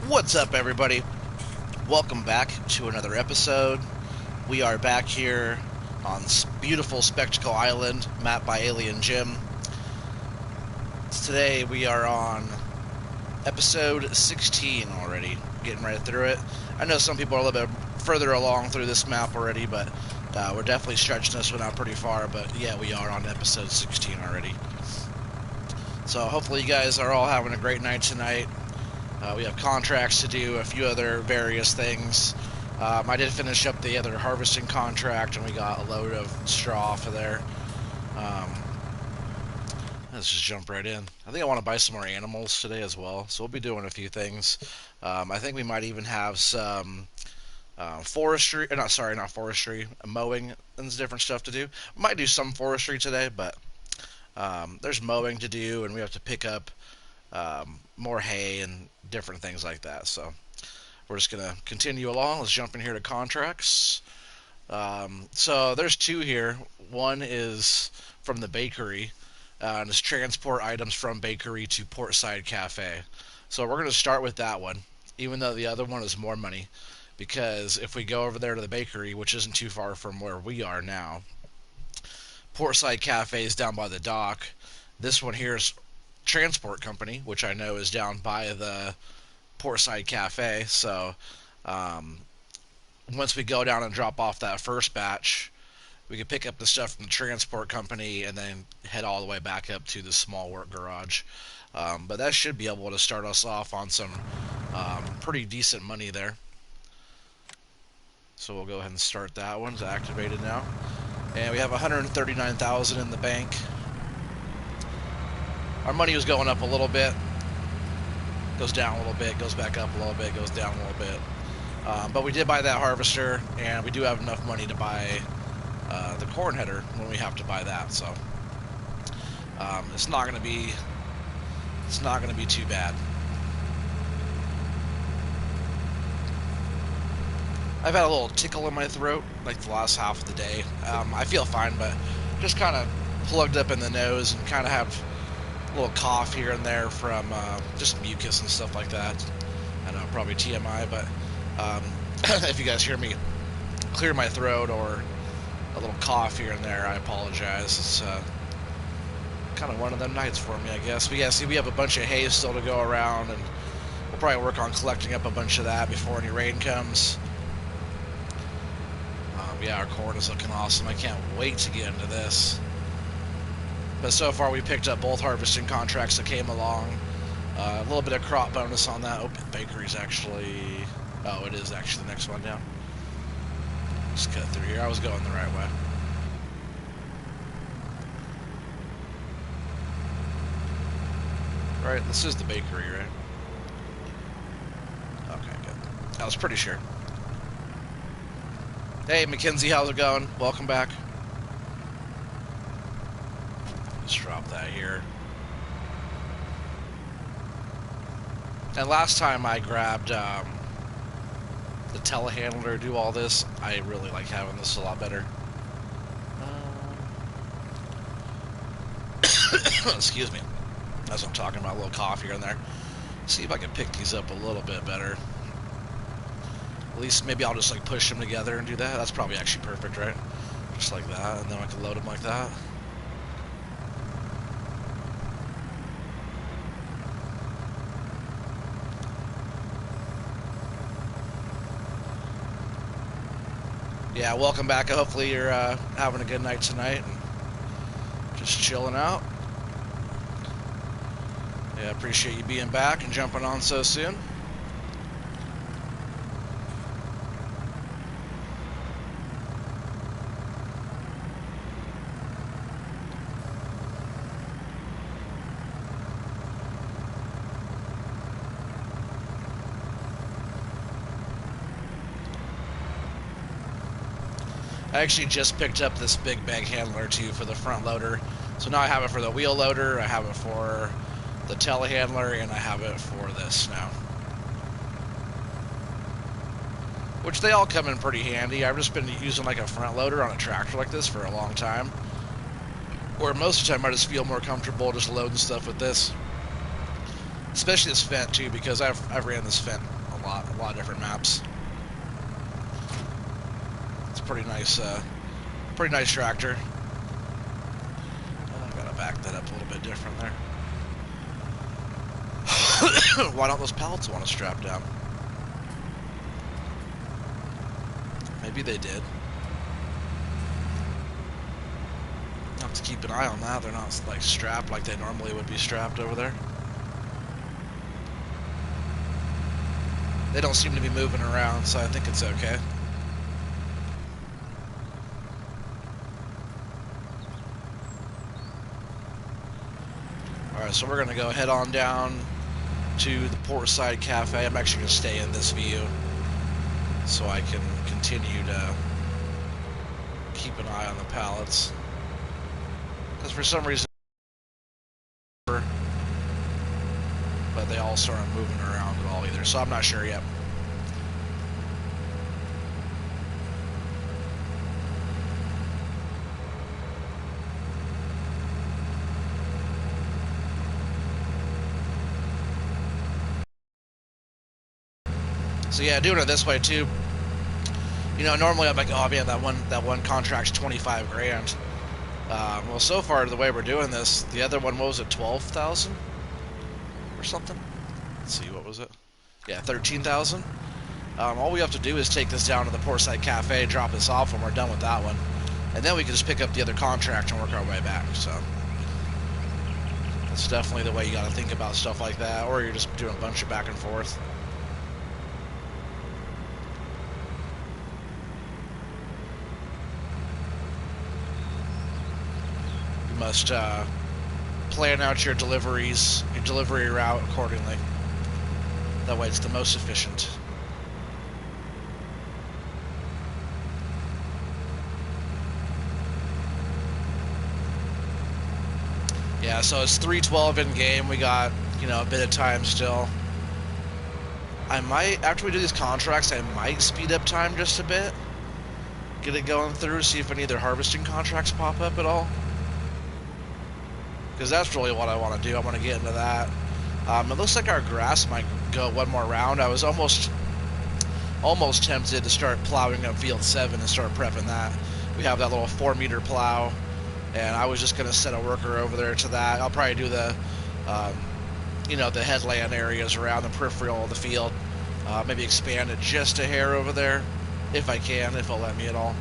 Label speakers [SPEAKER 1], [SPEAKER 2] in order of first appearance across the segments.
[SPEAKER 1] What's up, everybody? Welcome back to another episode. We are back here on beautiful Spectacle Island, mapped by Alien Jim. Today we are on episode 16 already, getting right through it. I know some people are a little bit further along through this map already, but we're definitely stretching this one out pretty far. But yeah, we are on episode 16 already. So hopefully you guys are all having a great night tonight. We have contracts to do, a few other various things. I did finish up the other harvesting contract, and we got a load of straw off of there. Let's just jump right in. I think I want to buy some more animals today as well, so we'll be doing a few things. I think we might even have some forestry, not forestry, mowing and different stuff to do. We might do some forestry today, but there's mowing to do, and we have to pick up more hay and different things like that. So we're just gonna continue along. Let's jump in here to contracts. So there's two here. One is from the bakery, and it's transport items from bakery to Portside Cafe. So we're gonna start with that one, even though the other one is more money, because if we go over there to the bakery, which isn't too far from where we are now, Portside Cafe is down by the dock. This one here is transport company, which I know is down by the Portside Cafe. So once we go down and drop off that first batch, we can pick up the stuff from the transport company and then head all the way back up to the small work garage. But that should be able to start us off on some pretty decent money there. So we'll go ahead and start that one. It's activated now. And we have 139,000 in the bank. Our money was going up a little bit, goes down a little bit, goes back up a little bit, goes down a little bit. But we did buy that harvester, and we do have enough money to buy the corn header when we have to buy that. So it's not going to be too bad. I've had a little tickle in my throat like the last half of the day. I feel fine, but just kind of plugged up in the nose and kind of have a little cough here and there from just mucus and stuff like that. I know, probably TMI, but if you guys hear me clear my throat or a little cough here and there, I apologize. It's kind of one of them nights for me, I guess. But yeah, see, we have a bunch of hay still to go around, and we'll probably work on collecting up a bunch of that before any rain comes. Yeah, our corn is looking awesome. I can't wait to get into this. But so far, we picked up both harvesting contracts that came along. A little bit of crop bonus on that. Oh, bakery's actually... Oh, it is actually the next one down. Just cut through here. I was going the right way. Right, this is the bakery, right? Okay, good. I was pretty sure. Hey, Mackenzie, how's it going? Welcome back. Let's drop that here. And last time I grabbed the telehandler to do all this, I really like having this a lot better. Excuse me. That's what I'm talking about, a little cough here and there. See if I can pick these up a little bit better. At least maybe I'll just like push them together and do that. That's probably actually perfect, right? Just like that, and then I can load them like that. Yeah, welcome back. Hopefully you're having a good night tonight and just chilling out. Yeah, appreciate you being back and jumping on so soon. I actually just picked up this big bag handler too for the front loader. So now I have it for the wheel loader, I have it for the telehandler, and I have it for this now. Which they all come in pretty handy. I've just been using like a front loader on a tractor like this for a long time. Or most of the time I just feel more comfortable just loading stuff with this. Especially this Fent too, because I've ran this Fent a lot of different maps. It's a pretty nice tractor. Oh, I gotta back that up a little bit different there. Why don't those pallets want to strap down? Maybe they did. I'll have to keep an eye on that. They're not like strapped like they normally would be strapped over there. They don't seem to be moving around, so I think it's okay. Alright, so we're going to go head on down to the Portside Cafe. I'm actually going to stay in this view so I can continue to keep an eye on the pallets. Because for some reason, but they also aren't moving around at all either, so I'm not sure yet. So yeah, doing it this way too. You know, normally I'm like, oh man, that one contract's 25 grand. Well, so far the way we're doing this, the other one, what was it, 12,000 or something? Let's see, what was it? Yeah, 13,000. All we have to do is take this down to the Portside Cafe, drop this off when we're done with that one, and then we can just pick up the other contract and work our way back. So that's definitely the way you got to think about stuff like that, or you're just doing a bunch of back and forth. You must plan out your deliveries, your delivery route accordingly. That way it's the most efficient. Yeah, so it's 3:12 in game. We got, you know, a bit of time still. I might, after we do these contracts, I might speed up time just a bit. Get it going through, see if any of their harvesting contracts pop up at all. Because that's really what I want to do. I want to get into that. It looks like our grass might go one more round. I was almost tempted to start plowing up field 7 and start prepping that. We have that little 4-meter plow, and I was just going to send a worker over there to that. I'll probably do the, you know, the headland areas around the peripheral of the field. Maybe expand it just a hair over there, if I can, if it'll let me at all.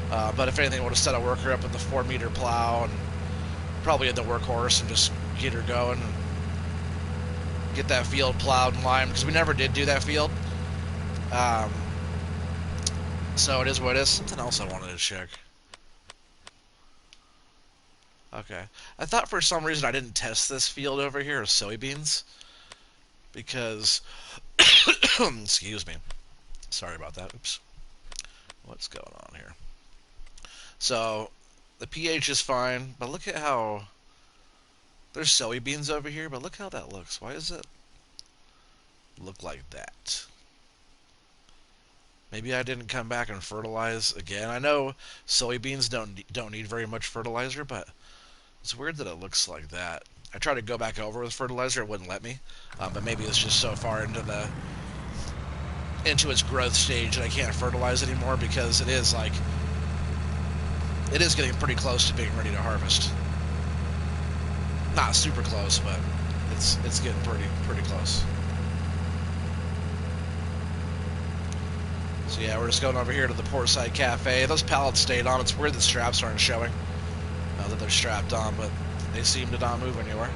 [SPEAKER 1] But if anything, I would have set a worker up with the 4-meter plow and probably had the workhorse and just get her going and get that field plowed and limed, because we never did do that field. So it is what it is. Something else I wanted to check. Okay. I thought for some reason I didn't test this field over here of soybeans, because excuse me. Sorry about that. Oops. What's going on here? So the pH is fine, but look at how there's soybeans over here, but look how that looks. Why does it look like that? Maybe I didn't come back and fertilize again. I know soybeans don't need very much fertilizer, but it's weird that it looks like that. I tried to go back over with fertilizer, it wouldn't let me. But maybe it's just so far into its growth stage that I can't fertilize anymore, because it is getting pretty close to being ready to harvest. Not super close, but it's getting pretty close. So yeah, we're just going over here to the Portside Cafe. Those pallets stayed on. It's weird that straps aren't showing now that they're strapped on, but they seem to not move anywhere.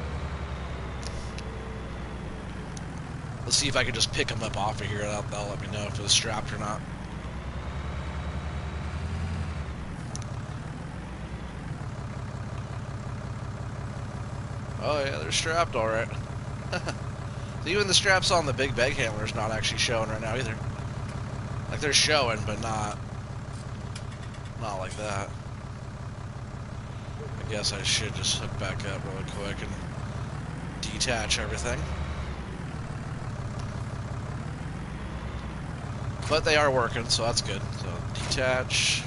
[SPEAKER 1] Let's see if I can just pick them up off of here. That'll let me know if it's strapped or not. Oh yeah, they're strapped all right. Even the straps on the big bag handler's not actually showing right now either. Like they're showing, but not like that. I guess I should just hook back up really quick and detach everything. But they are working, so that's good. So detach.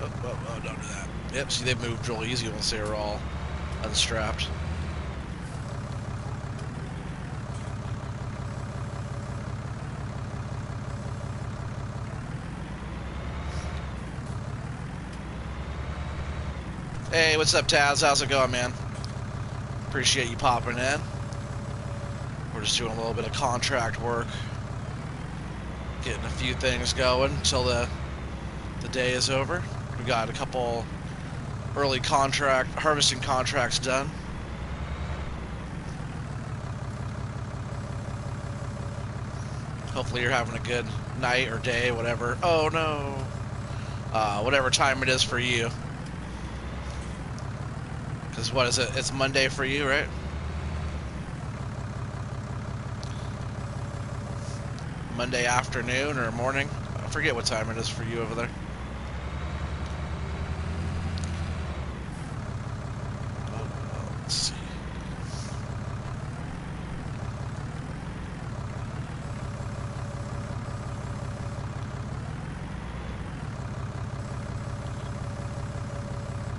[SPEAKER 1] Oh, don't do that. Yep, see, they moved real easy once they were all unstrapped. Hey, what's up, Taz? How's it going, man? Appreciate you popping in. We're just doing a little bit of contract work, getting a few things going until the day is over. We got a couple early harvesting contracts done. Hopefully you're having a good night or day, whatever. Oh no. Whatever time it is for you. Because what is it? It's Monday for you, right? Monday afternoon or morning? I forget what time it is for you over there. Let's see.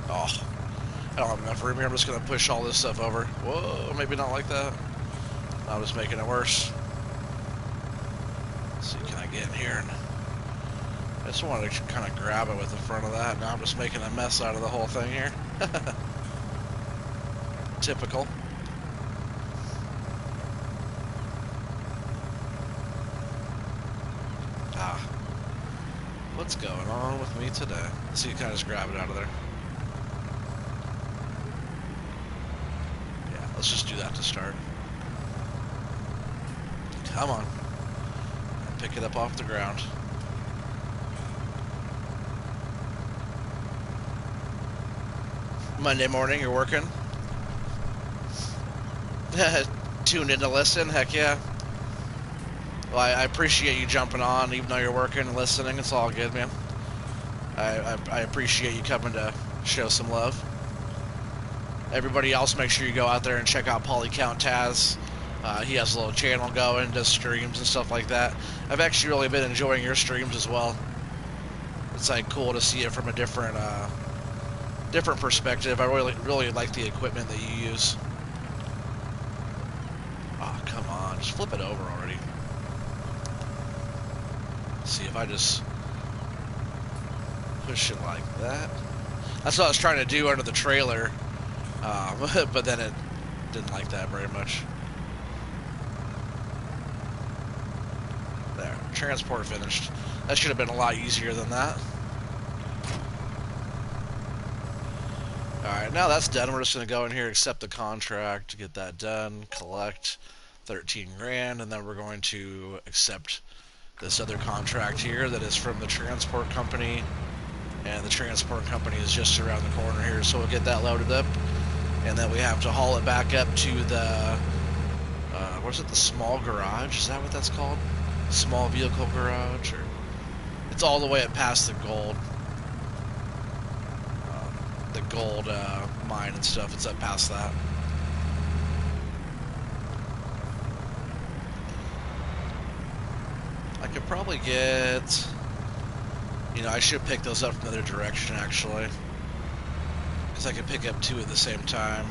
[SPEAKER 1] Oh, I don't have enough room here. I'm just going to push all this stuff over. Whoa, maybe not like that. I'm just making it worse. Let's see, can I get in here? And I just wanted to kind of grab it with the front of that. Now I'm just making a mess out of the whole thing here. Typical. What's going on with me today? So you kind of just grab it out of there. Yeah, let's just do that to start. Come on. Pick it up off the ground. Monday morning, you're working? Tuned in to listen? Heck yeah. Well, I appreciate you jumping on, even though you're working and listening. It's all good, man. I appreciate you coming to show some love. Everybody else, make sure you go out there and check out Polycount Taz. He has a little channel going, does streams and stuff like that. I've actually really been enjoying your streams as well. It's like cool to see it from a different perspective. I really like the equipment that you use. Oh, come on, just flip it over already. See if I just push it like that. That's what I was trying to do under the trailer, but then it didn't like that very much. There, transport finished. That should have been a lot easier than that. Alright, now that's done. We're just going to go in here, accept the contract, get that done, collect 13 grand, and then we're going to accept this other contract here that is from the transport company, and the transport company is just around the corner here, so we'll get that loaded up, and then we have to haul it back up to the where's it, the small garage, is that what that's called? Small vehicle garage? Or it's all the way up past the gold mine and stuff. It's up past that. I could probably get, I should pick those up from the other direction, actually, because I could pick up two at the same time.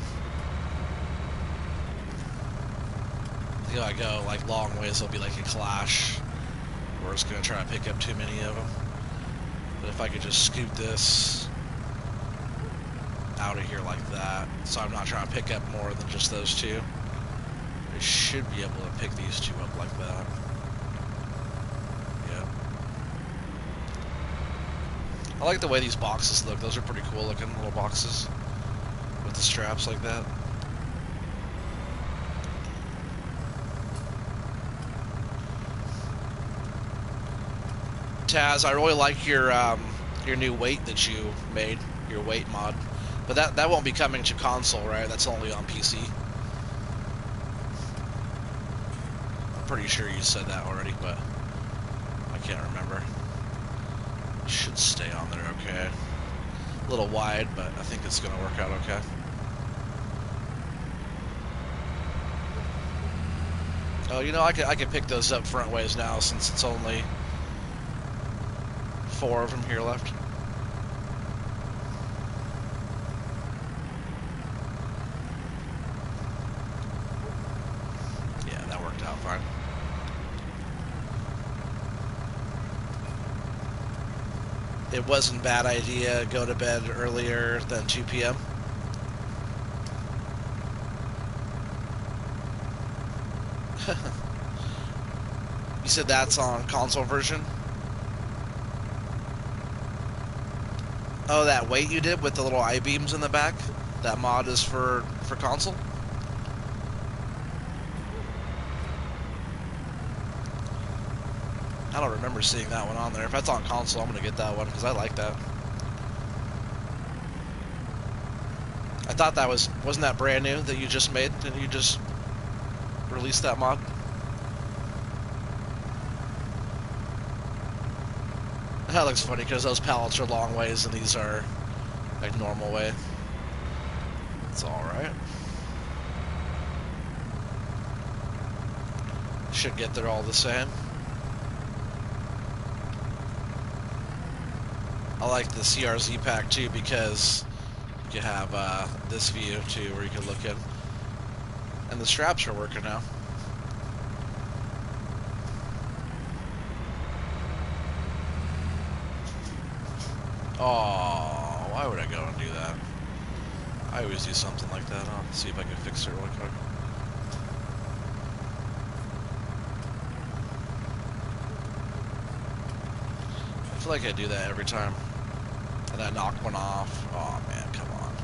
[SPEAKER 1] If I go like long ways, there'll be like a clash. We're just gonna try to pick up too many of them. But if I could just scoot this out of here like that, so I'm not trying to pick up more than just those two, I should be able to pick these two up like that. I like the way these boxes look. Those are pretty cool looking little boxes with the straps like that. Taz, I really like your new weight that you made, your weight mod. But that won't be coming to console, right? That's only on PC. I'm pretty sure you said that already, but I can't remember. Should stay on there okay. A little wide, but I think it's going to work out okay. Oh, I can pick those up front ways now since it's only 4 of them here left. Yeah, that worked out fine. it wasn't a bad idea go to bed earlier than 2 p.m. You said that's on console version? Oh, that weight you did with the little I-beams in the back? That mod is for console? I don't remember seeing that one on there. If that's on console, I'm going to get that one because I like that. I thought that wasn't that brand new that you just made? Didn't you just release that mod? That looks funny because those pallets are long ways and these are like normal way. It's alright. Should get there all the same. I like the CRZ pack too because you have this view too where you can look in. And the straps are working now. Oh, why would I go and do that? I always do something like that. I'll see if I can fix it really quick. I feel like I do that every time. And I knock one off. Oh man, come on.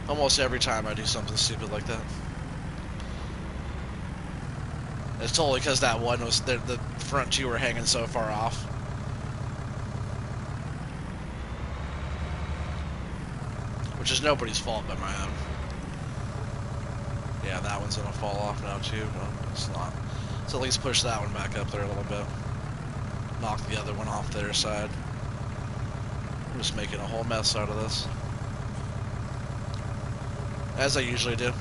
[SPEAKER 1] Almost every time I do something stupid like that. It's totally because that one was, the front two were hanging so far off. Which is nobody's fault but my own. Yeah, that one's gonna fall off now too. No, it's not. So at least push that one back up there a little bit. Knock the other one off their side. I'm just making a whole mess out of this. As I usually do.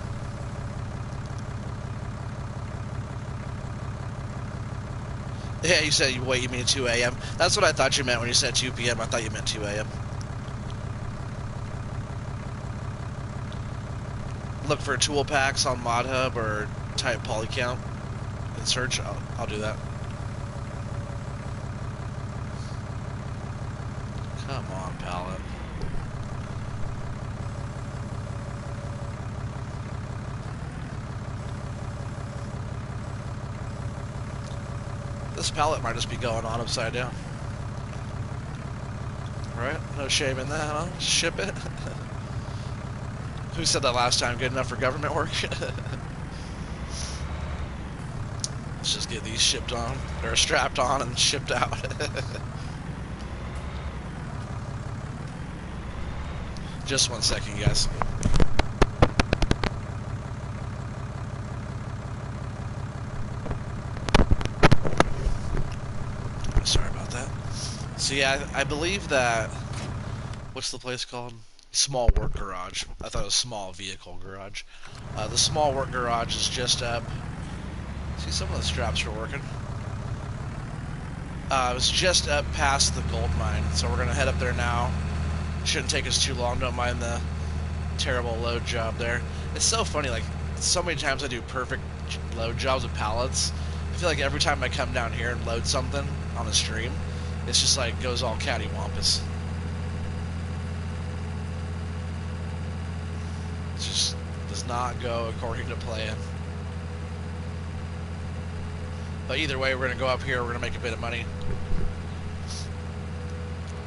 [SPEAKER 1] Yeah, you said, wait, you mean 2 a.m.? That's what I thought you meant when you said 2 p.m. I thought you meant 2 a.m. Look for tool packs on ModHub or type polycount and search. I'll do that. Come on, pallet. This pallet might just be going on upside down. Right? No shame in that, huh? Ship it. Who said that last time? Good enough for government work? Let's just get these shipped on, or strapped on and shipped out. Just 1 second, guys. Sorry about that. So yeah, I believe that, what's the place called? Small Work Garage. I thought it was Small Vehicle Garage. The Small Work Garage is just up. See, some of the straps are working. It was just up past the gold mine, so we're gonna head up there now. Shouldn't take us too long. Don't mind the terrible load job there. It's so funny, like, so many times I do perfect load jobs with pallets. I feel like every time I come down here and load something on a stream, it's just like goes all cattywampus. It just does not go according to plan. But either way, we're gonna go up here. We're gonna make a bit of money.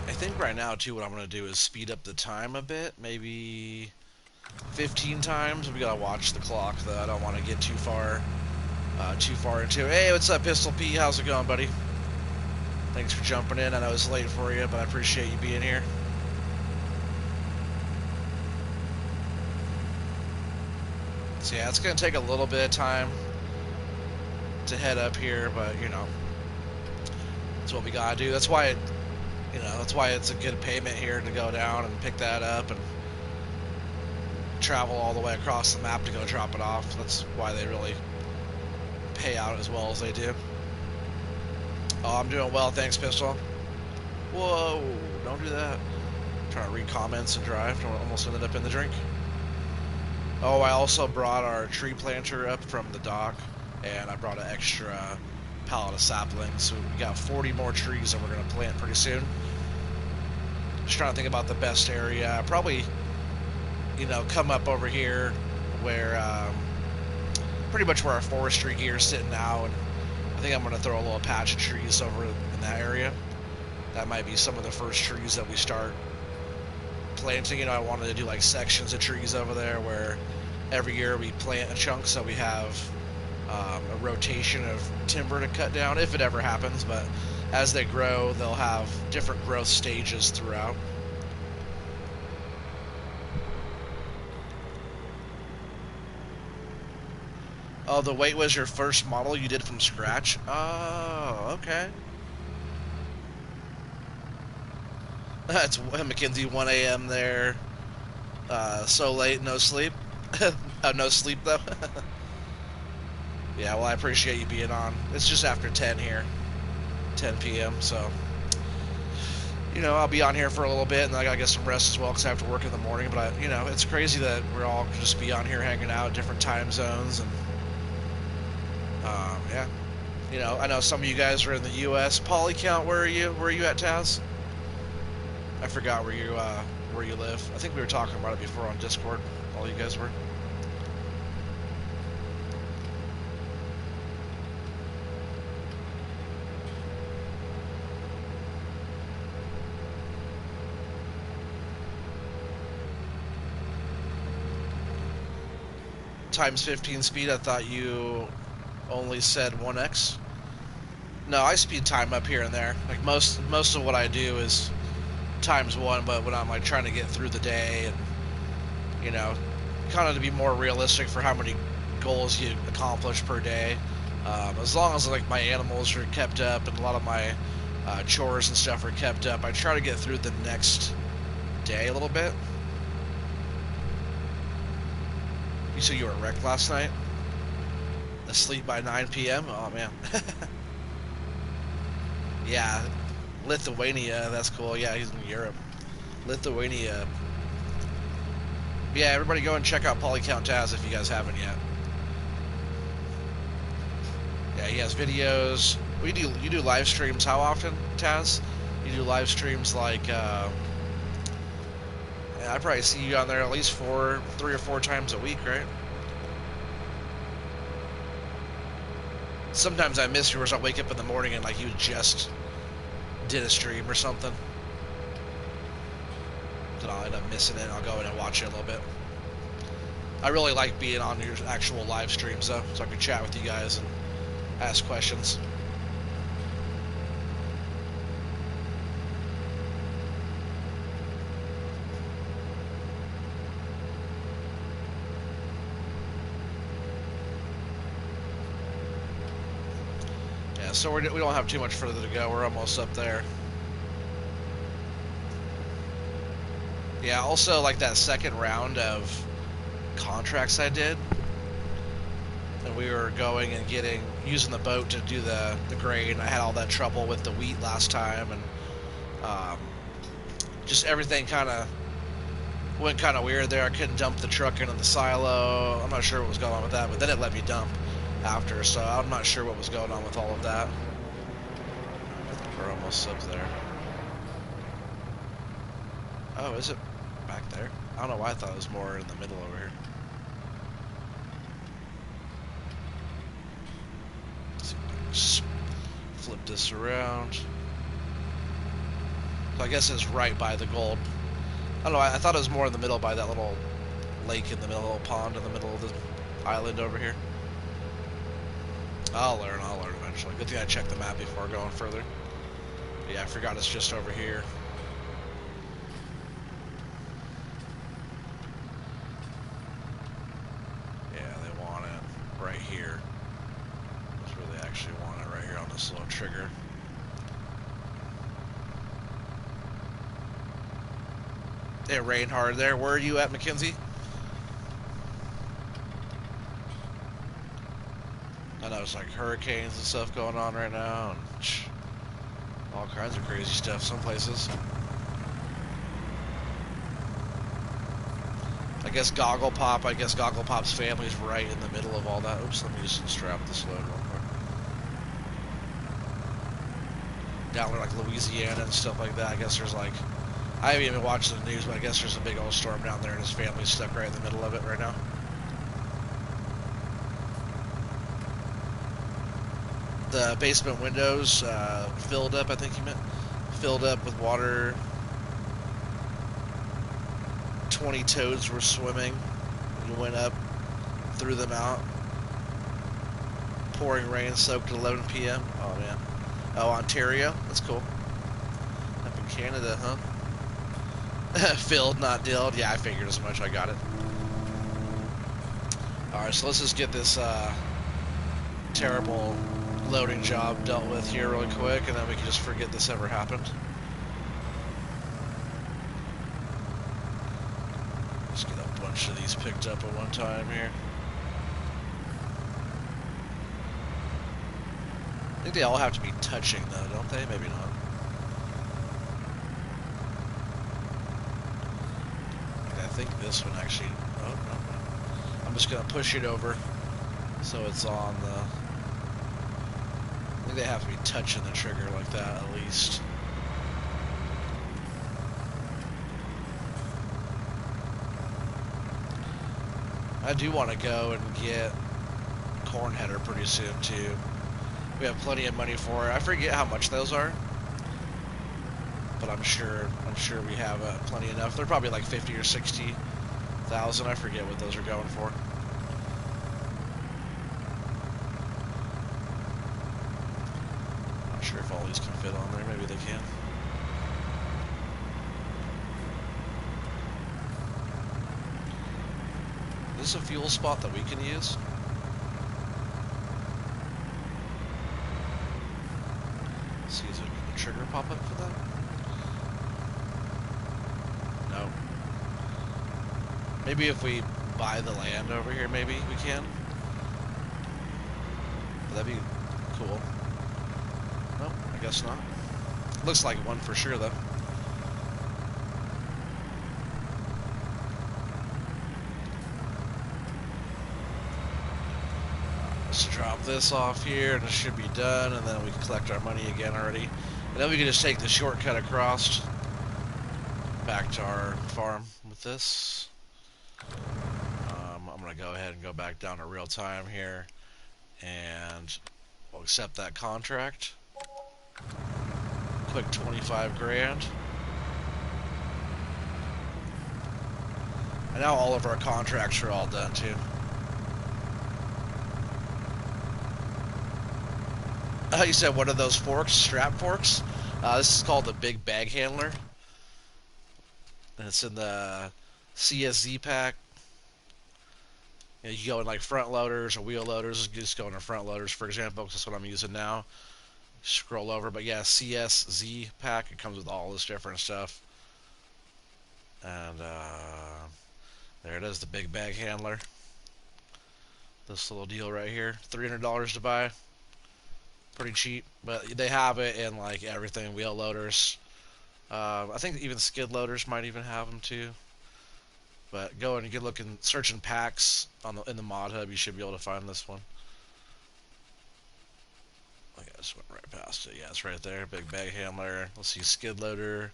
[SPEAKER 1] I think right now too, what I'm gonna do is speed up the time a bit, maybe 15 times. We gotta watch the clock though. I don't want to get too far into it. Hey, what's up, Pistol P? How's it going, buddy? Thanks for jumping in. I know it's late for you, but I appreciate you being here. So yeah, it's gonna take a little bit of time to head up here, but you know, that's what we gotta do. That's why that's why it's a good payment here to go down and pick that up and travel all the way across the map to go drop it off. That's why they really pay out as well as they do. Oh, I'm doing well, thanks, Pistol. Whoa, don't do that. I'm trying to read comments and drive. Almost ended up in the drink. Oh, I also brought our tree planter up from the dock, and I brought an extra pallet of saplings. So we got 40 more trees that we're going to plant pretty soon. Just trying to think about the best area. Probably, come up over here where pretty much where our forestry gear is sitting now, and I think I'm going to throw a little patch of trees over in that area. That might be some of the first trees that we start planting. I wanted to do like sections of trees over there where every year we plant a chunk, so we have a rotation of timber to cut down if it ever happens. But as they grow, they'll have different growth stages throughout. Oh, the weight was your first model you did from scratch? Oh, okay. That's Mackenzie, 1 a.m. there. So late, no sleep. Oh, no sleep, though. Yeah, well, I appreciate you being on. It's just after 10 here. 10 p.m., so... I'll be on here for a little bit, and then I gotta get some rest as well, because I have to work in the morning. But, it's crazy that we're all just be on here hanging out, different time zones, and... yeah. I know some of you guys are in the U.S. Poly count, where are you? Where are you at, Taz? I forgot where you live. I think we were talking about it before on Discord. All you guys were. Times 15 speed. I thought you only said 1x. No, I speed time up here and there. Like most of what I do is times 1, but when I'm like trying to get through the day and kind of to be more realistic for how many goals you accomplish per day. As long as like my animals are kept up and a lot of my chores and stuff are kept up, I try to get through the next day a little bit. You said you were wrecked last night? Asleep by 9 p.m.? Oh, man. Yeah. Lithuania, that's cool. Yeah, he's in Europe. Lithuania. Yeah, everybody go and check out Polycount Taz if you guys haven't yet. Yeah, he has videos. You do live streams how often, Taz? You do live streams like... I probably see you on there at least 3 or 4 times a week, right? Sometimes I miss yours. I'll wake up in the morning and like you just did a stream or something. Then I'll end up missing it and I'll go in and watch it a little bit. I really like being on your actual live streams though, so I can chat with you guys and ask questions. So we don't have too much further to go. We're almost up there. Yeah, also like that second round of contracts I did, and we were going and using the boat to do the grain. I had all that trouble with the wheat last time, and just everything kind of went kind of weird there. I couldn't dump the truck into the silo. I'm not sure what was going on with that, but then it let me dump after, so I'm not sure what was going on with all of that. We're almost up there. Oh, is it back there? I don't know why I thought it was more in the middle over here. Let's see if I can just flip this around. So I guess it's right by the gold. I don't know, I thought it was more in the middle by that little lake in the middle, little pond in the middle of the island over here. I'll learn eventually. Good thing I checked the map before going further. But yeah, I forgot it's just over here. Yeah, they want it right here. That's where they actually want it, right here on this little trigger. It rained hard there. Where are you at, Mackenzie? I know it's like hurricanes and stuff going on right now, and all kinds of crazy stuff some places. I guess Goggle Pop's family's right in the middle of all that. Oops, let me just strap this load real quick. Down there like Louisiana and stuff like that, I guess there's like I haven't even watched the news, but I guess there's a big old storm down there, and his family's stuck right in the middle of it right now. The basement windows filled up. I think you meant filled up with water. 20 toads were swimming. You went up, threw them out. Pouring rain soaked at 11 p.m. Oh man. Oh, Ontario. That's cool. Up in Canada, huh? Filled, not dilled. Yeah, I figured as much. I got it. Alright, so let's just get this terrible loading job dealt with here really quick, and then we can just forget this ever happened. Let's get a bunch of these picked up at one time here. I think they all have to be touching, though, don't they? Maybe not. I think this one actually... Oh, no. I'm just going to push it over so it's on the... I think they have to be touching the trigger like that, at least. I do want to go and get corn header pretty soon, too. We have plenty of money for it. I forget how much those are, but I'm sure we have plenty enough. They're probably like 50 or 60,000. I forget what those are going for. Not sure if all these can fit on there. Maybe they can. Is this a fuel spot that we can use? Let's see, is there a trigger pop up for that? No. Maybe if we buy the land over here, maybe we can. That'd be cool. No, I guess not. Looks like one for sure, though. Let's drop this off here, and it should be done, and then we can collect our money again already. And then we can just take the shortcut across back to our farm with this. I'm going to go ahead and go back down to real time here, and we'll accept that contract. Quick 25 grand. And now all of our contracts are all done too. You said what are those forks? Strap forks? This is called the Big Bag Handler. And it's in the CSZ pack. You know, you go in like front loaders or wheel loaders. Just go into front loaders, for example, because that's what I'm using now. Scroll over, but yeah, CSZ pack. It comes with all this different stuff. And there it is, the Big Bag Handler. This little deal right here, $300 to buy. Pretty cheap, but they have it in like everything. Wheel loaders. I think even skid loaders might even have them too. But go and you can look in searching packs on in the mod hub. You should be able to find this one. I just went right past it. Yeah, it's right there. Big Bag Handler. Let's see, skid loader.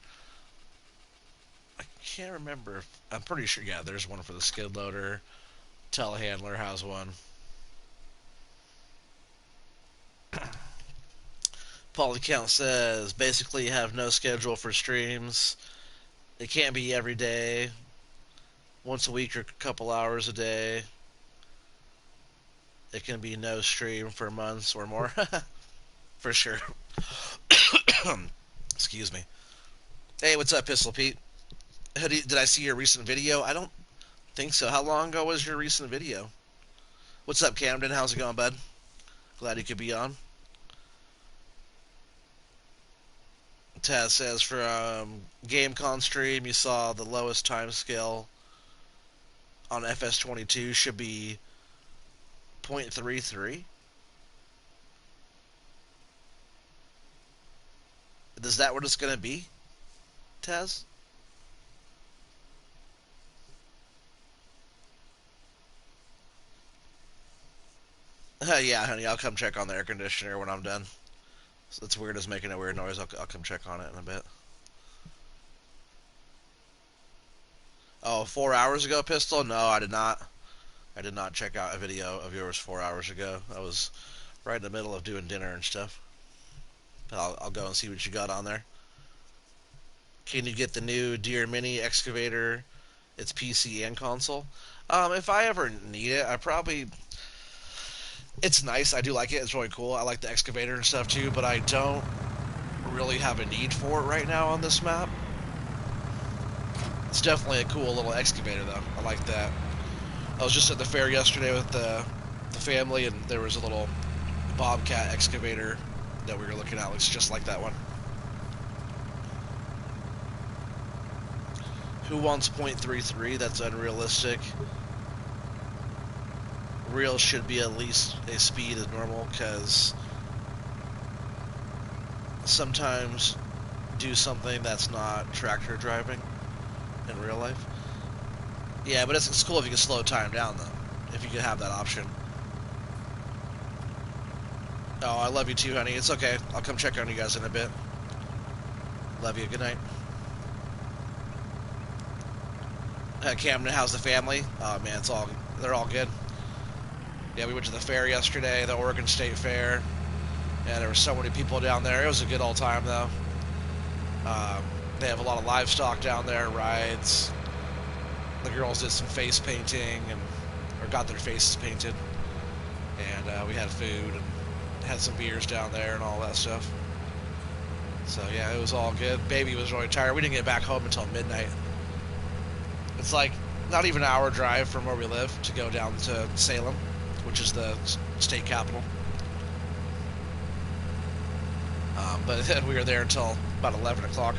[SPEAKER 1] I can't remember. I'm pretty sure. Yeah, there's one for the skid loader. Telehandler has one. Polycount says basically have no schedule for streams. It can't be every day. Once a week or a couple hours a day. It can be no stream for months or more. For sure. Excuse me. Hey, what's up, Pistol Pete? Did I see your recent video? I don't think so. How long ago was your recent video? What's up, Camden? How's it going, bud? Glad you could be on. Taz says for GameCon stream, you saw the lowest time scale on FS19 should be 0.33. Is that what it's going to be, Taz? Yeah, honey, I'll come check on the air conditioner when I'm done. So it's weird as making a weird noise. I'll come check on it in a bit. Oh, 4 hours ago, Pistol? No, I did not. I did not check out a video of yours 4 hours ago. I was right in the middle of doing dinner and stuff. But I'll go and see what you got on there. Can you get the new Deere Mini excavator? It's PC and console. If I ever need it, I probably. It's nice. I do like it. It's really cool. I like the excavator and stuff too, but I don't really have a need for it right now on this map. It's definitely a cool little excavator, though. I like that. I was just at the fair yesterday with the family, and there was a little Bobcat excavator that we were looking at. Looks just like that one. Who wants .33? That's unrealistic. Real should be at least a speed as normal, because sometimes do something that's not tractor driving in real life. Yeah, but it's cool if you can slow time down, though. If you can have that option. Oh, I love you too, honey. It's okay. I'll come check on you guys in a bit. Love you. Good night. Camden, how's the family? Oh man, they're all good. Yeah, we went to the fair yesterday, the Oregon State Fair. Yeah, there were so many people down there. It was a good old time, though. They have a lot of livestock down there, rides. The girls did some face painting or got their faces painted, and we had food and had some beers down there and all that stuff. So yeah, it was all good. Baby was really tired. We didn't get back home until midnight. It's like not even an hour drive from where we live to go down to Salem, which is the state capital. But we were there until about 11 o'clock.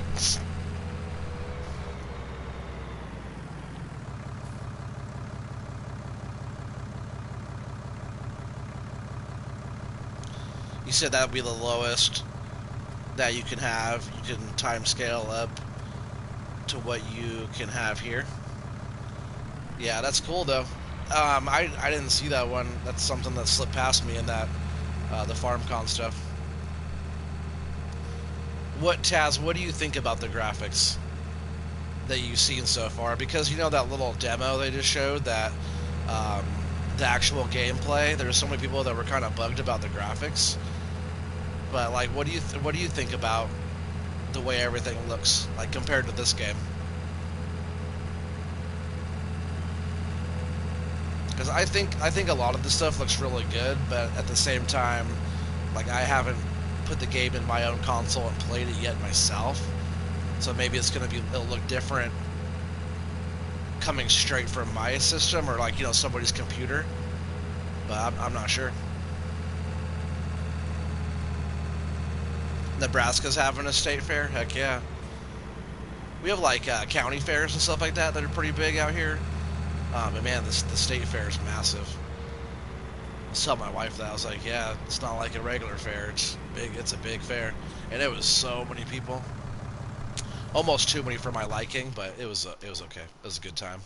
[SPEAKER 1] You said that would be the lowest that you can have. You can time scale up to what you can have here. Yeah, that's cool though. I didn't see that one. That's something that slipped past me in that the FarmCon stuff. Taz? What do you think about the graphics that you've seen so far? Because you know that little demo they just showed, that the actual gameplay. There's so many people that were kind of bugged about the graphics. But like, what do you think about the way everything looks like compared to this game? Because I think a lot of the stuff looks really good, but at the same time, like I haven't put the game in my own console and played it yet myself, so maybe it'll look different coming straight from my system or like somebody's computer, but I'm not sure. Nebraska's having a state fair. Heck yeah. We have like county fairs and stuff like that are pretty big out here. But man, the state fair is massive. I was telling my wife that. I was like, yeah, it's not like a regular fair. It's big. It's a big fair. And it was so many people. Almost too many for my liking, but it was okay. It was a good time.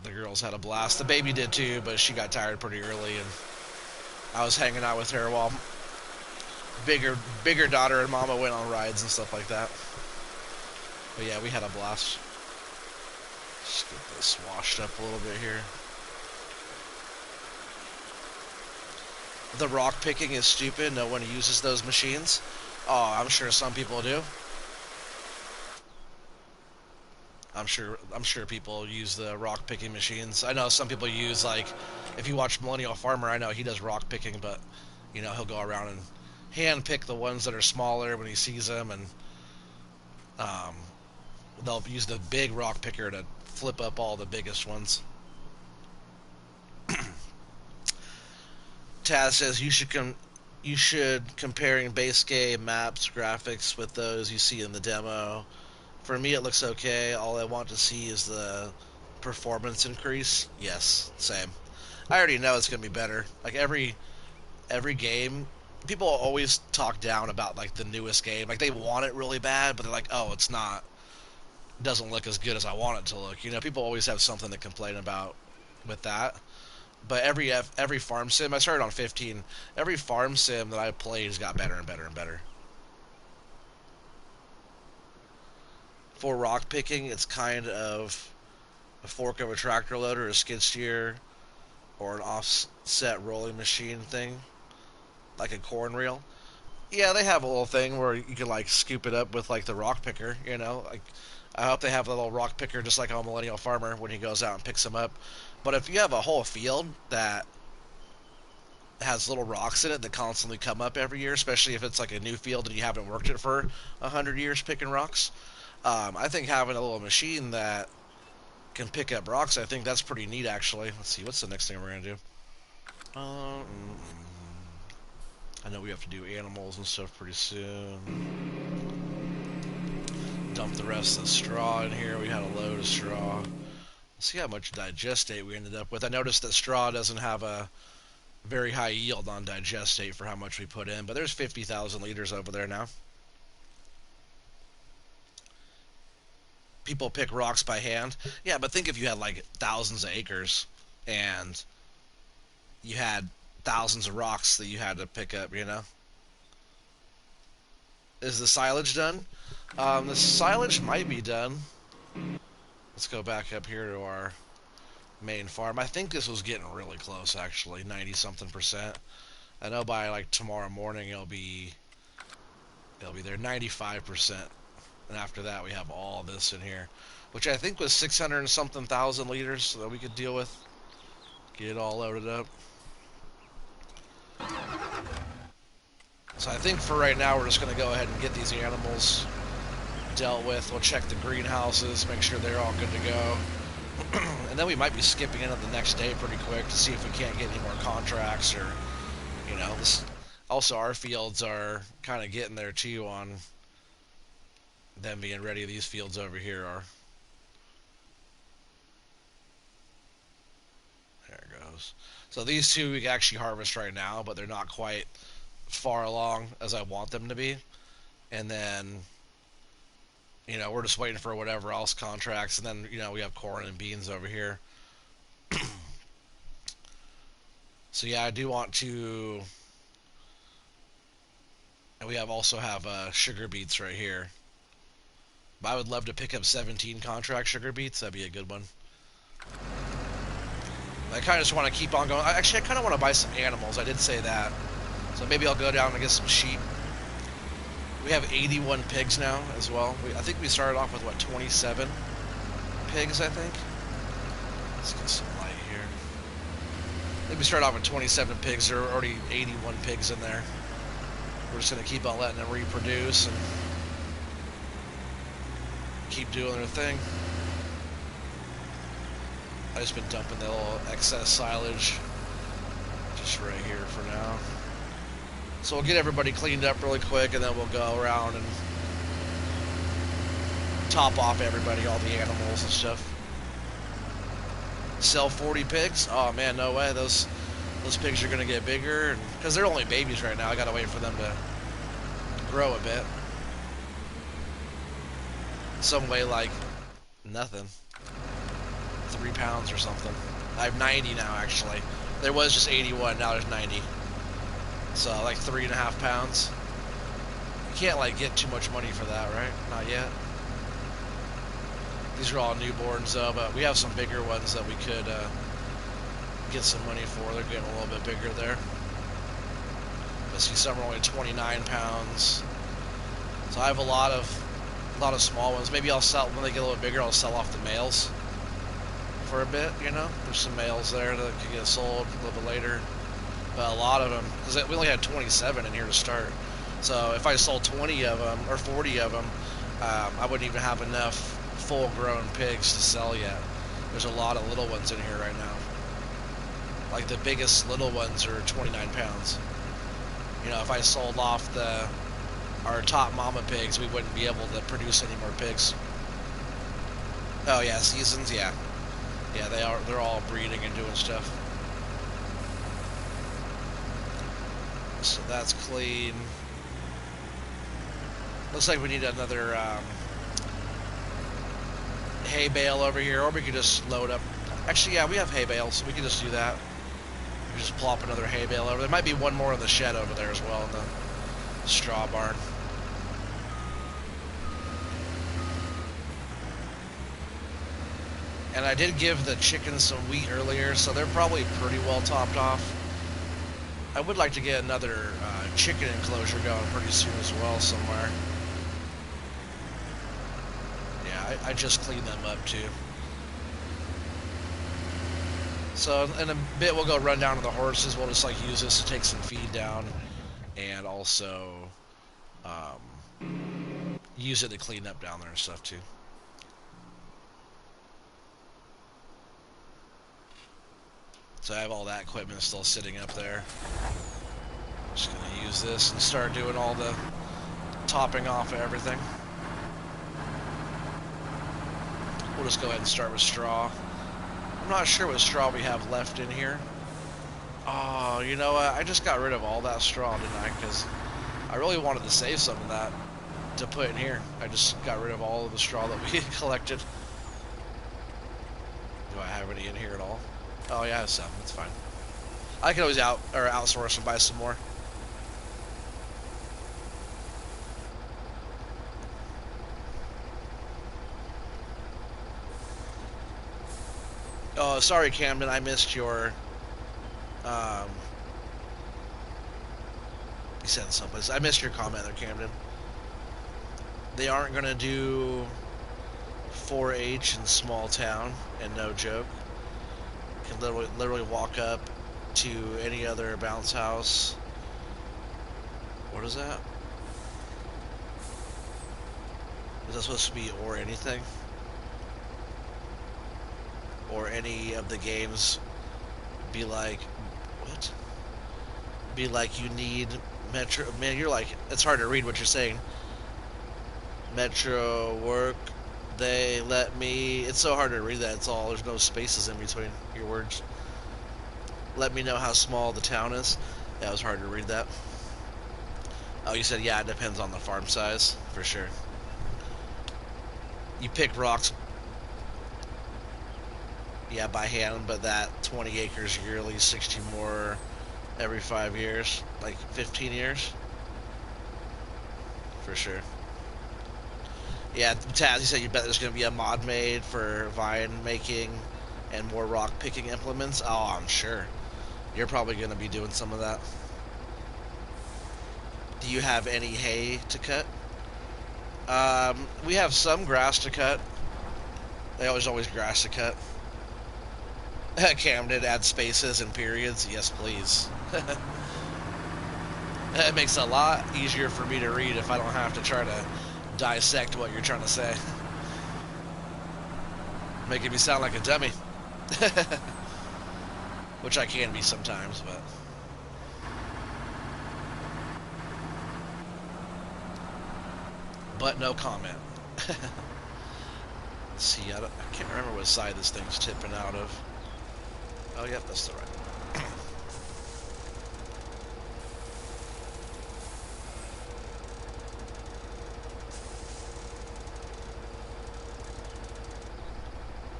[SPEAKER 1] The girls had a blast. The baby did too, but she got tired pretty early, and I was hanging out with her while bigger daughter and mama went on rides and stuff like that. But yeah, we had a blast. Just get this washed up a little bit here. The rock picking is stupid. No one uses those machines. Oh, I'm sure some people do. I'm sure people use the rock picking machines. I know some people use, like, if you watch Millennial Farmer, I know he does rock picking, but he'll go around and hand pick the ones that are smaller when he sees them, and they'll use the big rock picker to flip up all the biggest ones. Taz says you should comparing base game maps graphics with those you see in the demo. For me, it looks okay. All I want to see is the performance increase. Yes, same. I already know it's gonna be better. Like every game, people always talk down about like the newest game. Like they want it really bad, but they're like, oh, it's not. It doesn't look as good as I want it to look. People always have something to complain about with that. But every farm sim, I started on 15. Every farm sim that I played has got better and better and better. For rock picking, it's kind of a fork of a tractor loader, a skid steer, or an offset rolling machine thing, like a corn reel. Yeah, they have a little thing where you can like scoop it up with like the rock picker. Like I hope they have a little rock picker just like a millennial farmer when he goes out and picks them up. But if you have a whole field that has little rocks in it that constantly come up every year, especially if it's like a new field and you haven't worked it for 100 years picking rocks, I think having a little machine that can pick up rocks, I think that's pretty neat actually. Let's see, what's the next thing we're gonna do? I know we have to do animals and stuff pretty soon. Dump the rest of the straw in here. We had a load of straw. Let's see how much digestate we ended up with. I noticed that straw doesn't have a very high yield on digestate for how much we put in, but there's 50,000 liters over there now. People pick rocks by hand. Yeah, but think if you had like thousands of acres and you had thousands of rocks that you had to pick up. Is the silage done? The silage might be done. Let's go back up here to our main farm. I think this was getting really close actually, 90 something percent. I know by like tomorrow morning it'll be there 95%. And after that we have all this in here, which I think was 600 and something thousand liters that we could deal with. Get it all loaded up. So I think for right now we're just going to go ahead and get these animals dealt with. We'll check the greenhouses, make sure they're all good to go. And then we might be skipping into the next day pretty quick to see if we can't get any more contracts or, also our fields are kind of getting there too on them being ready. These fields over here are. There it goes. So these two we can actually harvest right now, but they're not quite far along as I want them to be. And then, we're just waiting for whatever else contracts. And then, we have corn and beans over here. So yeah, I do want to. And we also have sugar beets right here. But I would love to pick up 17 contract sugar beets. That'd be a good one. I kind of just want to keep on going. Actually, I kind of want to buy some animals. I did say that. So maybe I'll go down and get some sheep. We have 81 pigs now as well. I think we started off with, 27 pigs, I think? Let's get some light here. I think we started off with 27 pigs. There are already 81 pigs in there. We're just going to keep on letting them reproduce and keep doing their thing. I've just been dumping the little excess silage just right here for now. So we'll get everybody cleaned up really quick, and then we'll go around and top off everybody, all the animals and stuff. Sell 40 pigs? Oh man, no way. Those pigs are gonna get bigger, because they're only babies right now. I gotta wait for them to grow a bit. Some weigh like nothing. 3 pounds or something. I have 90 now actually. There was just 81, now there's 90. So like 3.5 pounds. You can't get too much money for that, right? Not yet. These are all newborns though, but we have some bigger ones that we could get some money for. They're getting a little bit bigger there. I see some are only 29 pounds. So I have a lot of small ones. Maybe I'll sell when they get a little bigger. I'll sell off the males for a bit. There's some males there that could get sold a little bit later. But a lot of them, because we only had 27 in here to start. So if I sold 20 of them or 40 of them, I wouldn't even have enough full-grown pigs to sell yet. There's a lot of little ones in here right now. Like the biggest little ones are 29 pounds. If I sold off our top mama pigs, we wouldn't be able to produce any more pigs. Oh yeah, seasons, yeah. Yeah, they're all breeding and doing stuff. So that's clean. Looks like we need another hay bale over here, or we could just load up. Actually, yeah, we have hay bales, so we can just do that. We can just plop another hay bale over. There might be one more in the shed over there as well, in the straw barn. And I did give the chickens some wheat earlier, so they're probably pretty well topped off. I would like to get another chicken enclosure going pretty soon as well somewhere. Yeah, I just cleaned them up too. So in a bit we'll go run down to the horses. We'll just like use this to take some feed down, and also use it to clean up down there and stuff too. So I have all that equipment still sitting up there. Just gonna use this and start doing all the topping off of everything. We'll just go ahead and start with straw. I'm not sure what straw we have left in here. Oh, you know what? I just got rid of all that straw, didn't I? Because I really wanted to save some of that to put in here. I just got rid of all of the straw that we collected. Do I have any in here at all? Oh yeah, I have some. That's fine. I can always outsource and buy some more. Oh, sorry, Camden. I missed your. You said someplace. I missed your comment there, Camden. They aren't gonna do 4-H in small town, and no joke. You can literally walk up to any other bounce house. What is that? Is that supposed to be or anything? Or any of the games be like, what? Be like you need Metro. Man, you're like, it's hard to read what you're saying. Metro work. They let me. It's so hard to read that. It's all. There's no spaces in between your words. Let me know how small the town is. Yeah, it was hard to read that. Oh, you said, yeah, it depends on the farm size, for sure. You pick rocks, yeah, by hand, but that 20 acres yearly, 60 more every 5 years, like 15 years, for sure. Yeah, Taz, you said you bet there's going to be a mod made for vine making and more rock picking implements. Oh, I'm sure. You're probably going to be doing some of that. Do you have any hay to cut? We have some grass to cut. There's always grass to cut. Cam did add spaces and periods. Yes, please. It makes it a lot easier for me to read if I don't have to try to dissect what you're trying to say. Making me sound like a dummy. Which I can be sometimes, but no comment. Let's see, I can't remember what side this thing's tipping out of. Oh, yep, that's the right one.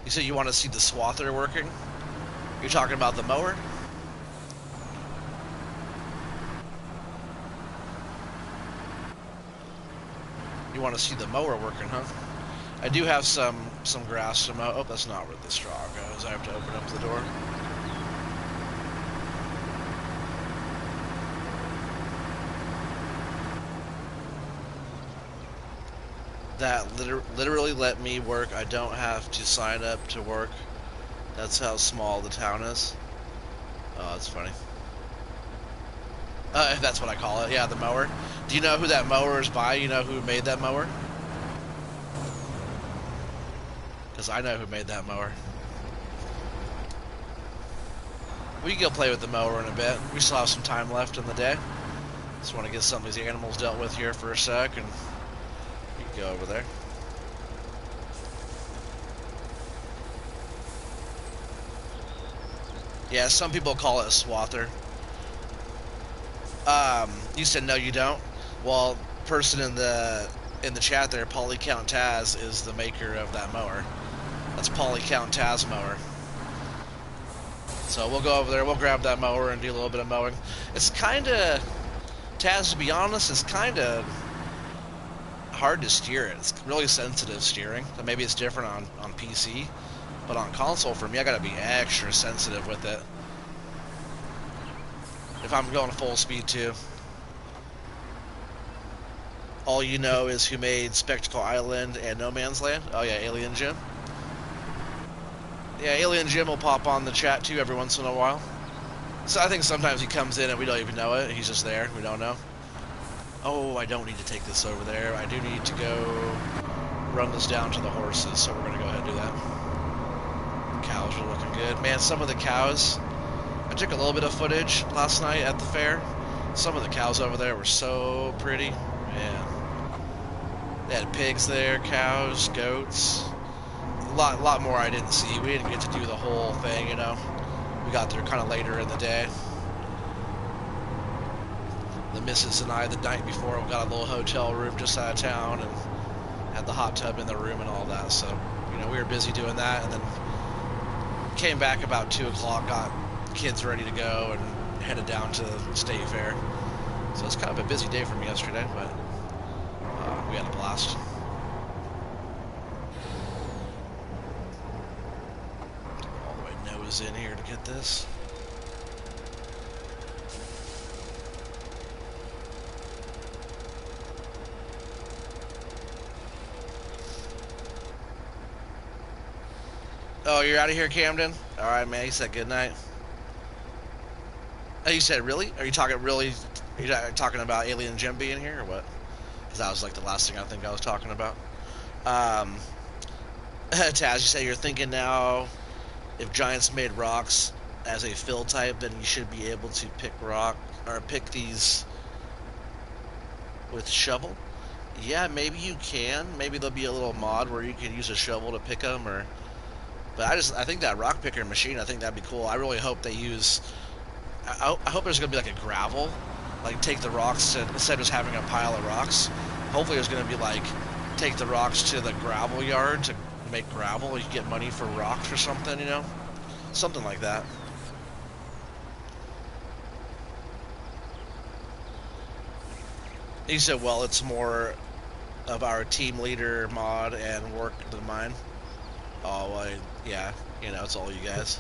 [SPEAKER 1] You said you want to see the swather working? You're talking about the mower? You want to see the mower working, huh? I do have some grass to mow. Oh, that's not where the straw goes. I have to open up the door. That literally let me work. I don't have to sign up to work. That's how small the town is. Oh, that's funny. That's what I call it. Yeah, the mower. Do you know who that mower is by? You know who made that mower? Because I know who made that mower. We can go play with the mower in a bit. We still have some time left in the day. Just want to get some of these animals dealt with here for a sec, and you can go over there. Yeah, some people call it a swather. You said no, you don't. Well, person in the chat there, Polycount Taz, is the maker of that mower. That's Polycount Taz mower. So we'll go over there, we'll grab that mower and do a little bit of mowing. It's kind of, Taz, to be honest, it's kind of hard to steer it. It's really sensitive steering. So maybe it's different on PC. But on console, for me, I gotta be extra sensitive with it. If I'm going full speed too. All you know is who made Spectacle Island and No Man's Land. Oh yeah, Alien Jim. Yeah, Alien Jim will pop on the chat too every once in a while. So I think sometimes he comes in and we don't even know it. He's just there. We don't know. Oh, I don't need to take this over there. I do need to go run this down to the horses, so we're going to go ahead and do that. Cows are looking good. Man, some of the cows... I took a little bit of footage last night at the fair. Some of the cows over there were so pretty. Man. They had pigs there, cows, goats. A lot more I didn't see. We didn't get to do the whole thing, you know. We got there kind of later in the day. The missus and I, the night before, we got a little hotel room just out of town and had the hot tub in the room and all that. So, you know, we were busy doing that, and then came back about 2 o'clock, got kids ready to go, and headed down to the state fair. So it's kind of a busy day for me yesterday, but we had a blast. All the way nose in here to get this. Oh, you're out of here, Camden? All right, man. He said good night. Oh, you said really? Are you talking really? Are you talking about Alien Jim being here or what? Because that was like the last thing I think I was talking about. Taz, you say you're thinking now if Giants made rocks as a fill type, then you should be able to pick rock or pick these with shovel. Yeah, maybe you can. Maybe there'll be a little mod where you can use a shovel to pick them, or. But I think that rock picker machine, I think that'd be cool. I really hope they use. I hope there's gonna be like a gravel, like take the rocks and instead of just having a pile of rocks. Hopefully there's gonna be like take the rocks to the gravel yard to make gravel. You can get money for rocks or something, you know, something like that. He said, well, it's more of our team leader mod and work than mine. Oh, well, yeah, you know, it's all you guys.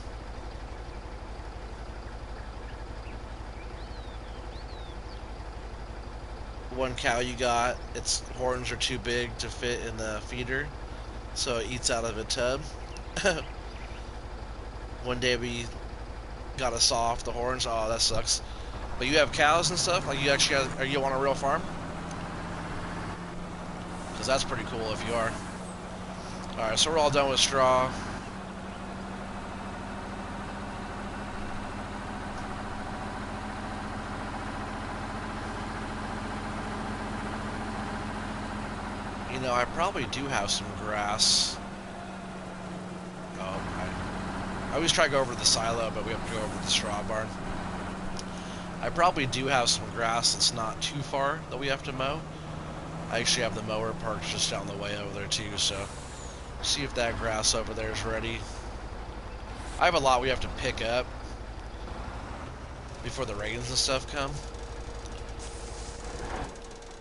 [SPEAKER 1] One cow you got, its horns are too big to fit in the feeder, so it eats out of a tub. One day we gotta saw off the horns. Oh, that sucks. But you have cows and stuff? Like you actually are you on a real farm? Because that's pretty cool if you are. Alright, so we're all done with straw. You know, I probably do have some grass. Oh, I always try to go over to the silo, but we have to go over to the straw barn. I probably do have some grass that's not too far that we have to mow. I actually have the mower parked just down the way over there too, so see if that grass over there is ready. I have a lot we have to pick up before the rains and stuff come.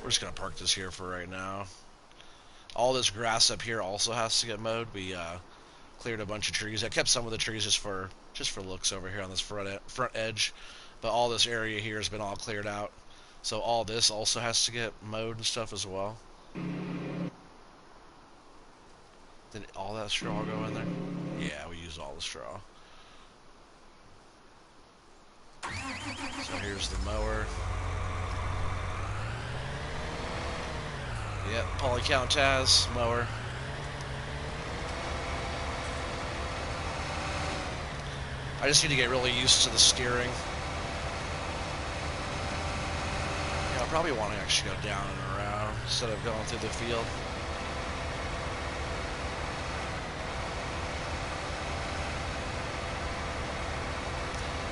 [SPEAKER 1] We're just gonna park this here for right now. All this grass up here also has to get mowed. We cleared a bunch of trees. I kept some of the trees just for looks over here on this front edge, but all this area here has been all cleared out. So all this also has to get mowed and stuff as well. Did all that straw go in there? Yeah, we used all the straw. So here's the mower. Yep, Polycount Taz, mower. I just need to get really used to the steering. Yeah, I probably want to actually go down and around instead of going through the field.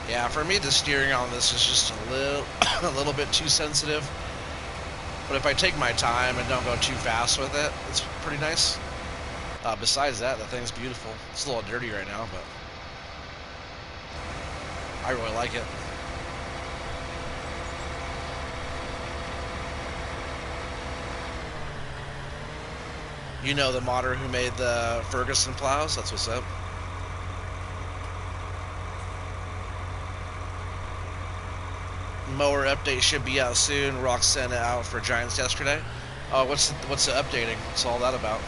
[SPEAKER 1] Yeah, for me the steering on this is just a little bit too sensitive. But if I take my time and don't go too fast with it, it's pretty nice. Besides that, the thing's beautiful. It's a little dirty right now, but I really like it. You know the modder who made the Ferguson plows? That's what's up. mower update should be out soon. Rock sent it out for Giants yesterday. What's the updating? What's all that about?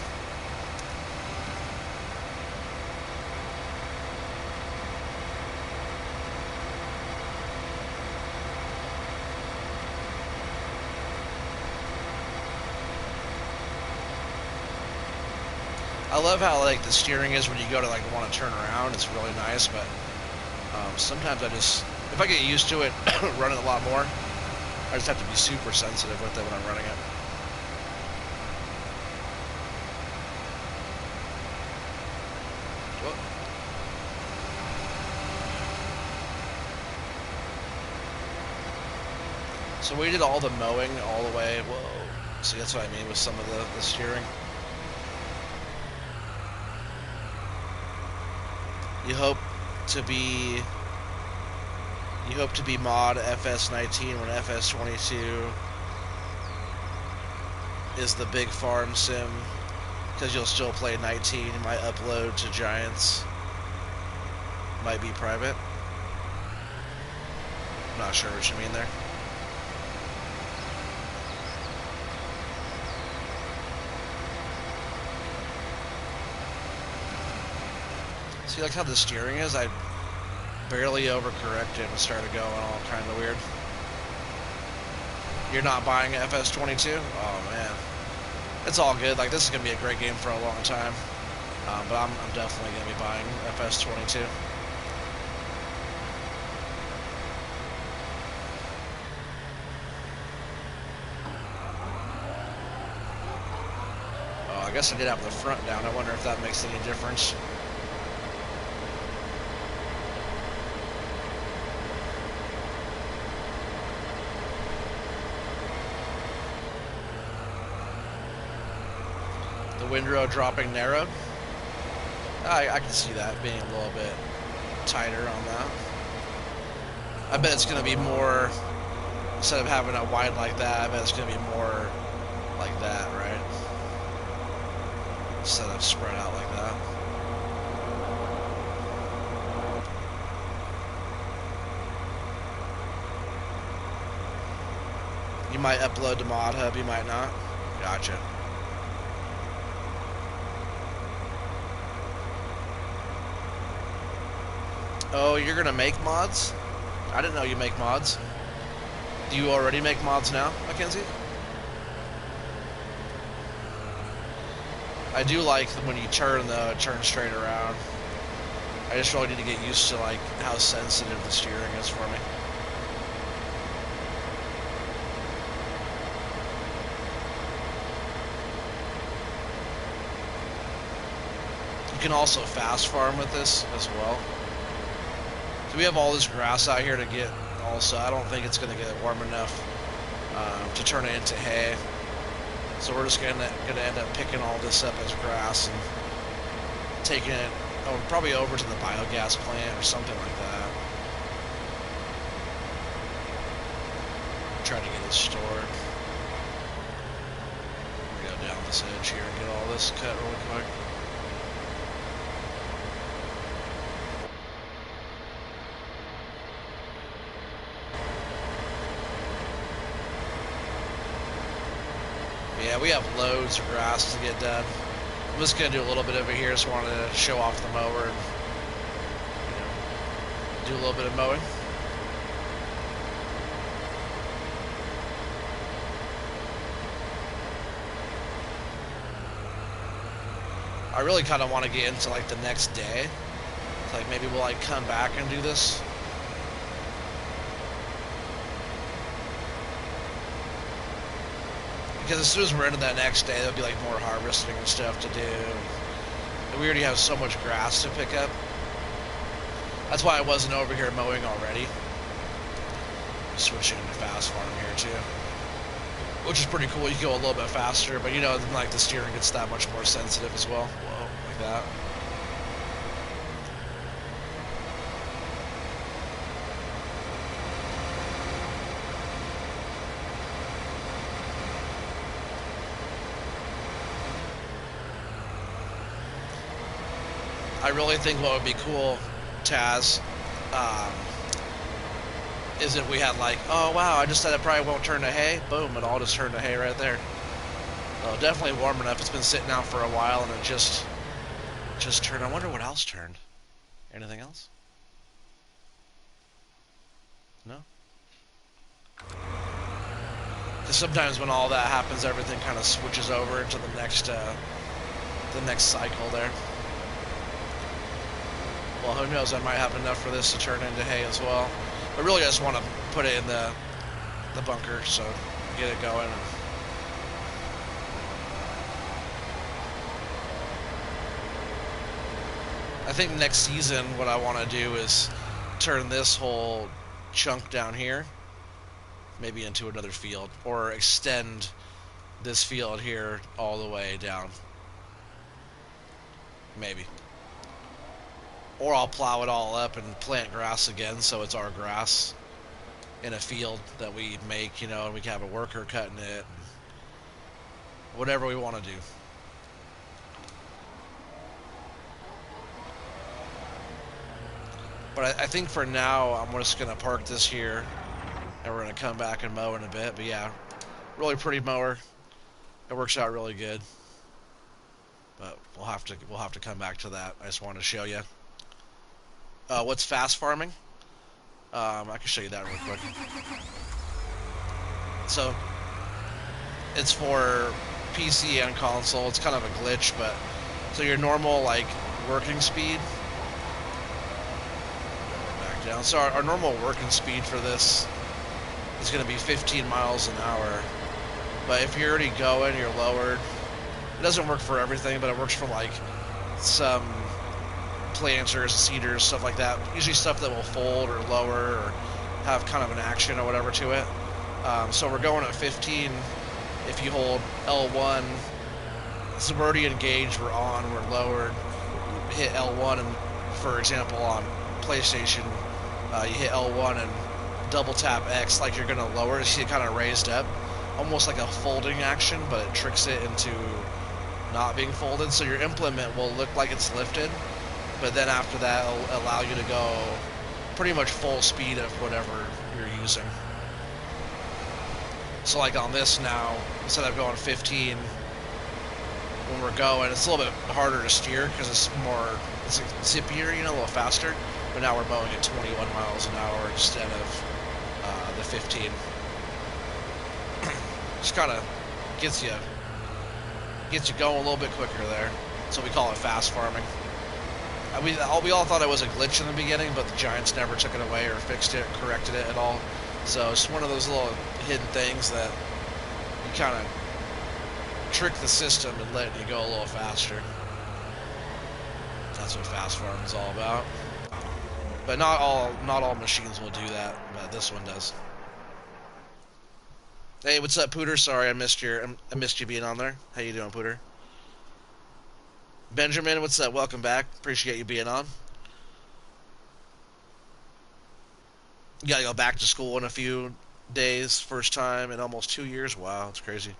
[SPEAKER 1] I love how like the steering is when you go to like want to turn around. It's really nice, but sometimes if I get used to it running a lot more, I just have to be super sensitive with it when I'm running it. Whoa. So we did all the mowing all the way. Whoa. See, that's what I mean with some of the steering. You hope to be mod FS19 when FS22 is the big farm sim, because you'll still play 19. You might upload to Giants. Might be private. I'm not sure what you mean there. See, like how the steering is? I barely overcorrected and started going all kind of weird. You're not buying FS22? Oh, man. It's all good. Like, this is going to be a great game for a long time. But I'm definitely going to be buying FS22. Oh, I guess I did have the front down. I wonder if that makes any difference. Windrow dropping narrowed. I can see that being a little bit tighter on that. I bet it's going to be more, instead of having a wide like that, I bet it's going to be more like that, right? Instead of spread out like that. You might upload to Mod Hub, you might not. Gotcha. Oh, you're gonna make mods? I didn't know you make mods. Do you already make mods now, Mackenzie? I do like when you turn straight around. I just really need to get used to like how sensitive the steering is for me. You can also fast farm with this as well. So we have all this grass out here to get also. I don't think it's going to get warm enough to turn it into hay. So we're just going to end up picking all this up as grass and taking it probably over to the biogas plant or something like that. Try to get it stored. We go down this edge here and get all this cut really quick. Yeah, we have loads of grass to get done. I'm just going to do a little bit over here. Just wanted to show off the mower and do a little bit of mowing. I really kind of want to get into like the next day. It's like maybe we'll like come back and do this. Because as soon as we're into that next day, there'll be like more harvesting and stuff to do. And we already have so much grass to pick up. That's why I wasn't over here mowing already. Switching to fast farm here too. Which is pretty cool. You go a little bit faster, but you know, like the steering gets that much more sensitive as well. Whoa, like that. I really think what would be cool, Taz, is if we had like, oh wow, I just said it probably won't turn to hay. Boom, it all just turned to hay right there. So definitely warm enough. It's been sitting out for a while and it just turned. I wonder what else turned. Anything else? No? Because sometimes when all that happens, everything kind of switches over into the next cycle there. Well, who knows? I might have enough for this to turn into hay as well. But really, I just want to put it in the bunker, so get it going. I think next season, what I want to do is turn this whole chunk down here maybe into another field, or extend this field here all the way down. Maybe. Or I'll plow it all up and plant grass again, so it's our grass in a field that we make, you know, and we can have a worker cutting it. Whatever we want to do. But I think for now, I'm just going to park this here, and we're going to come back and mow in a bit. But yeah, really pretty mower. It works out really good. But we'll have to come back to that. I just wanted to show you. What's fast farming? I can show you that real quick. So it's for PC and console. It's kind of a glitch, but so your normal like working speed. Back down. So our normal working speed for this is going to be 15 miles an hour. But if you're already going, you're lowered. It doesn't work for everything, but it works for like some planters, cedars, stuff like that. Usually stuff that will fold or lower or have kind of an action or whatever to it. So we're going at 15. If you hold L1, so we're already engaged, we're on, we're lowered. Hit L1, and for example on PlayStation, you hit L1 and double tap X like you're going to lower. You see it kind of raised up, almost like a folding action, but it tricks it into not being folded. So your implement will look like it's lifted, but then after that it'll allow you to go pretty much full speed of whatever you're using. So like on this now, instead of going 15 when we're going, it's a little bit harder to steer because it's zippier, you know, a little faster. But now we're mowing at 21 miles an hour instead of the 15. Just kind of gets you going a little bit quicker there. So we call it fast farming. We all thought it was a glitch in the beginning, but the Giants never took it away or fixed it, corrected it at all. So it's one of those little hidden things that you kind of trick the system and let you go a little faster. That's what fast farming is all about. But not all machines will do that, but this one does. Hey, what's up, Pooter? Sorry, I missed you being on there. How you doing, Pooter? Benjamin, what's up? Welcome back. Appreciate you being on. You gotta go back to school in a few days. First time in almost 2 years. Wow, that's crazy.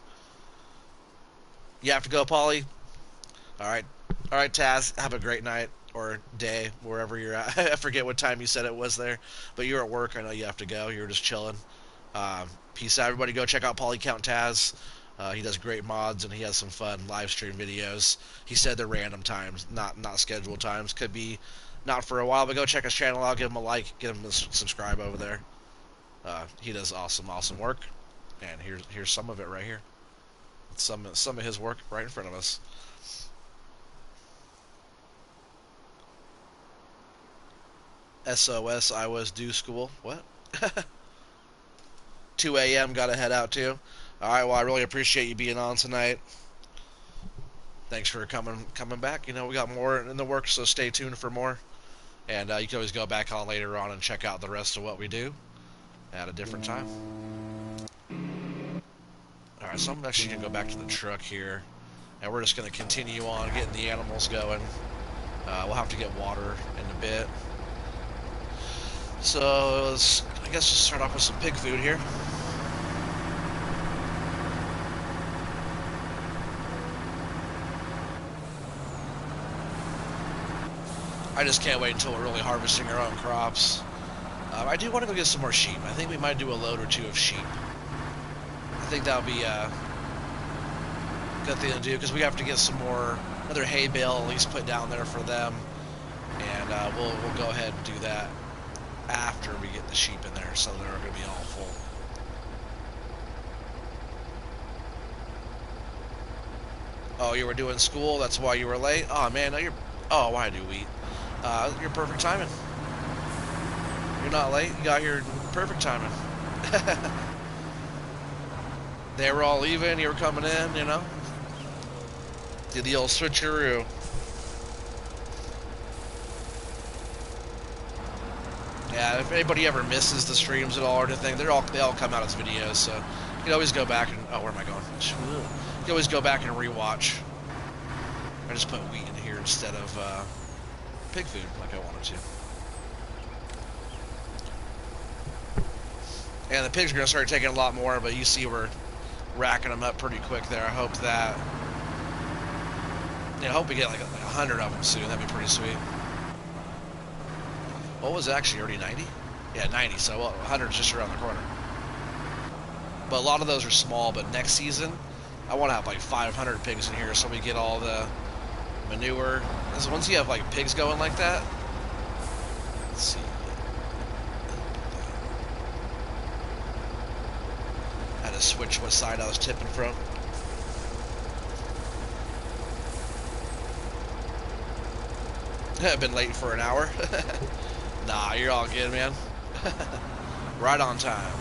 [SPEAKER 1] You have to go, Polly? Alright, Taz. Have a great night or day, wherever you're at. I forget what time you said it was there, but you're at work. I know you have to go. You're just chilling. Peace out, everybody. Go check out Polycount Taz. He does great mods, and he has some fun live stream videos. He said they're random times, not scheduled times. Could be not for a while, but go check his channel out. Give him a like. Get him to subscribe over there. He does awesome work, and here's some of it right here. Some of his work right in front of us. SOS, I was due school. What? 2 a.m. Gotta head out too. Alright, well, I really appreciate you being on tonight. Thanks for coming back. You know, we got more in the works, so stay tuned for more. And you can always go back on later on and check out the rest of what we do at a different time. Alright, so I'm actually going to go back to the truck here. And we're just going to continue on getting the animals going. We'll have to get water in a bit. So, let's, I guess, just start off with some pig food here. I just can't wait until we're really harvesting our own crops. I do want to go get some more sheep. I think we might do a load or two of sheep. I think that would be a good thing to do because we have to get some more, another hay bale at least put down there for them. And we'll go ahead and do that after we get the sheep in there, so they're going to be all full. Oh, you were doing school? That's why you were late? Oh, man, no, you're... Oh, why do we? You're perfect timing. You're not late. You got here perfect timing. They were all leaving. You were coming in, you know? Did the old switcheroo. Yeah, if anybody ever misses the streams at all or anything, they all come out as videos, so you can always go back and... Oh, where am I going? You can always go back and rewatch. I just put wheat in here instead of pig food like I wanted to. And the pigs are going to start taking a lot more, but you see we're racking them up pretty quick there. I hope that... I hope we get like 100 of them soon. That'd be pretty sweet. What was it actually, already 90? Yeah, 90, so 100 is just around the corner. But a lot of those are small, but next season, I want to have like 500 pigs in here so we get all the manure. Because once you have like pigs going like that, let's see. I had to switch what side I was tipping from. I've been late for an hour. Nah, you're all good, man. Right on time.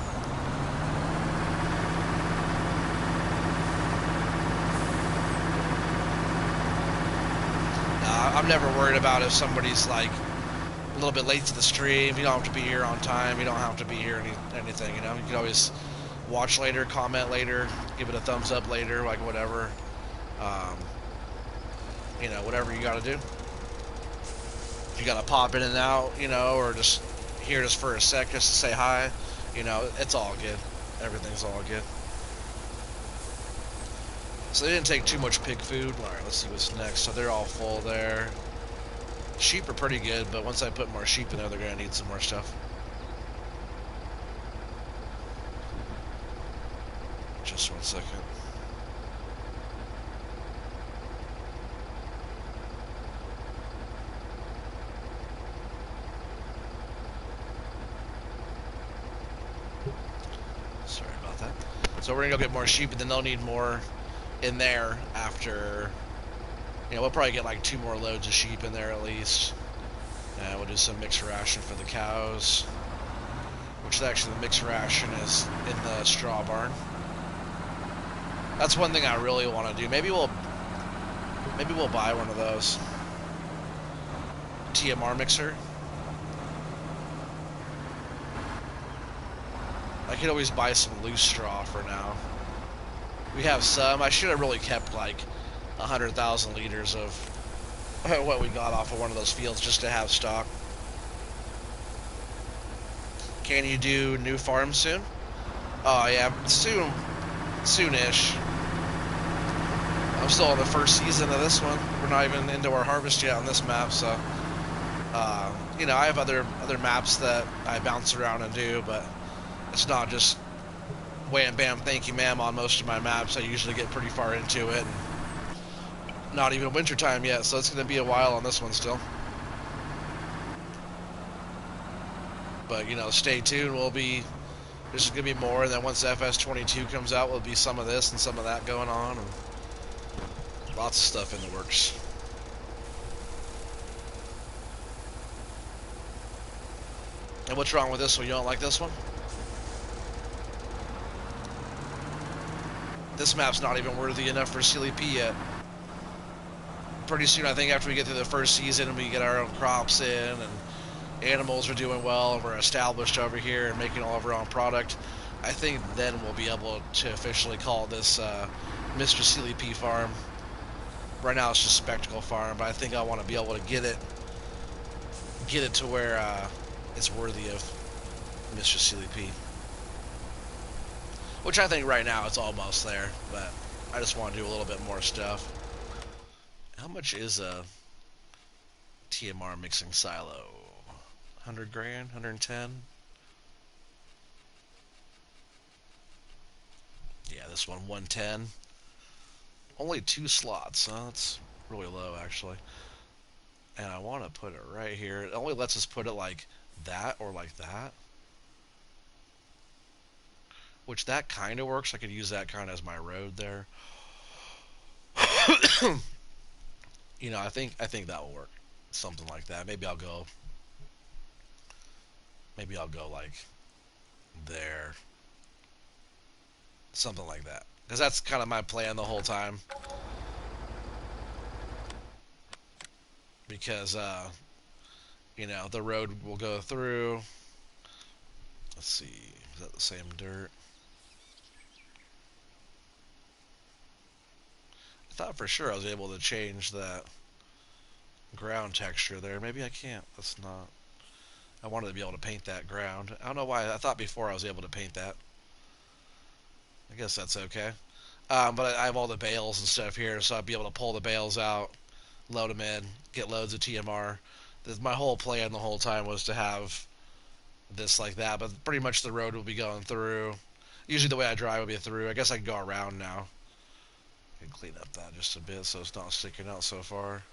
[SPEAKER 1] Nah, I'm never worried about if somebody's like a little bit late to the stream. You don't have to be here on time. You don't have to be here anything, you know? You can always watch later, comment later, give it a thumbs up later, like whatever. You know, whatever you gotta do. If you gotta pop in and out, you know, or just here just for a sec just to say hi, you know, it's all good. Everything's all good. So they didn't take too much pig food. Alright, let's see what's next. So they're all full there. Sheep are pretty good, but once I put more sheep in there, they're gonna need some more stuff. Just 1 second. Sorry about that. So we're gonna go get more sheep, and then they'll need more in there after. You know, we'll probably get like 2 more loads of sheep in there at least. And we'll do some mixed ration for the cows. Which actually the mixed ration is in the straw barn. That's one thing I really want to do. Maybe we'll buy one of those. TMR mixer. I could always buy some loose straw for now. We have some. I should have really kept like 100,000 liters of what we got off of one of those fields just to have stock. Can you do new farms soon? Oh yeah, soonish. I'm still in the first season of this one. We're not even into our harvest yet on this map, so you know, I have other maps that I bounce around and do, but it's not just wham bam thank you ma'am on most of my maps. I usually get pretty far into it, and not even winter time yet, so it's going to be a while on this one still. But you know, stay tuned. There's going to be more, and then once FS19 comes out, will be some of this and some of that going on, and lots of stuff in the works. And what's wrong with this one? You don't like this one? This map's not even worthy enough for CLP yet. Pretty soon, I think after we get through the first season and we get our own crops in and animals are doing well and we're established over here and making all of our own product, I think then we'll be able to officially call this Mr. CLP Farm. Right now it's just Spectacle Farm, but I think I want to be able to get it to where it's worthy of Mr. CLP. Which I think right now it's almost there, but I just want to do a little bit more stuff. How much is a TMR mixing silo? 100 grand? 110? this one, 110. Only 2 slots. That's really low, actually. And I want to put it right here. It only lets us put it like that or like that. Which that kind of works. I could use that kind of as my road there. You know, I think that will work. Something like that. Maybe I'll go like there. Something like that. Because that's kind of my plan the whole time. Because you know, the road will go through. Let's see. Is that the same dirt? I thought for sure I was able to change that ground texture there. Maybe I can't. That's not. I wanted to be able to paint that ground. I don't know why. I thought before I was able to paint that. I guess that's okay. But I have all the bales and stuff here, so I'd be able to pull the bales out, load them in, get loads of TMR. My whole plan the whole time was to have this like that, but pretty much the road will be going through. Usually the way I drive will be through. I guess I can go around now. I can clean up that just a bit so it's not sticking out so far.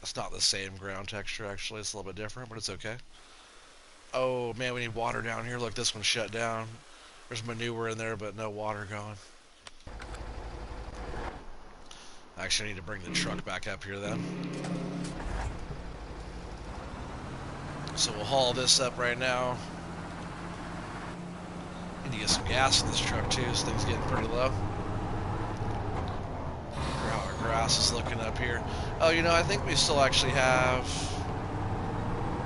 [SPEAKER 1] It's not the same ground texture, actually. It's a little bit different, but it's okay. Oh, man, we need water down here. Look, this one's shut down. There's manure in there, but no water going. Actually, I need to bring the truck back up here then. So we'll haul this up right now. Need to get some gas in this truck too, so things getting pretty low. How our grass is looking up here. Oh, you know, I think we still actually have...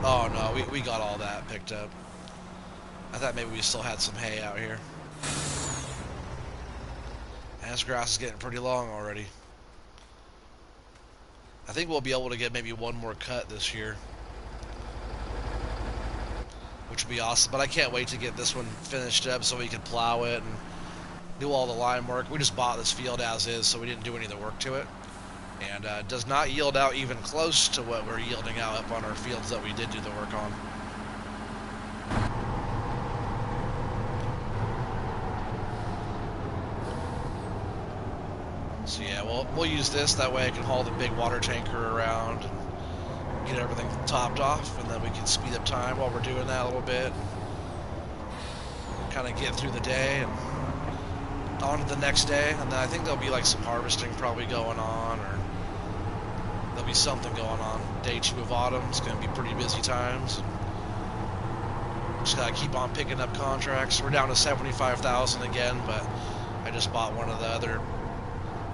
[SPEAKER 1] Oh no, we got all that picked up. I thought maybe we still had some hay out here. And this grass is getting pretty long already. I think we'll be able to get maybe one more cut this year, which would be awesome. But I can't wait to get this one finished up so we can plow it and do all the line work. We just bought this field as is, so we didn't do any of the work to it. And it does not yield out even close to what we're yielding out up on our fields that we did do the work on. So yeah, we'll use this. That way I can haul the big water tanker around and get everything topped off, and then we can speed up time while we're doing that a little bit. Kind of get through the day and on to the next day. And then I think there'll be like some harvesting probably going on, or there'll be something going on. Day 2 of autumn. It's going to be pretty busy times. Just got to keep on picking up contracts. We're down to 75,000 again, but I just bought one of the other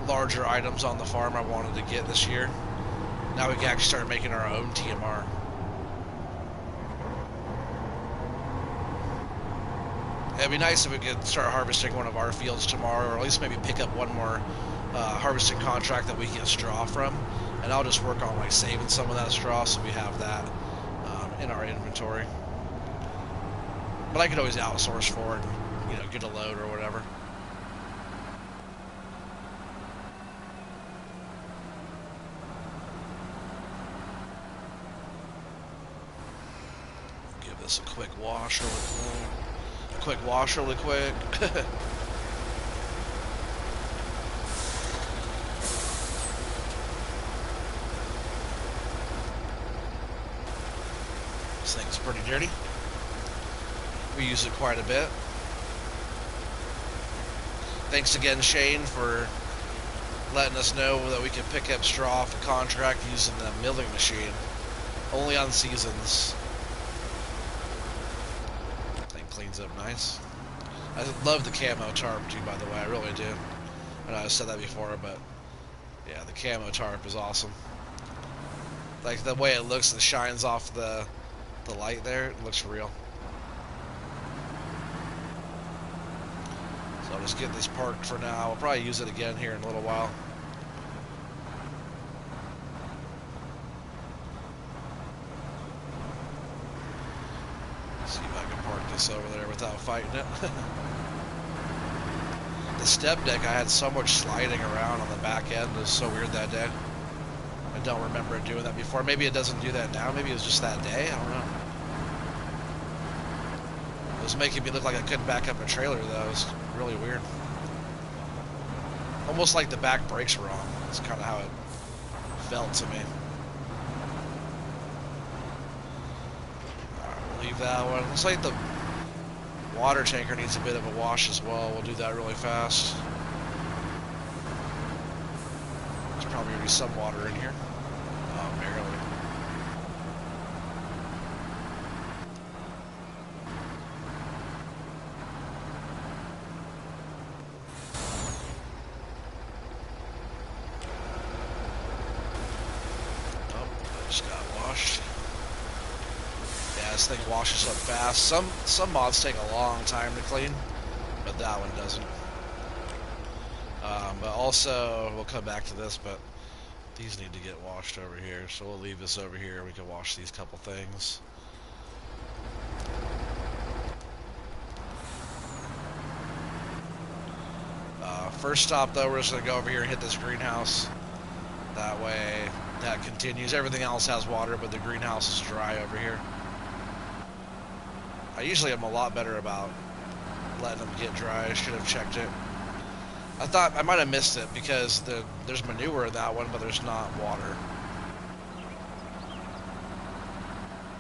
[SPEAKER 1] larger items on the farm I wanted to get this year. Now we can actually start making our own TMR. It'd be nice if we could start harvesting one of our fields tomorrow, or at least maybe pick up one more harvesting contract that we get straw from, and I'll just work on like saving some of that straw so we have that in our inventory. But I could always outsource for it and, you know, get a load or whatever. Give this a quick wash really quick. A quick wash really quick. This thing's pretty dirty. We use it quite a bit. Thanks again, Shane, for letting us know that we can pick up straw off a contract using the milling machine. Only on seasons. Thing cleans up nice. I love the camo tarp too, by the way. I really do. I know I said that before, but yeah, the camo tarp is awesome. Like the way it looks and shines off the light there, it looks real. So I'll just get this parked for now. I'll probably use it again here in a little while. See if I can park this over there without fighting it. The step deck, I had so much sliding around on the back end. It was so weird that day. I don't remember it doing that before. Maybe it doesn't do that now. Maybe it was just that day. I don't know. It was making me look like I couldn't back up a trailer, though. It was really weird. Almost like the back brakes were wrong. That's kind of how it felt to me. Alright, we'll leave that one. Looks like the water tanker needs a bit of a wash as well. We'll do that really fast. There's probably already some water in here. Oh, barely. Just got washed. Yeah, this thing washes up fast. Some mods take a long time to clean, but that one doesn't. But also, we'll come back to this, but these need to get washed over here, so we'll leave this over here. We can wash these couple things. First stop, though, we're just going to go over here and hit this greenhouse. That way, that continues. Everything else has water, but the greenhouse is dry over here. I usually am a lot better about letting them get dry. I should have checked it. I thought I might have missed it because there's manure in that one, but there's not water.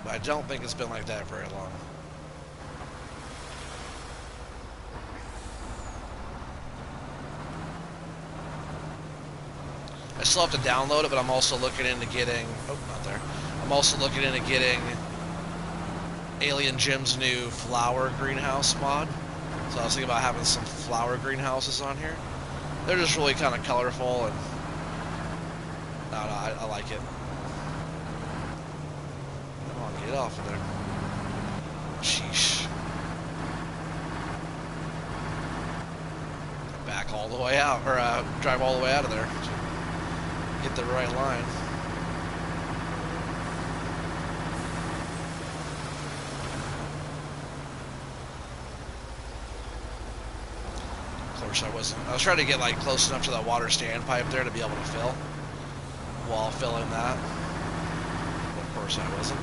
[SPEAKER 1] But I don't think it's been like that very long. I still have to download it, but I'm also looking into getting... Oh, not there. I'm also looking into getting Alien Jim's new flower greenhouse mod. So I was thinking about having some flower greenhouses on here. They're just really kind of colorful, and I like it. Come on, get off of there. Sheesh. Back all the way out, or drive all the way out of there. Get the right line. Of course I wasn't. I was trying to get like close enough to that water standpipe there to be able to fill while filling that. But of course I wasn't.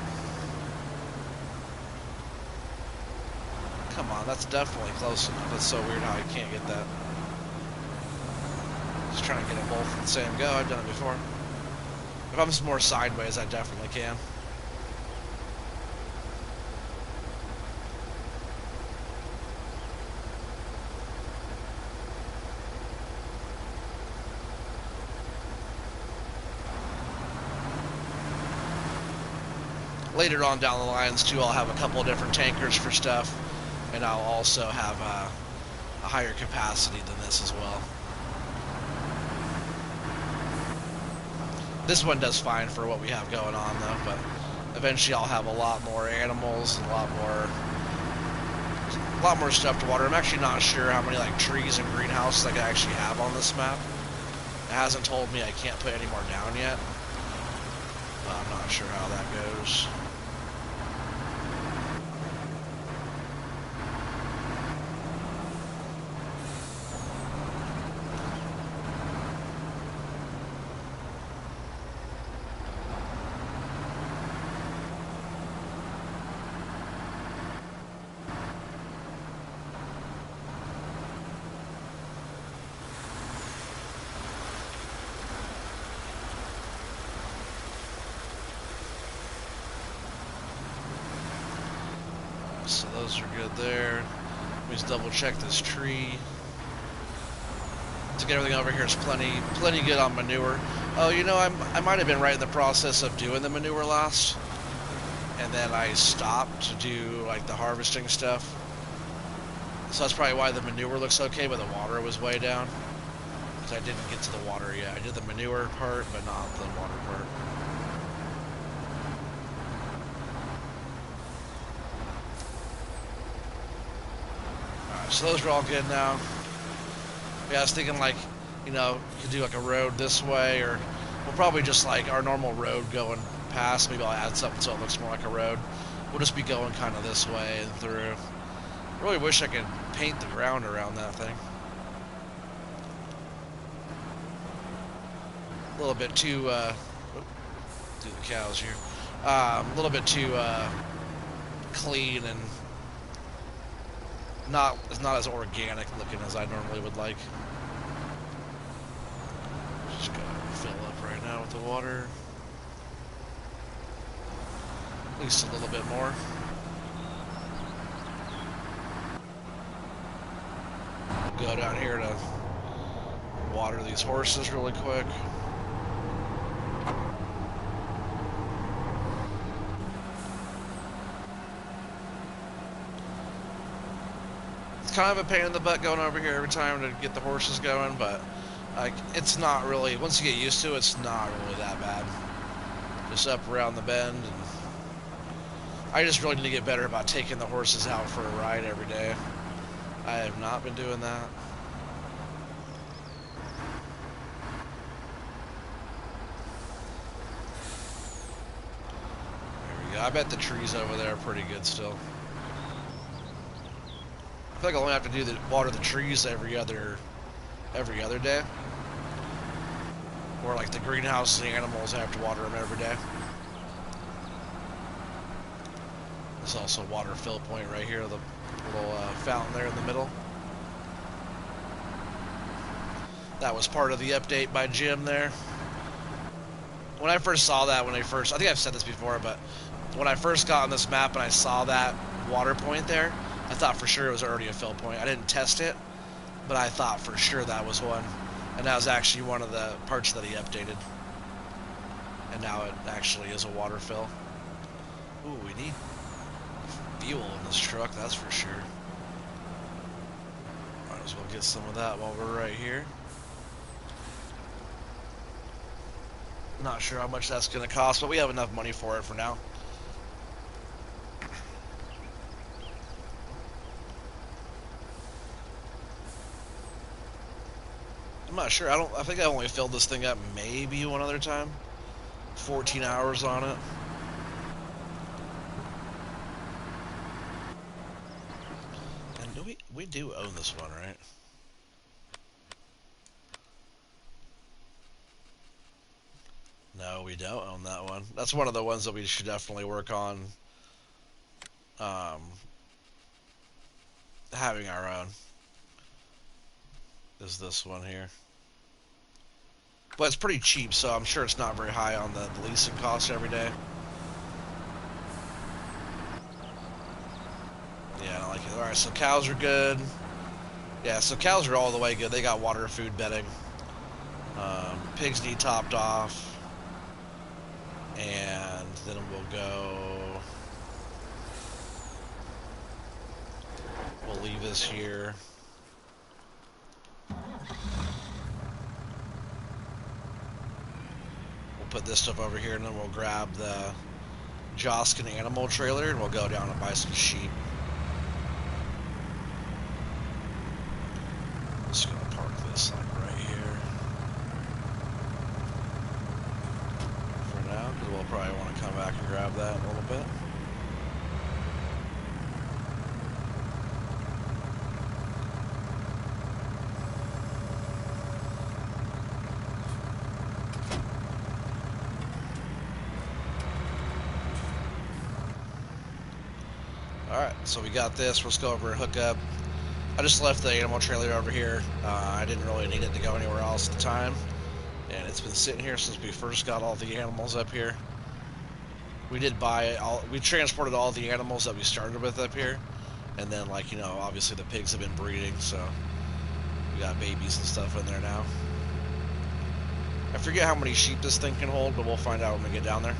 [SPEAKER 1] Come on, that's definitely close enough. That's so weird how I can't get that. Just trying to get them both at the same go. I've done it before. If I'm just more sideways, I definitely can. Later on down the lines, too, I'll have a couple of different tankers for stuff, and I'll also have a higher capacity than this as well. This one does fine for what we have going on, though, but eventually I'll have a lot more animals and a lot more stuff to water. I'm actually not sure how many like trees and greenhouses I can actually have on this map. It hasn't told me I can't put any more down yet, but I'm not sure how that goes. So those are good there. Let me just double check this tree. To get everything over here is plenty good on manure. Oh, you know, I might have been right in the process of doing the manure last, and then I stopped to do like the harvesting stuff. So that's probably why the manure looks okay, but the water was way down. Because I didn't get to the water yet. I did the manure part, but not the water part. So those are all good now. Yeah, I was thinking like, you know, you could do like a road this way, or we'll probably just like our normal road going past. Maybe I'll add something so it looks more like a road. We'll just be going kind of this way and through. I really wish I could paint the ground around that thing. A little bit too, do the cows here. A little bit too clean and it's not as organic looking as I normally would like. Just gotta fill up right now with the water. At least a little bit more. We'll go down here to water these horses really quick. It's kind of a pain in the butt going over here every time to get the horses going, but like it's not really, once you get used to it, it's not really that bad. Just up around the bend, and I just really need to get better about taking the horses out for a ride every day. I have not been doing that. There we go. I bet the trees over there are pretty good still. I feel like I only have to do water the trees every other day. Or like the greenhouse and the animals, I have to water them every day. There's also a water fill point right here, the little fountain there in the middle. That was part of the update by Jim there. When I first saw that, I think I've said this before, but when I first got on this map and I saw that water point there, I thought for sure it was already a fill point. I didn't test it, but I thought for sure that was one. And that was actually one of the parts that he updated. And now it actually is a water fill. Ooh, we need fuel in this truck, that's for sure. Might as well get some of that while we're right here. Not sure how much that's going to cost, but we have enough money for it for now. I'm not sure. I think I only filled this thing up maybe one other time. 14 hours on it. And we do own this one, right? No, we don't own that one. That's one of the ones that we should definitely work on having our own. Is this one here. But it's pretty cheap, so I'm sure it's not very high on the leasing cost every day. Yeah, I don't like it. Alright, so cows are good. Yeah, so cows are all the way good. They got water, food, bedding. Pigs need topped off. And then we'll leave this here. We'll put this stuff over here, and then we'll grab the Joskin animal trailer, and we'll go down and buy some sheep. Just gonna park this like right here for now, because we'll probably want to come back and grab that in a little bit. Alright, so we got this. Let's go over and hook up. I just left the animal trailer over here. I didn't really need it to go anywhere else at the time. And it's been sitting here since we first got all the animals up here. We transported all the animals that we started with up here. And then, like, you know, obviously the pigs have been breeding, so we got babies and stuff in there now. I forget how many sheep this thing can hold, but we'll find out when we get down there.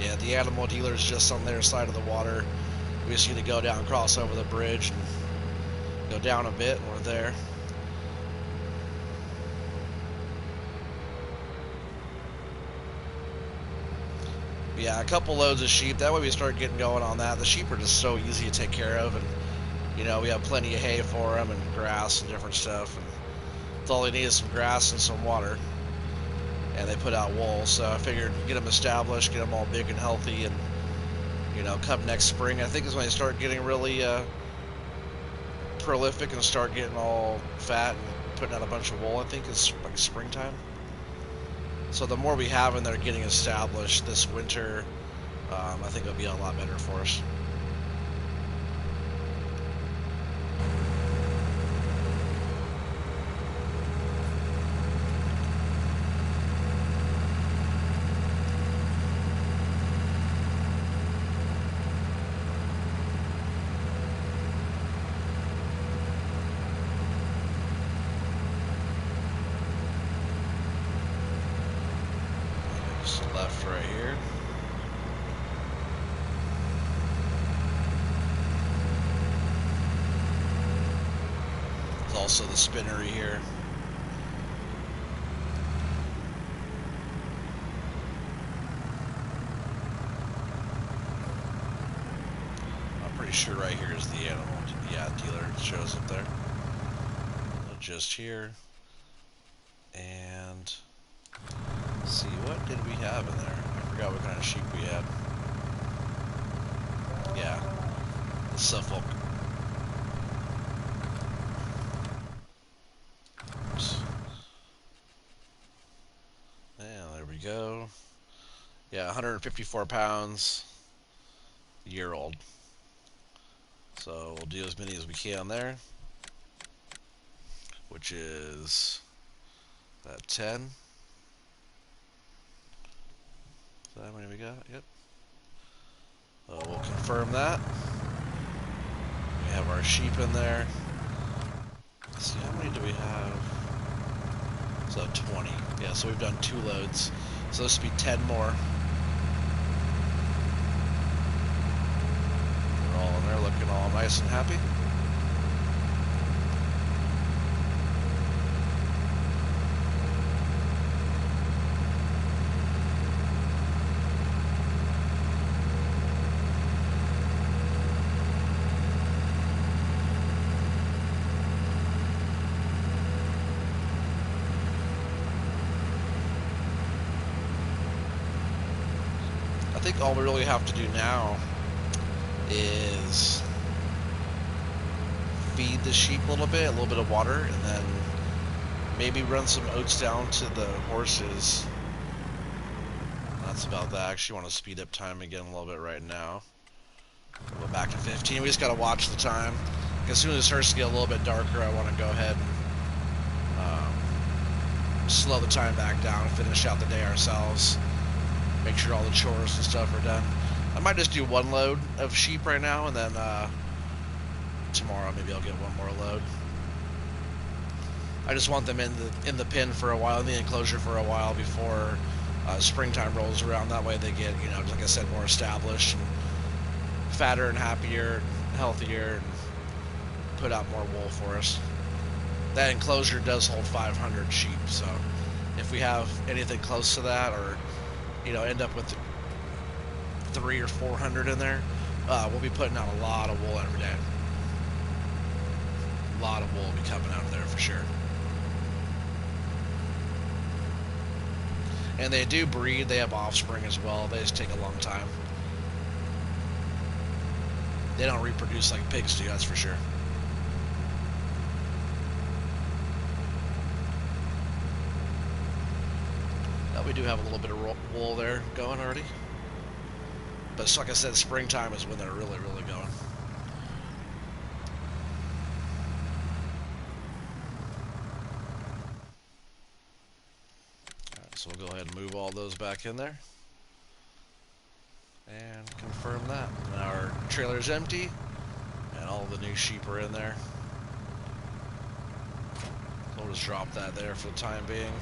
[SPEAKER 1] Yeah, the animal dealer is just on their side of the water. We just need to go down, cross over the bridge, and go down a bit, and we're there. Yeah, a couple loads of sheep. That way we start getting going on that. The sheep are just so easy to take care of, and you know, we have plenty of hay for them and grass and different stuff. And that's all they need is some grass and some water. And they put out wool, so I figured get them established, get them all big and healthy, and you know, come next spring, I think is when they start getting really prolific and start getting all fat and putting out a bunch of wool, I think, is like springtime. So the more we have in there getting established this winter, I think it'll be a lot better for us. Just left right here. There's also the spinnery here. I'm pretty sure right here is the animal. Yeah, dealer shows up there. Just here. And let's see, what did we have in there? I forgot what kind of sheep we had. Yeah, the Suffolk. Oops. Yeah, there we go. Yeah, 154 pounds, year old. So we'll do as many as we can there, which is that 10. Is that how many we got? Yep. We'll confirm that. We have our sheep in there. Let's see, how many do we have? So 20. Yeah, so we've done 2 loads. So this would be 10 more. They're all in there looking all nice and happy. I think all we really have to do now is feed the sheep a little bit of water, and then maybe run some oats down to the horses. That's about that. I actually want to speed up time again a little bit right now. We'll go back to 15. We just got to watch the time. As soon as it starts to get a little bit darker, I want to go ahead and slow the time back down and finish out the day ourselves. Make sure all the chores and stuff are done. I might just do 1 load of sheep right now, and then tomorrow maybe I'll get 1 more load. I just want them in the pen for a while, in the enclosure for a while before springtime rolls around. That way they get, like I said, more established and fatter and happier and healthier, and put out more wool for us. That enclosure does hold 500 sheep, so if we have anything close to that, or end up with 300 or 400 in there, we'll be putting out a lot of wool every day. A lot of wool will be coming out of there for sure. And they do breed. They have offspring as well. They just take a long time. They don't reproduce like pigs do, that's for sure. Now we do have a little bit of wool there going already. But like I said, springtime is when they're really, really going. Alright, so we'll go ahead and move all those back in there. And confirm that. And our trailer's empty, and all the new sheep are in there. So we'll just drop that there for the time being.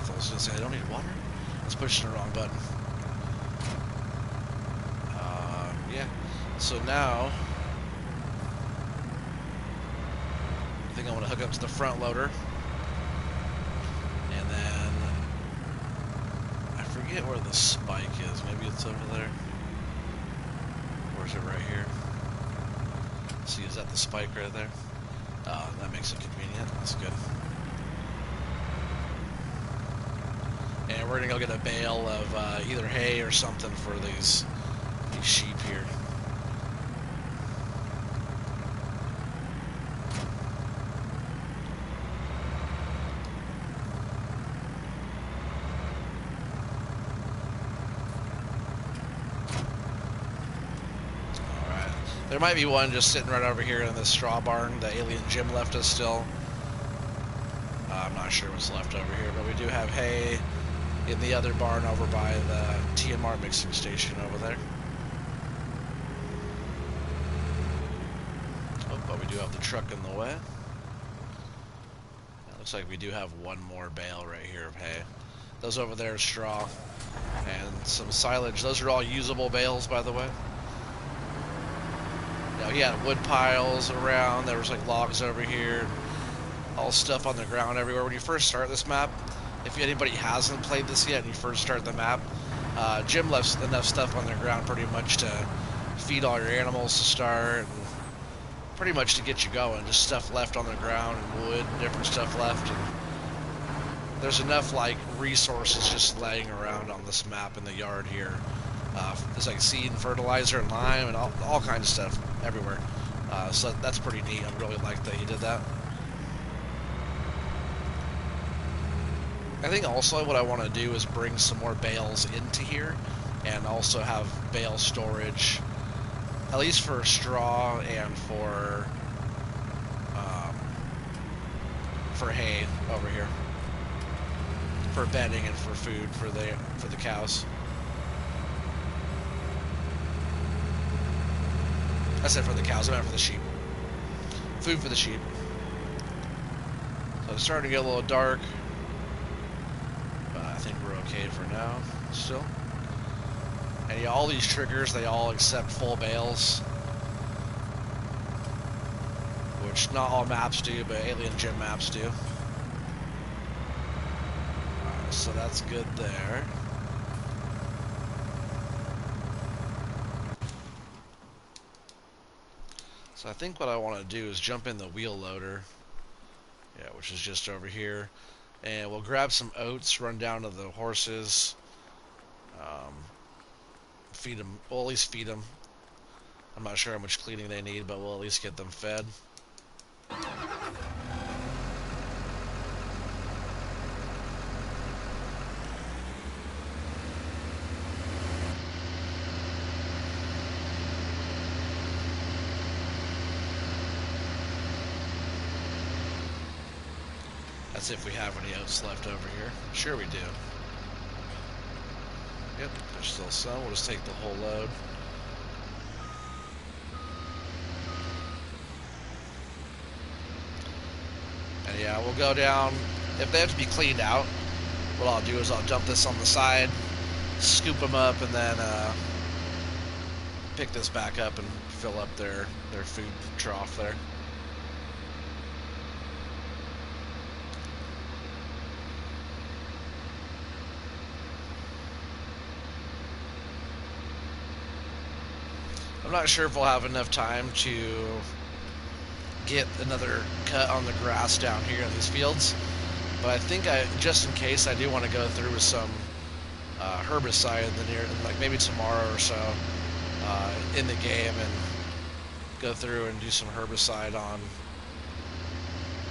[SPEAKER 1] I was gonna say I don't need water. I was pushing the wrong button. Yeah. So now I think I want to hook up to the front loader, and then I forget where the spike is. Maybe it's over there. or is it right here? See, is that the spike right there? Oh, that makes it convenient. That's good. And we're gonna go get a bale of either hay or something for these sheep here. There might be one just sitting right over here in this straw barn. The alien Jim left us still. I'm not sure what's left over here, but we do have hay in the other barn over by the TMR mixing station over there. Oh, but we do have the truck in the way. It looks like we do have one more bale right here of hay. Those over there are straw and some silage. Those are all usable bales, by the way. He had wood piles around, there was like logs over here, all stuff on the ground everywhere. When you first start this map, if anybody hasn't played this yet and you first start the map, Jim left enough stuff on the ground pretty much to feed all your animals to start, and pretty much to get you going. Just stuff left on the ground and wood and different stuff left. And there's enough like resources just laying around on this map in the yard here. There's like seed and fertilizer and lime and all kinds of stuff everywhere. So that's pretty neat. I really like that he did that. I think also what I want to do is bring some more bales into here and also have bale storage, at least for straw and for hay over here, for bedding and for food for the cows. I said for the cows, I meant for the sheep. Food for the sheep. So it's starting to get a little dark, but I think we're okay for now, still. And yeah, all these triggers, they all accept full bales. Which not all maps do, but Alien Gym maps do. So that's good there. So I think what I want to do is jump in the wheel loader, yeah, which is just over here, and we'll grab some oats, run down to the horses, feed them, we'll at least feed them. I'm not sure how much cleaning they need, but we'll at least get them fed. That's if we have any oats left over here. Sure we do. Yep, there's still some. We'll just take the whole load. And yeah, we'll go down. If they have to be cleaned out, what I'll do is I'll dump this on the side, scoop them up, and then pick this back up and fill up their food trough there. I'm not sure if we'll have enough time to get another cut on the grass down here in these fields, but I think just in case, I do want to go through with some herbicide in the near, like maybe tomorrow or so, in the game, and go through and do some herbicide on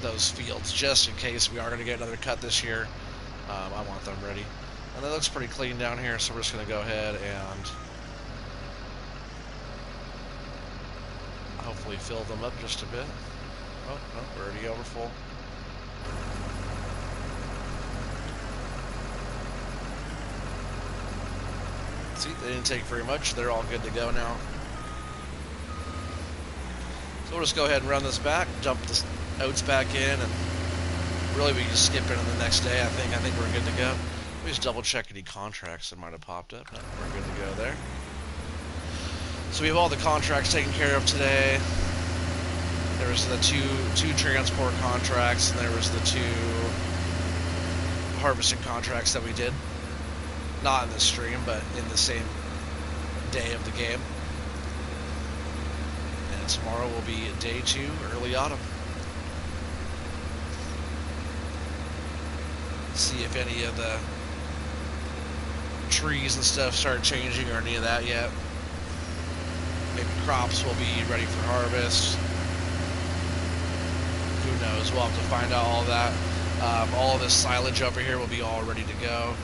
[SPEAKER 1] those fields, just in case we are going to get another cut this year. I want them ready, and it looks pretty clean down here, so we're just going to go ahead and hopefully fill them up just a bit. Oh, no, we're already over full. See, they didn't take very much. They're all good to go now. So we'll just go ahead and run this back, dump the oats back in, and really we can skip into the next day. I think we're good to go. Let me just double check any contracts that might have popped up. No, we're good to go there. So we have all the contracts taken care of today. There was the two transport contracts, and there was the 2 harvesting contracts that we did. Not in this stream, but in the same day of the game. tomorrow will be day 2, early autumn. See if any of the trees and stuff start changing or any of that yet. Maybe crops will be ready for harvest. Who knows? We'll have to find out all that. All of this silage over here will be all ready to go.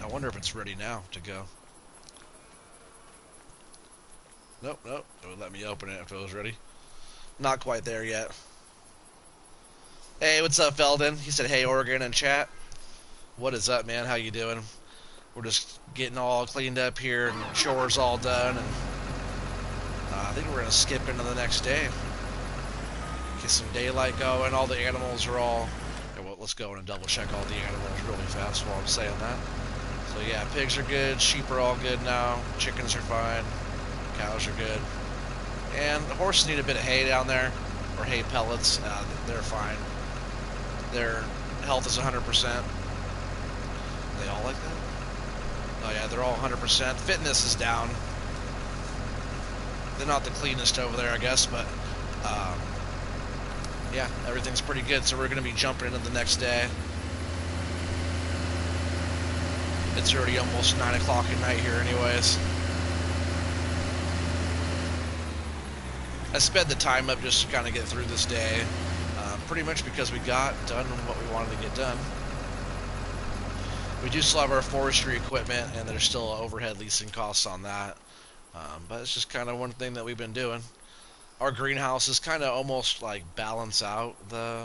[SPEAKER 1] I wonder if it's ready now to go. Nope, nope. It would let me open it if it was ready. Not quite there yet. Hey, what's up, Felden? He said, hey, Oregon in chat. What is up, man? How you doing? We're just getting all cleaned up here and chores all done. And I think we're going to skip into the next day. Get some daylight going. All the animals are all... Okay, well, let's go in and double check all the animals really fast while I'm saying that. So yeah, pigs are good. Sheep are all good now. Chickens are fine. Cows are good. And the horses need a bit of hay down there, or hay pellets. They're fine. Their health is 100%. They all like that? Oh yeah, they're all 100%. Fitness is down. They're not the cleanest over there, I guess, but yeah, everything's pretty good. So we're going to be jumping into the next day. It's already almost 9 o'clock at night here anyways. I sped the time up just to kind of get through this day, pretty much because we got done what we wanted to get done. We do still have our forestry equipment, and there's still overhead leasing costs on that, but it's just kind of one thing that we've been doing. Our greenhouses kind of almost like balance out the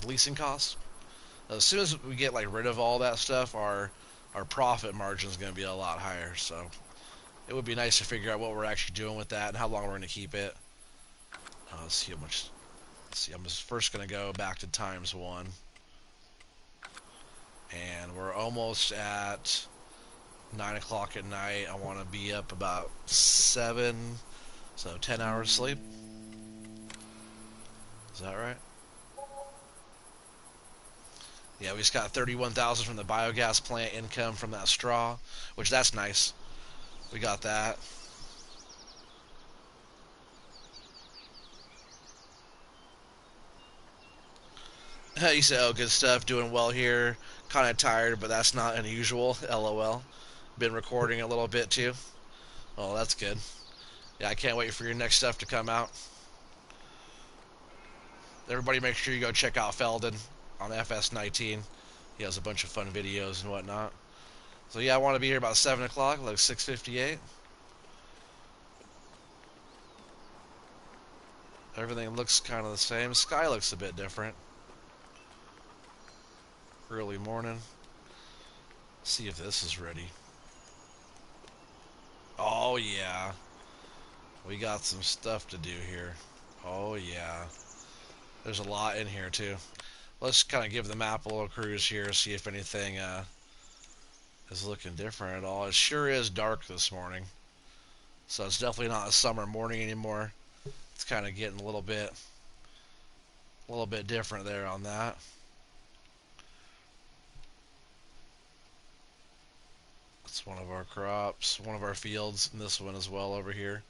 [SPEAKER 1] leasing costs. As soon as we get like rid of all that stuff, our profit margin is going to be a lot higher, so it would be nice to figure out what we're actually doing with that and how long we're going to keep it. Let's see how much. Let's see. I'm just first going to go back to ×1, and we're almost at 9 o'clock at night. I want to be up about 7, so 10 hours sleep. Is that right? Yeah, we just got 31,000 from the biogas plant income from that straw, which that's nice. We got that. You said, oh, good stuff, doing well here. Kind of tired, but that's not unusual. LOL. Been recording a little bit too. Oh, that's good. Yeah, I can't wait for your next stuff to come out. Everybody make sure you go check out Felden on FS19. He has a bunch of fun videos and whatnot. So yeah, I want to be here about 7 o'clock, like 6:58. Everything looks kind of the same. Sky looks a bit different. Early morning. See if this is ready. Oh yeah. We got some stuff to do here. Oh yeah. There's a lot in here too. Let's kind of give the map a little cruise here, see if anything is looking different at all. It sure is dark this morning. So it's definitely not a summer morning anymore. It's kind of getting a little bit different there on that. It's one of our crops, one of our fields, and this one as well over here.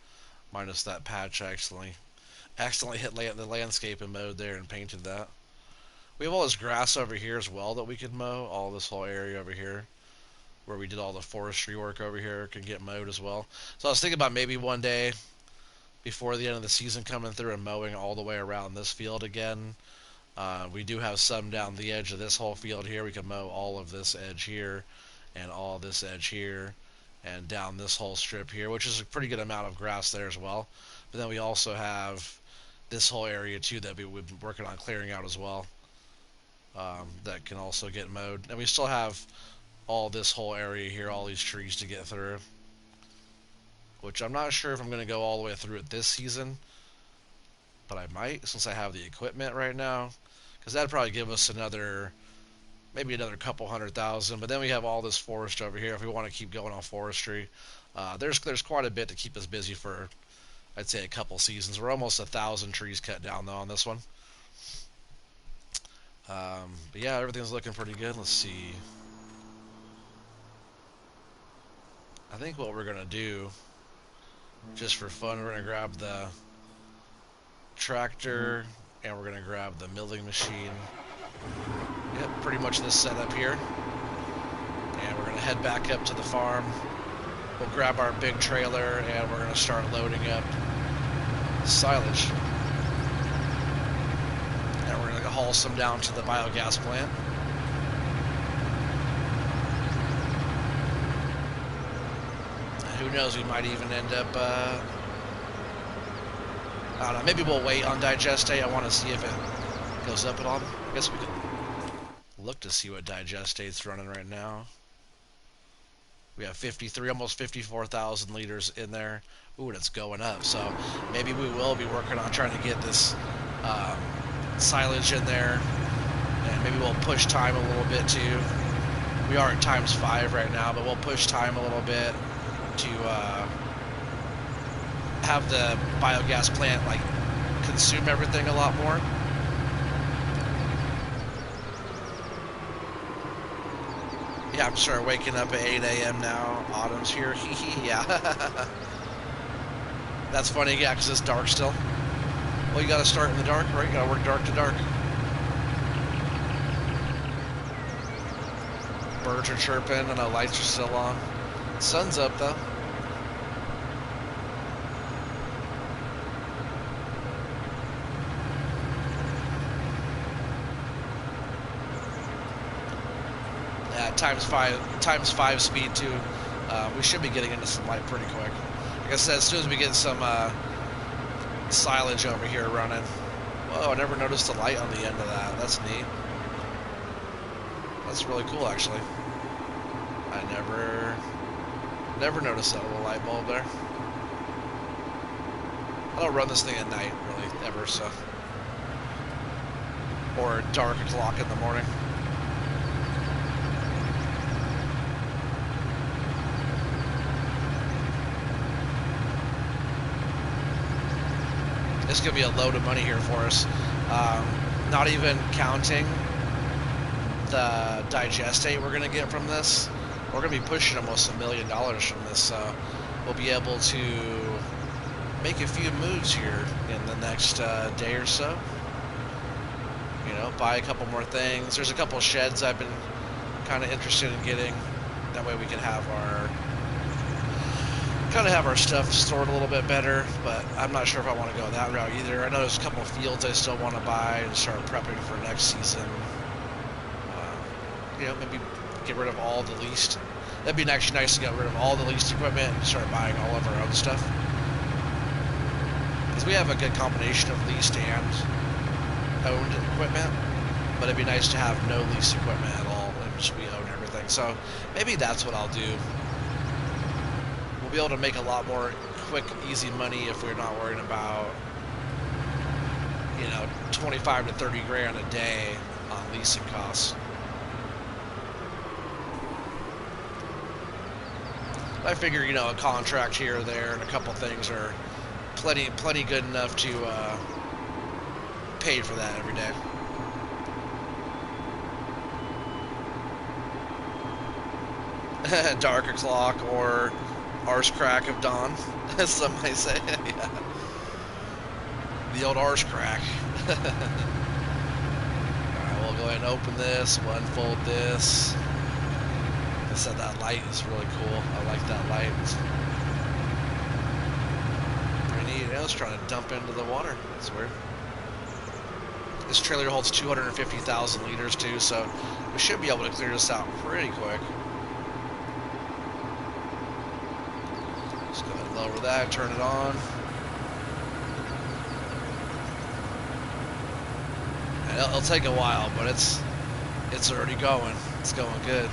[SPEAKER 1] Minus that patch accidentally hit the landscaping mode there and painted that. We have all this grass over here as well that we could mow. All this whole area over here where we did all the forestry work over here can get mowed as well. So I was thinking about maybe one day before the end of the season coming through and mowing all the way around this field again. We do have some down the edge of this whole field here. We can mow all of this edge here and all this edge here and down this whole strip here, which is a pretty good amount of grass there as well. But then we also have this whole area too that we've been working on clearing out as well. That can also get mowed. And we still have all this whole area here, all these trees to get through. Which I'm not sure if I'm going to go all the way through it this season. But I might, since I have the equipment right now. Because that'd probably give us maybe another couple 100,000. But then we have all this forest over here if we want to keep going on forestry. There's quite a bit to keep us busy for I'd say a couple seasons. We're almost 1,000 trees cut down though on this one. But yeah, everything's looking pretty good. Let's see. I think what we're gonna do, just for fun, we're gonna grab the tractor and we're gonna grab the milling machine. Yep, pretty much this setup here. And we're gonna head back up to the farm. We'll grab our big trailer and we're gonna start loading up silage. And we're gonna haul some down to the biogas plant. And who knows, we might even end up, I don't know, maybe we'll wait on digestate. I want to see if it goes up at all. I guess we could look to see what digestate's running right now. We have 53, almost 54,000 liters in there. Ooh, and it's going up. So maybe we will be working on trying to get this silage in there. And maybe we'll push time a little bit too. We are at ×5 right now, but we'll push time a little bit to have the biogas plant like consume everything a lot more. Yeah, I'm starting waking up at 8 a.m. now. Autumn's here. Yeah. That's funny, yeah, because it's dark still. Well, you got to start in the dark, right? You got to work dark to dark. Birds are chirping and the lights are still on. Sun's up, though. ×5 speed too. We should be getting into some light pretty quick. Like I said, as soon as we get some silage over here running. Whoa, I never noticed the light on the end of that. That's neat. That's really cool, actually. I never noticed that little light bulb there. I don't run this thing at night, really, ever, so. Or dark o'clock in the morning. It's going to be a load of money here for us. Not even counting the digestate we're going to get from this. We're going to be pushing almost $1 million from this, so we'll be able to make a few moves here in the next day or so. You know, buy a couple more things. There's a couple sheds I've been kind of interested in getting. That way we can have our stuff stored a little bit better, but I'm not sure if I want to go that route either. I know there's a couple of fields I still want to buy and start prepping for next season. You know, maybe get rid of all the leased. That'd be actually nice to get rid of all the leased equipment and start buying all of our own stuff. Because we have a good combination of leased and owned equipment, but it'd be nice to have no leased equipment at all and just we own everything. So maybe that's what I'll do. We'll be able to make a lot more quick, easy money if we're not worrying about, you know, 25 to 30 grand a day on leasing costs. I figure, you know, a contract here or there and a couple things are plenty good enough to pay for that every day. Dark o'clock or arse crack of dawn, as some may say. Yeah. The old arse crack. Alright, we'll go ahead and open this. We'll unfold this. Like I said, that light is really cool. I like that light. Pretty neat. I was trying to dump into the water. That's weird. This trailer holds 250,000 liters too, so we should be able to clear this out pretty quick. Just go ahead and lower that, turn it on. And it'll take a while, but it's already going. It's going good.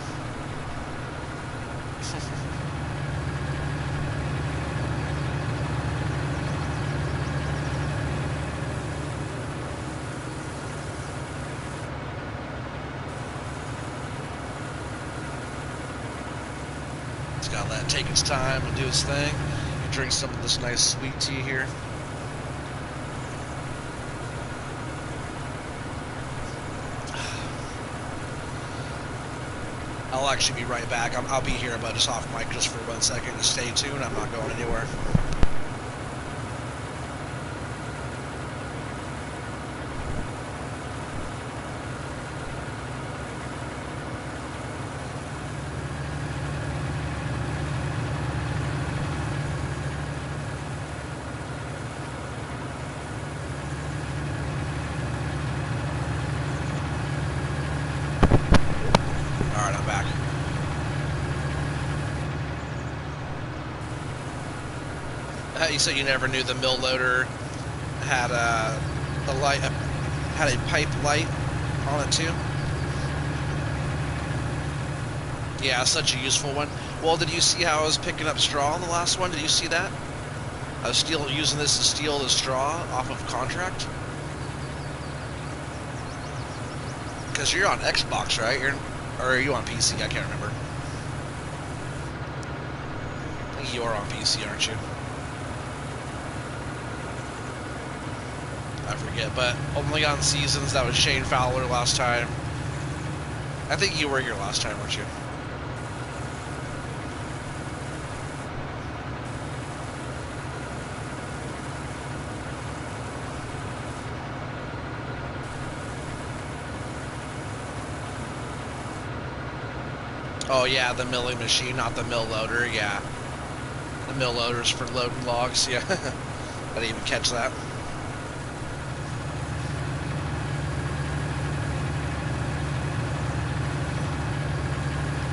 [SPEAKER 1] It's gotta let it take its time and do its thing. drink some of this nice sweet tea here. I'll actually be right back. I'll be here, but just off mic just for 1 second. Just stay tuned. I'm not going anywhere. Alright, I'm back. You said you never knew the mill loader had a light, had a pipe light on it too. Yeah, such a useful one. Well, did you see how I was picking up straw on the last one? Did you see that? I was using this to steal the straw off of contract. Because you're on Xbox, right? Or are you on PC? I can't remember. I think you are on PC, aren't you? I forget, but only on seasons. That was Shane Fowler last time. I think you were here last time, weren't you? Oh yeah, the milling machine, not the mill loader. Yeah, the mill loader's for loading logs. Yeah, I didn't even catch that.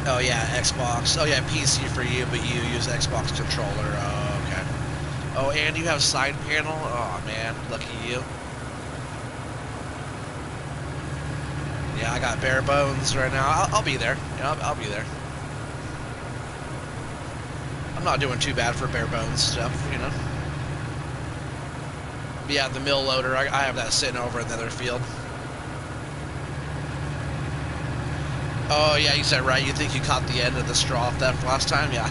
[SPEAKER 1] Oh yeah, Xbox. Oh yeah, PC for you, but you use Xbox controller. Oh, okay. Oh, and you have side panel? Oh man, lucky you. Yeah, I got bare bones right now. I'll be there. Yeah, I'll be there. I'm not doing too bad for bare bones stuff, you know. But yeah, the mill loader, I have that sitting over in the other field. Oh yeah, you said right. You think you caught the end of the straw theft last time? Yeah.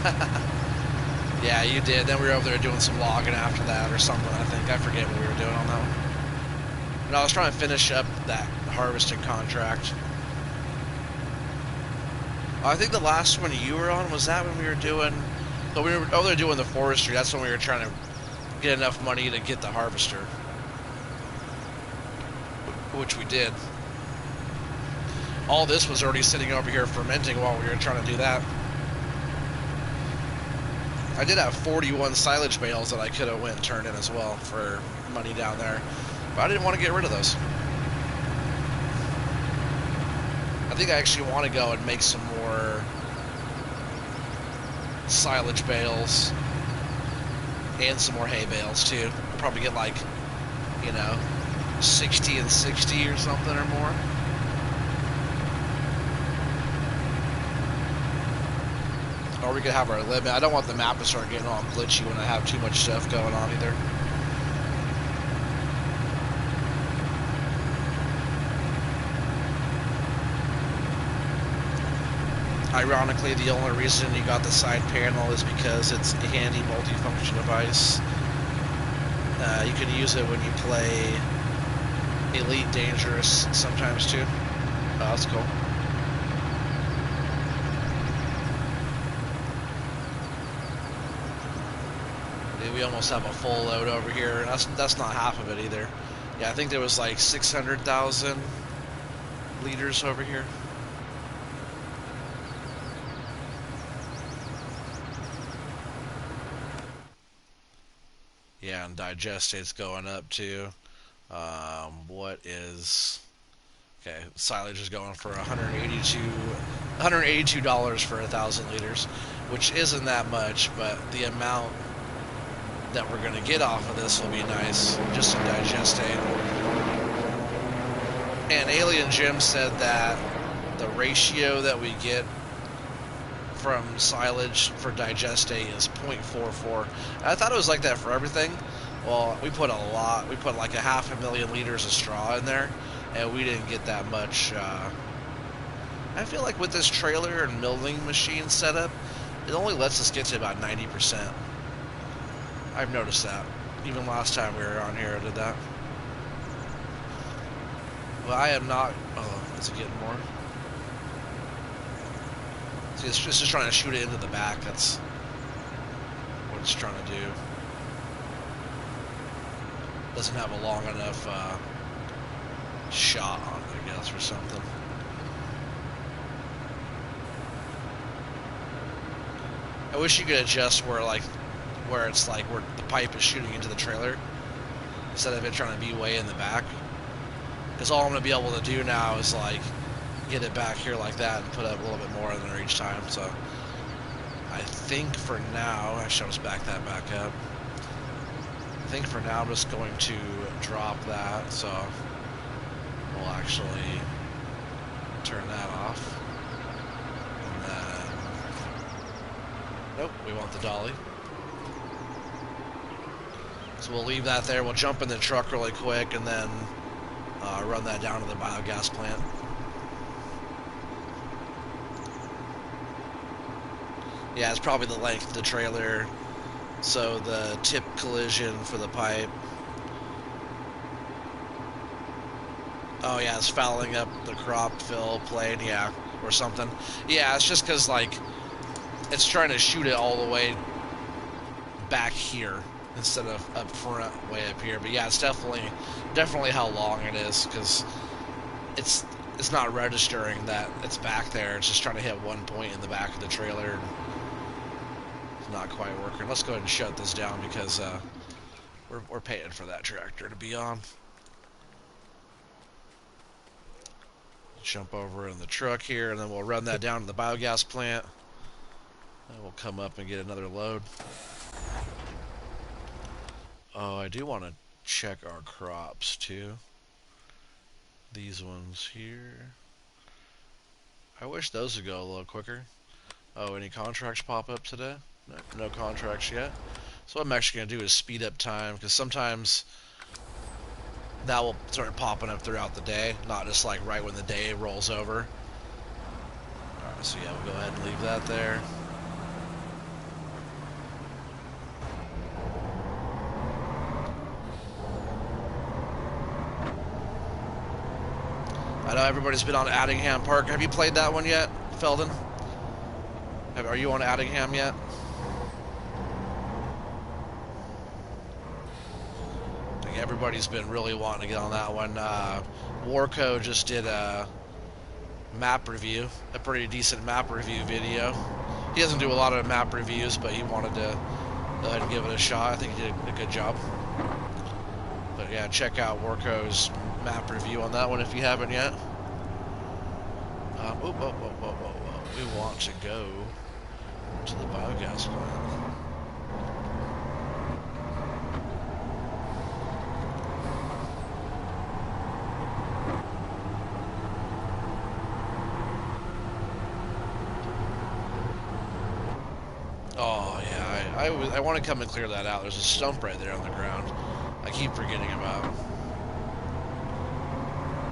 [SPEAKER 1] Yeah, you did. Then we were over there doing some logging after that or something, I think. I forget what we were doing on that one. But I was trying to finish up that harvesting contract. I think the last one you were on, was that when we were doing... So we were over there doing the forestry. That's when we were trying to get enough money to get the harvester. Which we did. All this was already sitting over here fermenting while we were trying to do that. I did have 41 silage bales that I could have went and turned in as well for money down there. But I didn't want to get rid of those. I think I actually want to go and make some more silage bales and some more hay bales too. I'll probably get like, you know, 60 and 60 or something or more. Or we could have our limit. I don't want the map to start getting all glitchy when I have too much stuff going on either. Ironically, the only reason you got the side panel is because it's a handy multifunction device. You can use it when you play Elite Dangerous sometimes too. Oh, that's cool. We almost have a full load over here. That's not half of it either. Yeah, I think there was like 600,000 liters over here. Yeah, and digestate's going up too. What is... Okay, silage is going for $182 for 1,000 liters, which isn't that much, but the amount that we're going to get off of this will be nice, just in digestate. And Alien Jim said that the ratio that we get from silage for digestate is 0.44. I thought it was like that for everything. Well, we put a lot. We put like 500,000 liters of straw in there, and we didn't get that much. I feel like with this trailer and milling machine setup, it only lets us get to about 90%. I've noticed that. Even last time we were on here, I did that. Well, I am not... Oh, is it getting more? See, it's just trying to shoot it into the back. That's what it's trying to do. Doesn't have a long enough shot on it, I guess, or something. I wish you could adjust where it's like where the pipe is shooting into the trailer instead of it trying to be way in the back. Because all I'm going to be able to do now is like get it back here like that and put up a little bit more in there each time. So I think for now, actually I'll just back that back up. I think for now I'm just going to drop that, so we'll actually turn that off. And then, nope, we want the dolly. So we'll leave that there. We'll jump in the truck really quick and then run that down to the biogas plant. Yeah, it's probably the length of the trailer. So the tip collision for the pipe. Oh yeah, it's fouling up the crop fill plane, yeah, or something. Yeah, it's just because like it's trying to shoot it all the way back here instead of up front, way up here. But yeah, it's definitely how long it is, because it's not registering that it's back there. It's just trying to hit one point in the back of the trailer. And it's not quite working. Let's go ahead and shut this down because we're paying for that tractor to be on. Jump over in the truck here, and then we'll run that down to the biogas plant. And we'll come up and get another load. Oh, I do want to check our crops too. These ones here. I wish those would go a little quicker. Oh, any contracts pop up today? No contracts yet. So what I'm actually going to do is speed up time, because sometimes that will start popping up throughout the day, not just like right when the day rolls over. Alright, so yeah, we'll go ahead and leave that there. I know everybody's been on Addingham Park. Have you played that one yet, Felden? Are you on Addingham yet? I think everybody's been really wanting to get on that one. Warco just did a map review, a pretty decent map review video. He doesn't do a lot of map reviews, but he wanted to go ahead and give it a shot. I think he did a good job. But yeah, check out Warco's map review on that one if you haven't yet. We want to go to the biogas plant. Oh yeah, I want to come and clear that out. There's a stump right there on the ground. I keep forgetting about,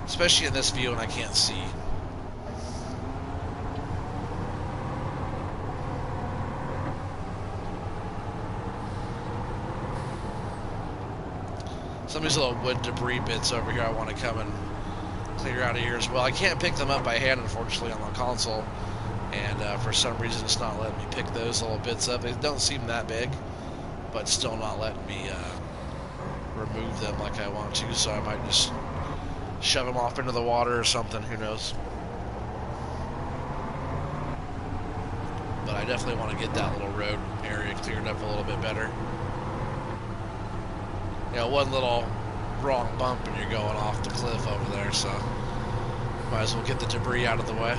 [SPEAKER 1] especially in this view when I can't see. Some of these little wood debris bits over here I want to come and clear out of here as well. I can't pick them up by hand, unfortunately, on the console. And for some reason, it's not letting me pick those little bits up. They don't seem that big, but still not letting me remove them like I want to. So I might just shove them off into the water or something. Who knows? But I definitely want to get that little road area cleared up a little bit better. You know, one little wrong bump and you're going off the cliff over there, so might as well get the debris out of the way.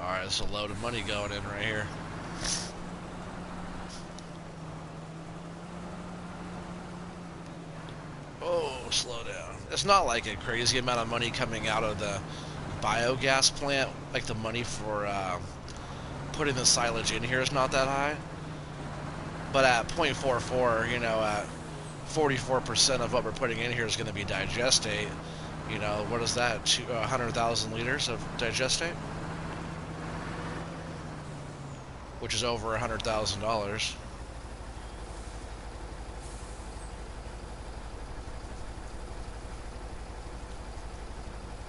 [SPEAKER 1] Alright, there's a load of money going in right here. Oh, slow down. It's not like a crazy amount of money coming out of the biogas plant. Like the money for putting the silage in here is not that high. But at 0.44, you know, at 44% of what we're putting in here is going to be digestate. You know, what is that? 100,000 liters of digestate, which is over $100,000.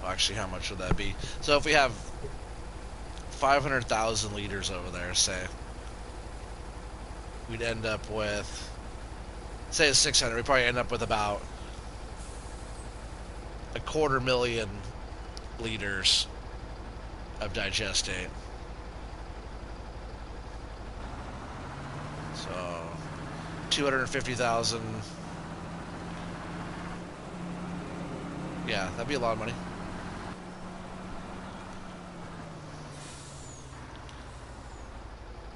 [SPEAKER 1] Well, actually, how much would that be? So if we have 500,000 liters over there, say, we'd end up with, say it's 600, we'd probably end up with about 250,000 liters of digestate. So 250,000. Yeah, that'd be a lot of money.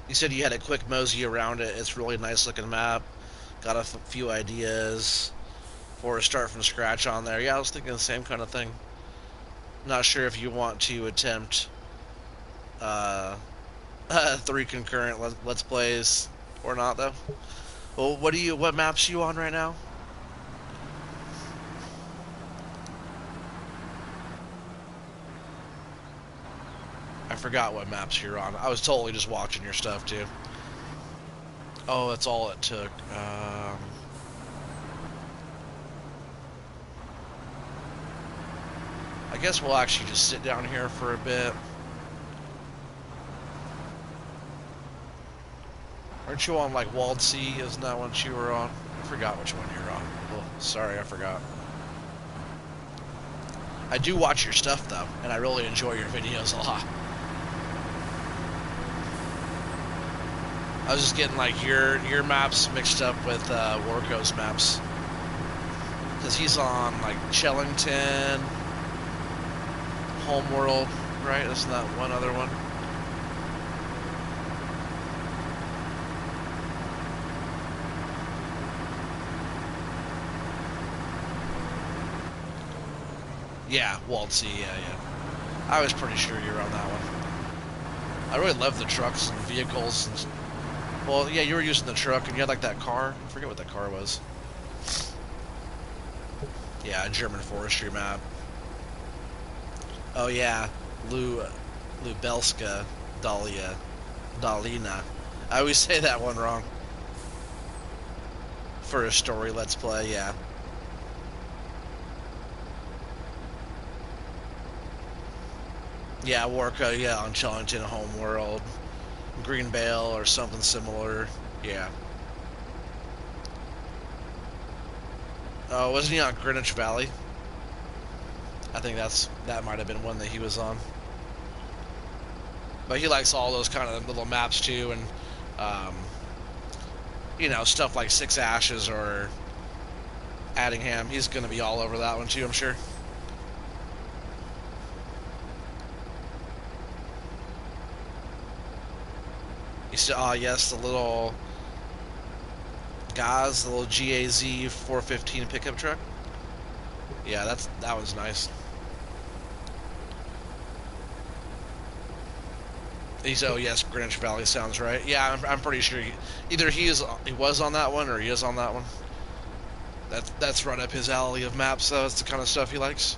[SPEAKER 1] You said you had a quick mosey around it. It's a really nice looking map. Got a few ideas for a start from scratch on there. Yeah, I was thinking the same kind of thing. Not sure if you want to attempt 3 concurrent let's plays or not though. Well, what maps are you on right now? I forgot what maps you're on. I was totally just watching your stuff too. Oh, that's all it took. I guess we'll actually just sit down here for a bit. Aren't you on like Walled Sea? Isn't that one you were on? I forgot which one you're on. Well, sorry, I forgot. I do watch your stuff though, and I really enjoy your videos a lot. I was just getting like your maps mixed up with Warco's maps, because he's on like Chellington, Homeworld, right? Isn't that one other one? Yeah, Walled Sea, yeah. I was pretty sure you were on that one. I really love the trucks and vehicles. Well, yeah, you were using the truck, and you had like that car. I forget what that car was. Yeah, a German forestry map. Oh yeah, Lubelska Dolina. I always say that one wrong. For a story let's play, yeah. Yeah, Warco, yeah, on Chellington Homeworld. Green Bale or something similar. Yeah. Oh, wasn't he on Greenwich Valley? I think that might have been one that he was on. But he likes all those kind of little maps too, and you know, stuff like Six Ashes or Addingham. He's going to be all over that one too, I'm sure. Yes, the little Gaz, the little GAZ 415 pickup truck. Yeah, that one's nice. Oh yes, Greenwich Valley sounds right. Yeah, I'm pretty sure either he was on that one or he is on that one. That's right up his alley of maps. Though it's the kind of stuff he likes.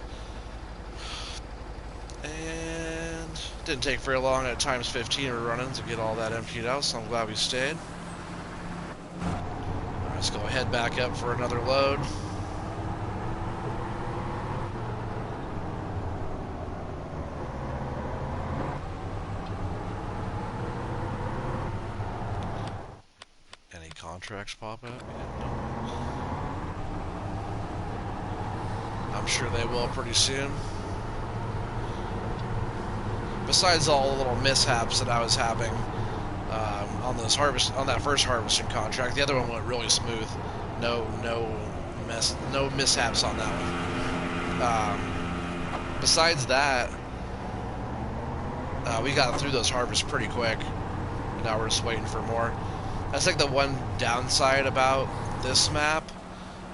[SPEAKER 1] And didn't take very long at times 15 we're running to get all that emptied out, so I'm glad we stayed. Right, let's go head back up for another load. Any contracts pop up? Yeah, no. I'm sure they will pretty soon. Besides all the little mishaps that I was having on that first harvesting contract, the other one went really smooth. No mishaps on that one. Besides that, we got through those harvests pretty quick. Now we're just waiting for more. That's like the one downside about this map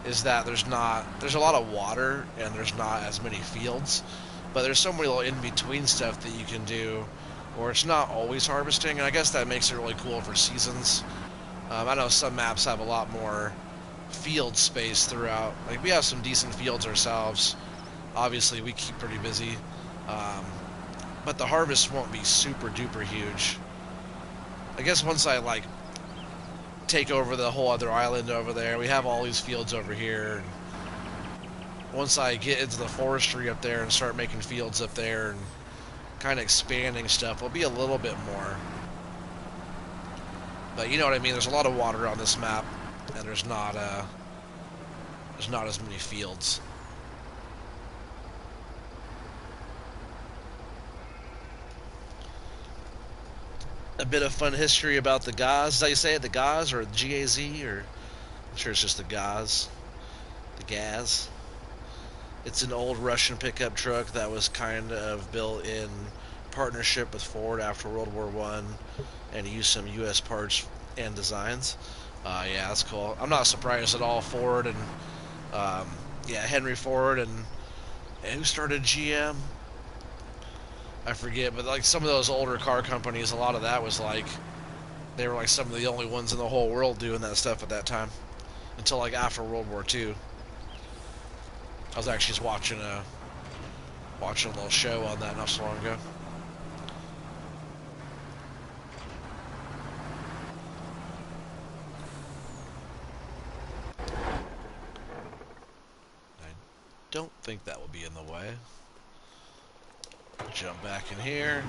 [SPEAKER 1] is that there's a lot of water and there's not as many fields. But there's so many little in-between stuff that you can do, or it's not always harvesting, and I guess that makes it really cool for seasons. I know some maps have a lot more field space throughout. Like we have some decent fields ourselves. Obviously, we keep pretty busy, um, but the harvest won't be super duper huge. I guess once I like take over the whole other island over there, we have all these fields over here. And once I get into the forestry up there and start making fields up there and kind of expanding stuff, it'll be a little bit more. But you know what I mean. There's a lot of water on this map, and there's not as many fields. A bit of fun history about the Gaz. Is that how you say it? The Gaz or Gaz, or I'm sure it's just the Gaz. The Gaz. It's an old Russian pickup truck that was kind of built in partnership with Ford after World War One, and used some U.S. parts and designs. Yeah, that's cool. I'm not surprised at all. Ford and yeah, Henry Ford and who started GM? I forget, but like some of those older car companies, a lot of that was like they were like some of the only ones in the whole world doing that stuff at that time until like after World War II. I was actually just watching a little show on that not so long ago. I don't think that will be in the way. Jump back in here.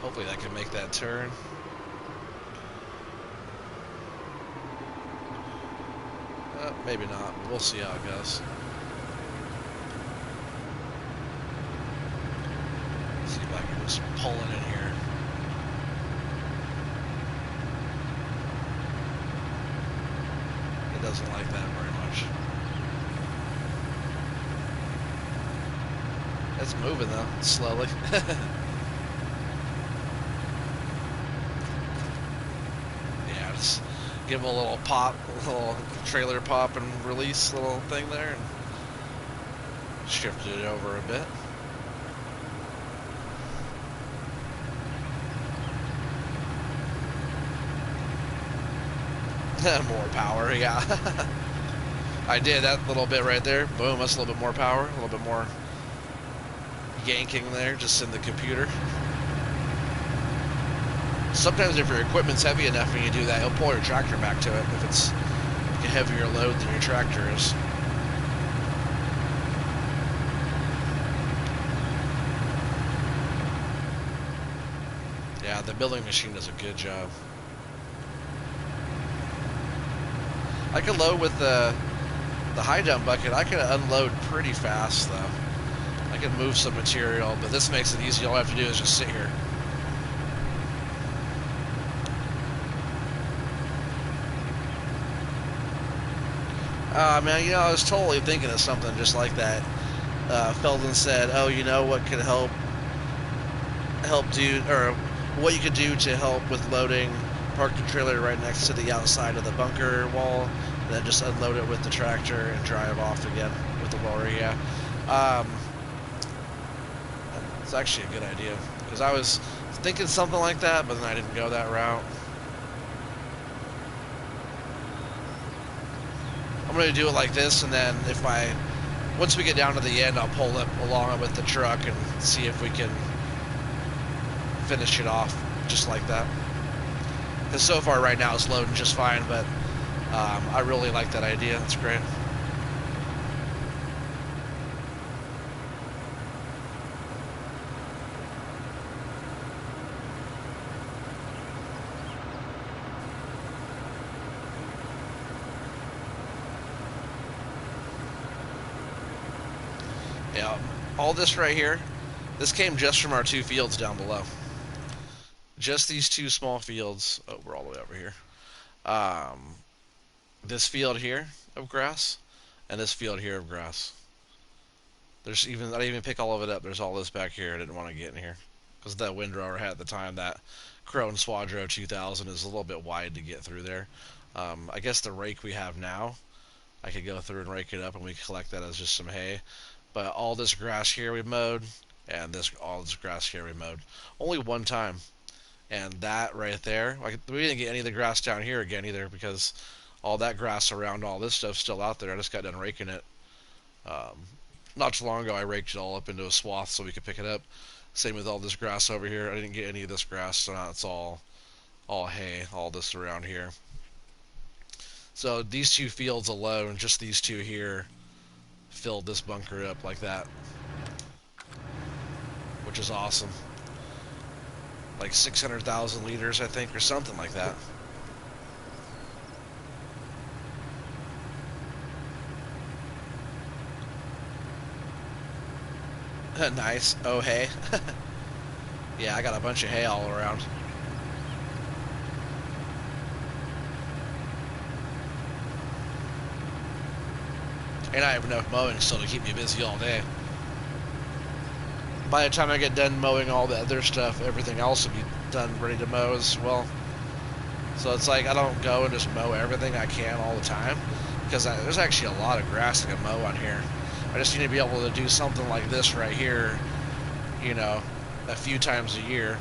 [SPEAKER 1] Hopefully that can make that turn. Maybe not. We'll see how it goes. See if I can just pull it in here. It doesn't like that very much. It's moving though, slowly. Yeah, just give them a little pop, a little trailer pop and release little thing there, and shift it over a bit. More power, yeah. I did that little bit right there. Boom, that's a little bit more power, a little bit more yanking there just in the computer. Sometimes if your equipment's heavy enough and you do that, it'll pull your tractor back to it if it's like a heavier load than your tractor is. Yeah, the building machine does a good job. I could load with the high dump bucket. I could unload pretty fast though. I could move some material, but this makes it easy. All I have to do is just sit here. Man, you know, I was totally thinking of something just like that. Feldon said, "Oh, you know what could help do, or what you could do to help with loading? Park the trailer right next to the outside of the bunker wall, and then just unload it with the tractor and drive off again with the lorry." Yeah, it's actually a good idea because I was thinking something like that, but then I didn't go that route. I'm going to do it like this, and then once we get down to the end, I'll pull up along with the truck and see if we can finish it off just like that. Because so far right now it's loading just fine, but I really like that idea. It's great. Yeah, all this right here, this came just from our two fields down below. Just these two small fields. Oh, we're all the way over here. Um, this field here of grass, and this field here of grass. There's even, I didn't even pick all of it up. There's all this back here. I didn't want to get in here because that windrower I had at the time, that Crone Swadro 2000, is a little bit wide to get through there. I guess the rake we have now, I could go through and rake it up, and we collect that as just some hay. But all this grass here we mowed, and all this grass here we mowed. Only one time. And that right there, like, we didn't get any of the grass down here again either, because all that grass around all this stuff's still out there. I just got done raking it. Not too long ago, I raked it all up into a swath so we could pick it up. Same with all this grass over here. I didn't get any of this grass, so now it's all hay, all this around here. So these two fields alone, just these two here, filled this bunker up like that, which is awesome. Like 600,000 liters, I think, or something like that. Nice. Oh, hay. Yeah, I got a bunch of hay all around. And I have enough mowing still to keep me busy all day. By the time I get done mowing all the other stuff, everything else will be done, ready to mow as well. So it's like I don't go and just mow everything I can all the time, because there's actually a lot of grass I can mow on here. I just need to be able to do something like this right here, you know, a few times a year.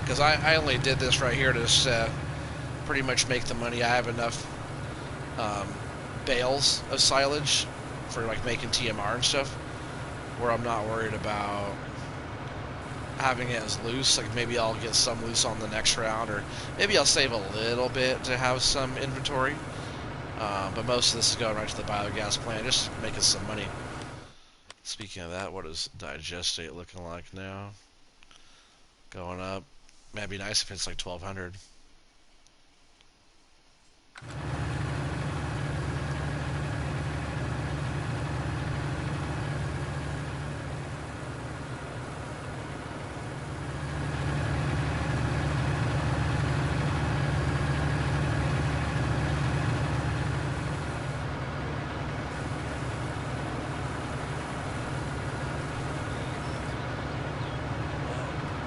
[SPEAKER 1] Because I only did this right here to just pretty much make the money. I have enough bales of silage for like making TMR and stuff, where I'm not worried about having it as loose. Like maybe I'll get some loose on the next round, or maybe I'll save a little bit to have some inventory. But most of this is going right to the biogas plant, just making some money. Speaking of that, what is digestate looking like now? Going up. Man, it'd be nice if it's like 1200.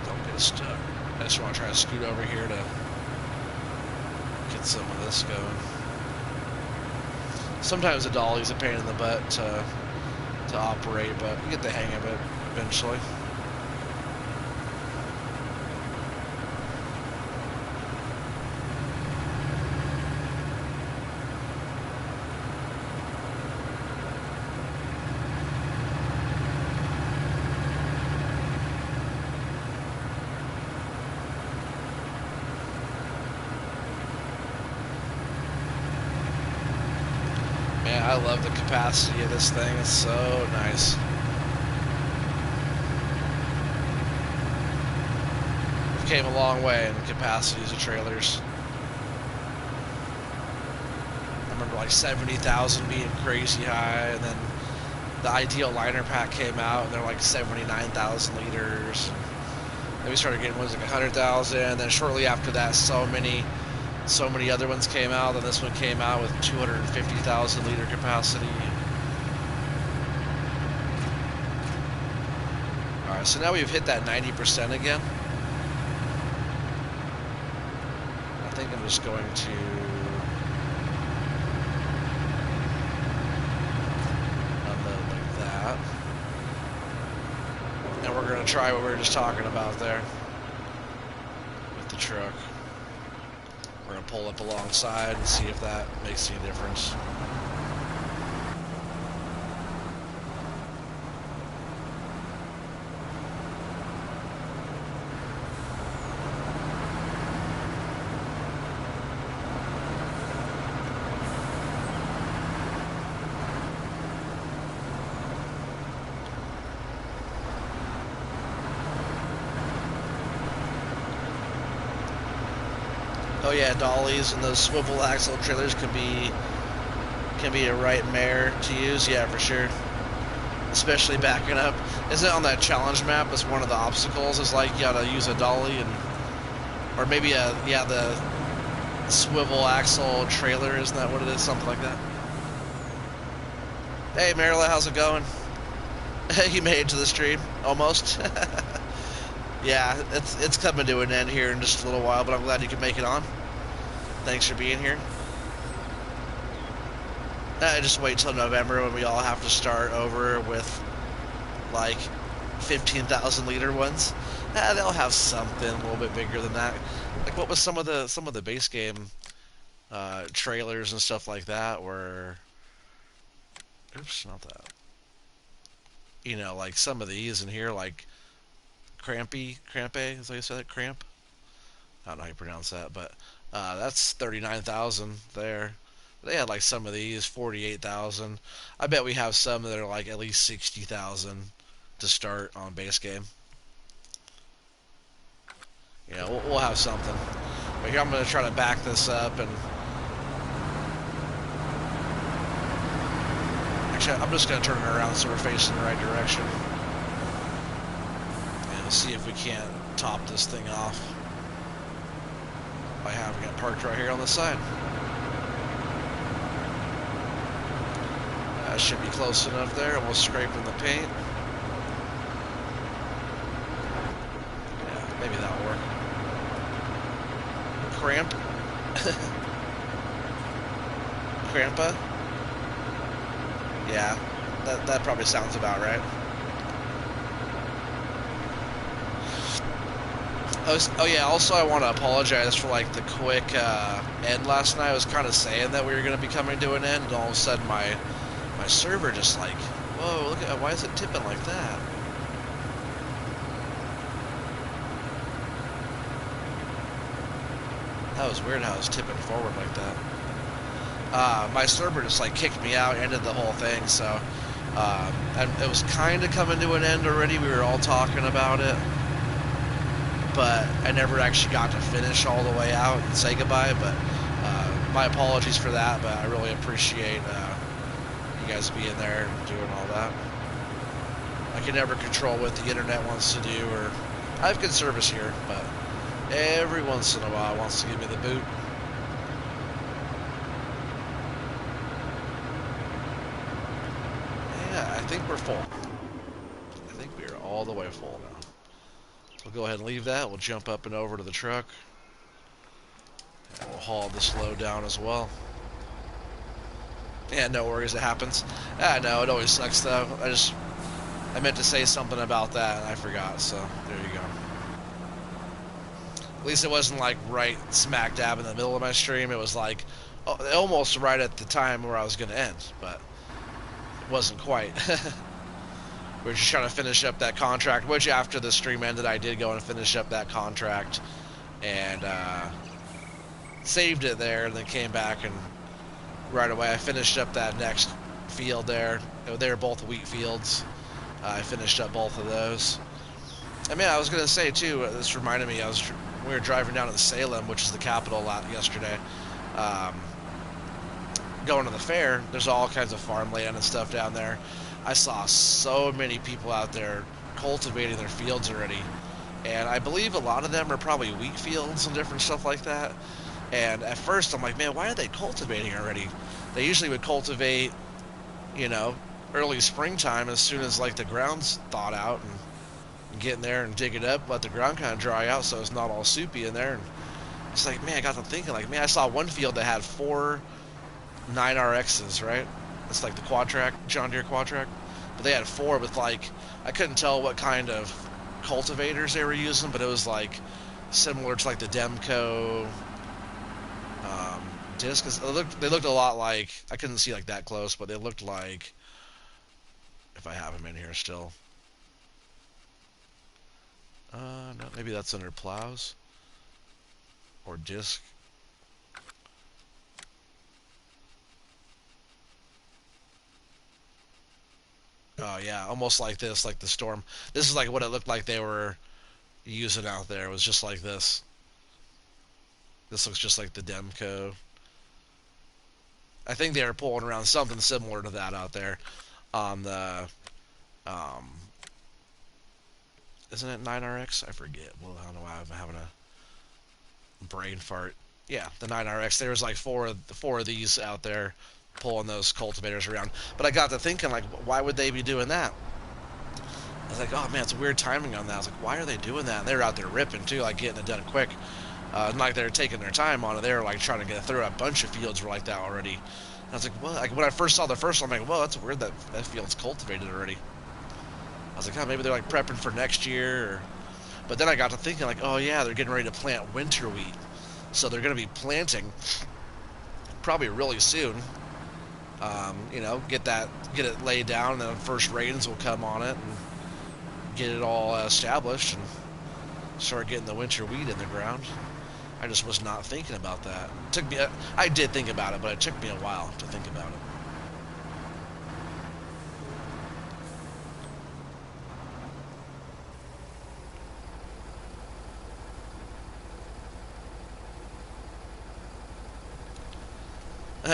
[SPEAKER 1] Don't get stuck. I just want to try to scoot over here to get some of this going. Sometimes the dolly's a pain in the butt to operate, but you get the hang of it eventually. Man, I love the capacity of this thing. It's so nice. We've came a long way in the capacities of trailers. I remember like 70,000 being crazy high, and then the ideal liner pack came out, and they're like 79,000 liters. Then we started getting ones like 100,000, and then shortly after that, so many other ones came out, and this one came out with 250,000 liter capacity. Alright, so now we've hit that 90% again. I think I'm just going to unload like that. And we're going to try what we were just talking about there with the truck. We're going to pull up alongside and see if that makes any difference. Oh yeah, dollies and those swivel axle trailers can be a right mare to use. Yeah, for sure. Especially backing up. Isn't it on that challenge map as one of the obstacles? Is like you gotta use a dolly or maybe the swivel axle trailer. Isn't that what it is? Something like that. Hey, Marilla, how's it going? You made it to the stream almost. Yeah, it's coming to an end here in just a little while, but I'm glad you could make it on. Thanks for being here. Just wait till November when we all have to start over with like 15,000 liter ones. They'll have something a little bit bigger than that. Like what was some of the base game trailers and stuff like that were. Oops, not that. Like some of these in here, like Crampe, is that you say that? Cramp? I don't know how you pronounce that, but that's 39,000 there. They had like some of these 48,000. I bet we have some that are like at least 60,000 to start on base game. We'll have something. But here I'm going to try to back this up, and actually I'm just going to turn it around so we're facing the right direction. And see if we can't top this thing off by having it parked right here on the side. That should be close enough there. Almost scraping the paint. Yeah, maybe that'll work. Cramp. Crampa. Yeah, that probably sounds about right. Oh yeah, also I want to apologize for like the quick end last night. I was kind of saying that we were going to be coming to an end, and all of a sudden my server just like, whoa, look at, why is it tipping like that? That was weird how it was tipping forward like that. My server just like kicked me out, ended the whole thing, so and it was kind of coming to an end already. We were all talking about it, but I never actually got to finish all the way out and say goodbye, but my apologies for that, but I really appreciate you guys being there and doing all that. I can never control what the internet wants to do, or I have good service here, but every once in a while it wants to give me the boot. Yeah, I think we're full. I think we are all the way full now. We'll go ahead and leave that. We'll jump up and over to the truck. And we'll haul this load down as well. Yeah, no worries, it happens. No, it always sucks though. I meant to say something about that and I forgot, so there you go. At least it wasn't like right smack dab in the middle of my stream. It was like almost right at the time where I was going to end, but it wasn't quite. We were just trying to finish up that contract, which after the stream ended, I did go and finish up that contract and saved it there, and then came back and right away I finished up that next field there. They were both wheat fields. I finished up both of those. I mean, I was gonna say too. This reminded me. We were driving down to Salem, which is the capital, yesterday. Going to the fair. There's all kinds of farmland and stuff down there. I saw so many people out there cultivating their fields already, and I believe a lot of them are probably wheat fields and different stuff like that. And at first I'm like, man, why are they cultivating already? They usually would cultivate, early springtime, as soon as like the ground's thawed out, and get in there and dig it up, let the ground kind of dry out so it's not all soupy in there. And it's like, man, I got to thinking, like, man, I saw one field that had 4 9RXs, right? It's like the John Deere Quadtrac. But they had 4 with like, I couldn't tell what kind of cultivators they were using, but it was like similar to like the Demco disc. They looked a lot like, I couldn't see like that close, but they looked like, if I have them in here still. No, maybe that's under plows or disc. Oh yeah, almost like this, like the Storm. This is like what it looked like they were using out there. It was just like this. This looks just like the Demco. I think they were pulling around something similar to that out there on the, isn't it 9RX? I forget. Well, I don't know why I'm having a brain fart. Yeah, the 9RX. There was like four of these out there pulling those cultivators around. But I got to thinking, like, why would they be doing that? was like, oh man, it's weird timing on that. I was like, why are they doing that? And they were out there ripping too, like getting it done quick. Not like they were taking their time on it. They were like trying to get through. A bunch of fields were like that already. And I was like, what? Like when I first saw the first one, I'm like, well, that's weird that that field's cultivated already. I was like, oh, maybe they're like prepping for next year. But then I got to thinking, like, oh yeah, they're getting ready to plant winter wheat, so they're going to be planting probably really soon. Get it laid down, and then the first rains will come on it and get it all established and start getting the winter wheat in the ground. I just was not thinking about that. I did think about it, but it took me a while to think about it.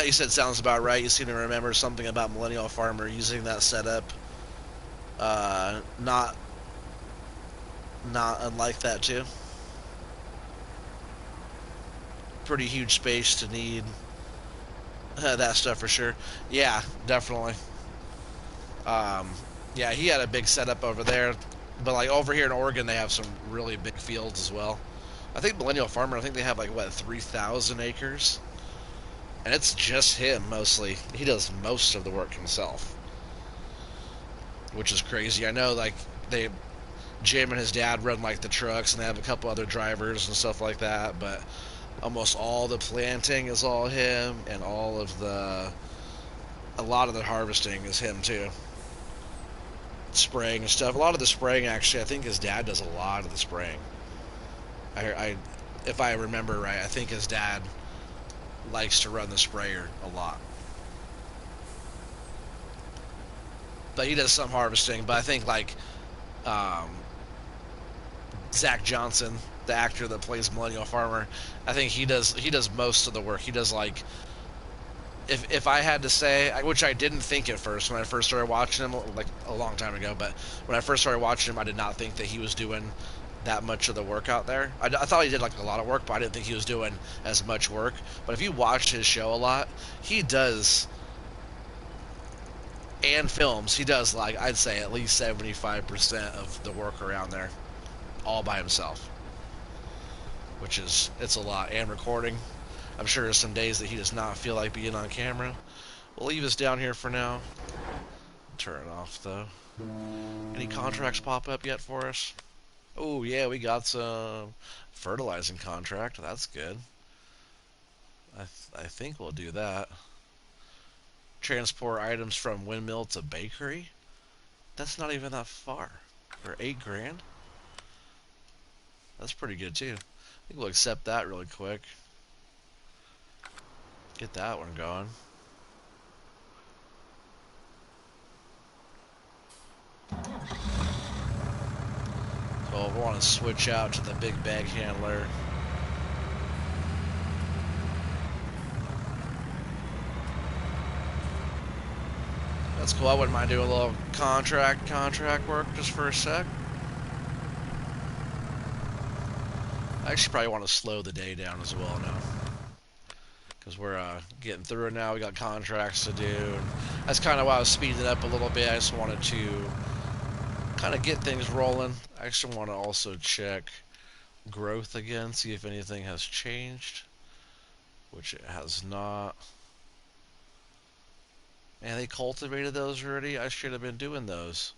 [SPEAKER 1] You said sounds about right. You seem to remember something about Millennial Farmer using that setup. Not unlike that too. Pretty huge space to need that stuff for sure. Yeah, definitely. Um, yeah, he had a big setup over there, but like over here in Oregon, they have some really big fields as well. I think Millennial Farmer. I think they have like what 3,000 acres, and it's just him mostly. He does most of the work himself, which is crazy. I know like they Jim and his dad run like the trucks, and they have a couple other drivers and stuff like that, but almost all the planting is all him, and a lot of the harvesting is him too. Spraying and stuff. A lot of the spraying, actually, I think his dad does a lot of the spraying. I if I remember right, I think his dad likes to run the sprayer a lot. But he does some harvesting. But I think like um, Zach Johnson, the actor that plays Millennial Farmer, I think he does most of the work. He does like if I had to say, which I didn't think at first when I first started watching him, like a long time ago, but when I first started watching him, I did not think that he was doing that much of the work out there. I thought he did like a lot of work, but I didn't think he was doing as much work. But if you watch his show a lot, he does, and films, he does like I'd say at least 75% of the work around there all by himself, which is it's a lot. And recording, I'm sure there's some days that he does not feel like being on camera. We'll leave this down here for now. Turn it off though. Any contracts pop up yet for us? Oh yeah, we got some fertilizing contract. That's good. I think we'll do that. Transport items from windmill to bakery. That's not even that far. For 8 grand. That's pretty good too. I think we'll accept that really quick. Get that one going. So if we want to switch out to the big bag handler. That's cool. I wouldn't mind doing a little contract work just for a sec. I actually probably want to slow the day down as well now, because we're getting through it now. We got contracts to do. And that's kind of why I was speeding it up a little bit. I just wanted to kind of get things rolling. I actually want to also check growth again, see if anything has changed, which it has not. Man, they cultivated those already. I should have been doing those.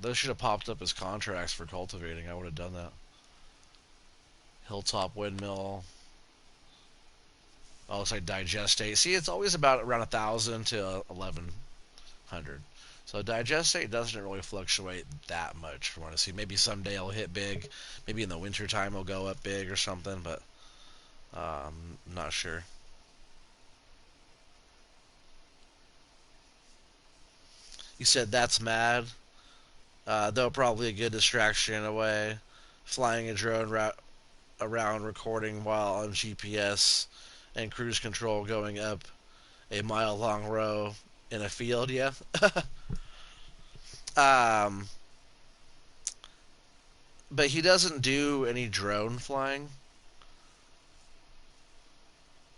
[SPEAKER 1] Those should have popped up as contracts for cultivating. I would have done that. Hilltop Windmill. Oh, looks like digestate. See, it's always about around 1,000 to 1,100. So digestate doesn't really fluctuate that much from what I see. Maybe someday it'll hit big. Maybe in the wintertime it'll go up big or something, but I'm not sure. You said that's mad. Though probably a good distraction in a way. Flying a drone around recording while on GPS and cruise control going up a mile long row in a field, yeah. um, but he doesn't do any drone flying.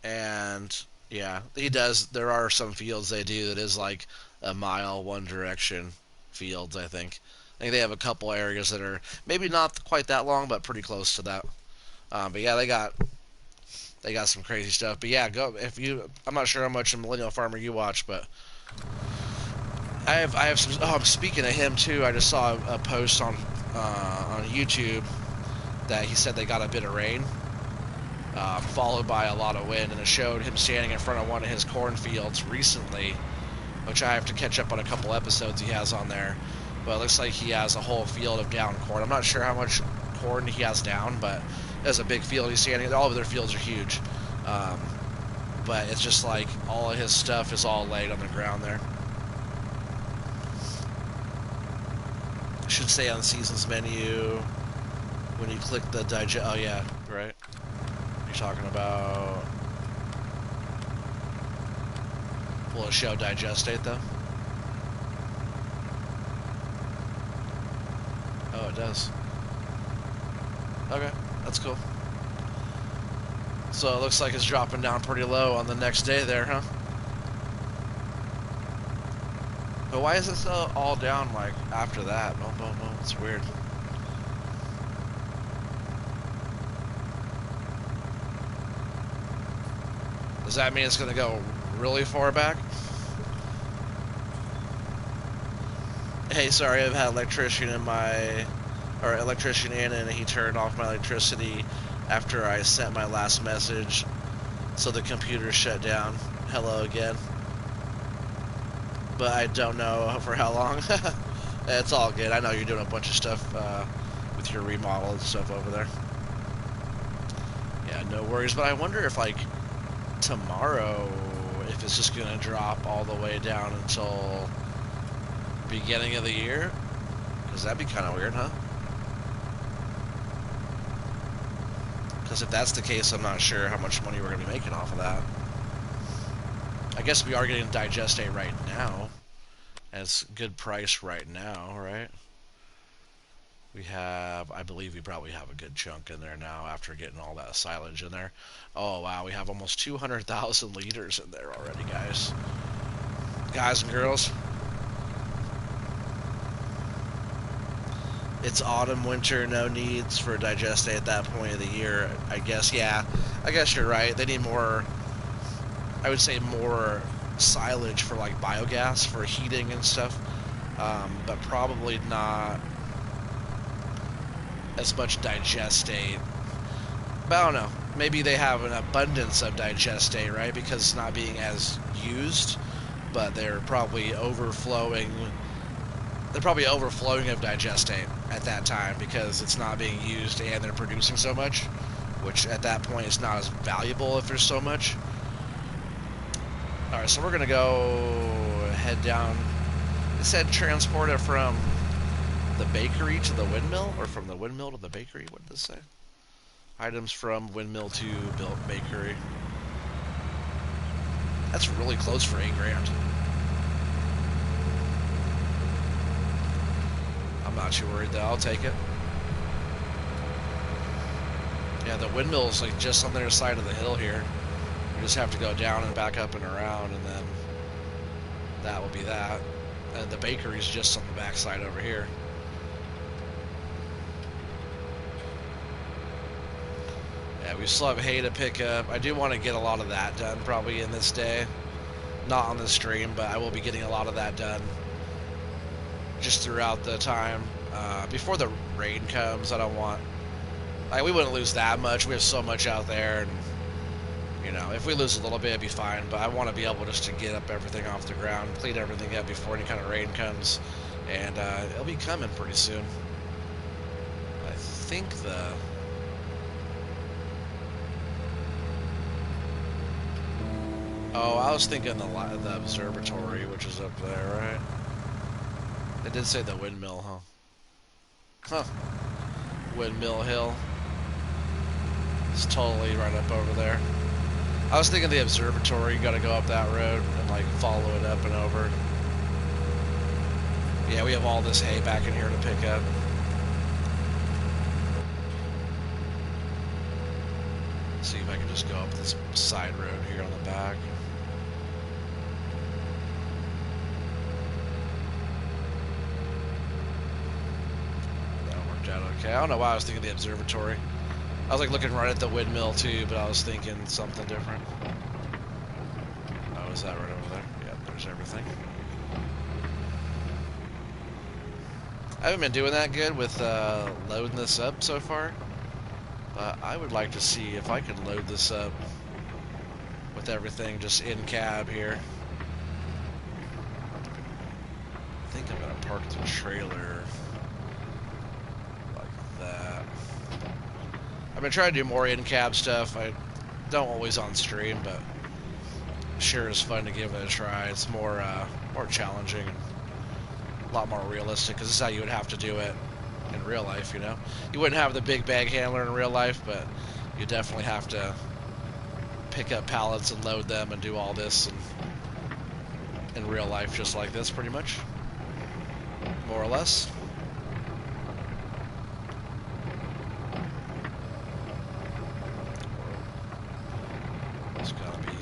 [SPEAKER 1] And yeah, he does. There are some fields they do that is like a mile one direction fields. I think they have a couple areas that are maybe not quite that long, but pretty close to that. But yeah, they got some crazy stuff. But yeah, go if you. I'm not sure how much of Millennial Farmer you watch, but I have some. Oh, speaking of him too, I just saw a post on YouTube that he said they got a bit of rain, followed by a lot of wind, and it showed him standing in front of one of his cornfields recently, which I have to catch up on a couple episodes he has on there. But it looks like he has a whole field of down corn. I'm not sure how much corn he has down, but there's a big field he's standing. All of their fields are huge, but it's just like all of his stuff is all laid on the ground there. Should say on the seasons menu when you click the digest. Oh yeah, right. You're talking about. Will it show digest date though? Oh, it does. Okay, that's cool. So it looks like it's dropping down pretty low on the next day there, huh? But why is this all down like after that? No, it's weird. Does that mean it's gonna go really far back? Hey, sorry, I've had electrician in and he turned off my electricity after I sent my last message, so the computer shut down. Hello again. But I don't know for how long. It's all good. I know you're doing a bunch of stuff with your remodel and stuff over there. Yeah, no worries. But I wonder if, like, tomorrow, if it's just going to drop all the way down until beginning of the year. Because that'd be kind of weird, huh? Because if that's the case, I'm not sure how much money we're going to be making off of that. I guess we are getting digestate right now. And it's a good price right now, right? We have, I believe we probably have a good chunk in there now after getting all that silage in there. Oh, wow, we have almost 200,000 liters in there already, guys. Guys and girls. It's autumn, winter, no needs for digestate at that point of the year. I guess, yeah. I guess you're right. They need more, I would say more silage for like biogas for heating and stuff. But probably not as much digestate. But I don't know. Maybe they have an abundance of digestate, right? Because it's not being as used. But they're probably overflowing. They're probably overflowing of digestate at that time because it's not being used and they're producing so much, which at that point is not as valuable if there's so much. Alright, so we're gonna go head down. It said transport it from the bakery to the windmill, or from the windmill to the bakery. What did this say? Items from windmill to bakery. That's really close for $8 grand. I'm not too worried though. I'll take it. Yeah, the windmill's like just on the other side of the hill here. You just have to go down and back up and around, and then that will be that. And the bakery's just on the back side over here. Yeah, we still have hay to pick up. I do want to get a lot of that done probably in this day. Not on the stream, but I will be getting a lot of that done just throughout the time. Before the rain comes, I don't want... Like, we wouldn't lose that much. We have so much out there, and you know, if we lose a little bit, it'd be fine, but I want to be able just to get up everything off the ground, clean everything up before any kind of rain comes, and it'll be coming pretty soon. I think the... Oh, I was thinking the observatory, which is up there, right? It did say the windmill, huh? Huh. Windmill Hill. It's totally right up over there. I was thinking the observatory, you gotta go up that road and like follow it up and over. Yeah, we have all this hay back in here to pick up. Let's see if I can just go up this side road here on the back. Okay, I don't know why I was thinking the observatory. I was like looking right at the windmill too, but I was thinking something different. Oh, is that right over there? Yep, there's everything. I haven't been doing that good with loading this up so far, but I would like to see if I could load this up with everything just in cab here. I think I'm gonna park the trailer like that. I've been trying to do more in-cab stuff. I don't always on stream, but sure is fun to give it a try. It's more challenging and a lot more realistic, because this is how you would have to do it in real life, you know? You wouldn't have the big bag handler in real life, but you definitely have to pick up pallets and load them and do all this in real life, just like this, pretty much. More or less. Just gotta be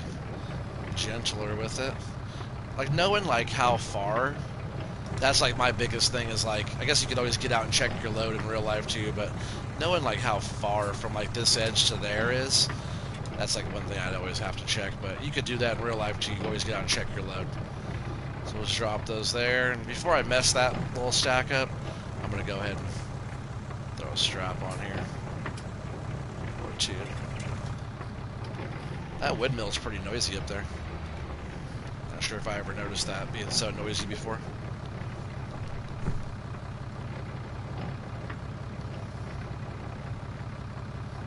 [SPEAKER 1] gentler with it. Like, knowing, like, how far, that's, like, my biggest thing is, like, I guess you could always get out and check your load in real life, too, but knowing, like, how far from, like, this edge to there is, that's, like, one thing I'd always have to check, but you could do that in real life, too. You can always get out and check your load. So let's drop those there, and before I mess that little stack up, I'm going to go ahead and throw a strap on here. Or two. That windmill's pretty noisy up there. Not sure if I ever noticed that being so noisy before.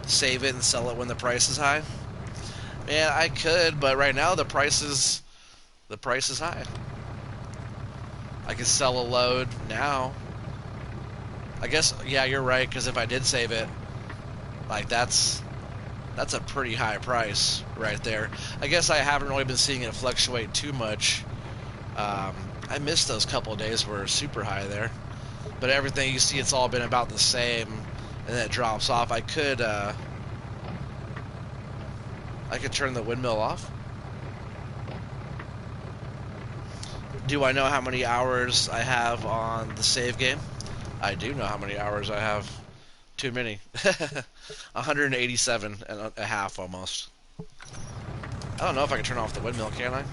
[SPEAKER 1] Save it and sell it when the price is high? Man, I could, but right now the price is high. I could sell a load now. I guess, yeah, you're right, because if I did save it, like, that's a pretty high price right there. I guess I haven't really been seeing it fluctuate too much. I missed those couple of days where it was super high there. But everything you see, it's all been about the same, and then it drops off. I could turn the windmill off. Do I know how many hours I have on the save game? I do know how many hours I have. Too many. 187 and a half almost. I don't know if I can turn off the windmill, can I?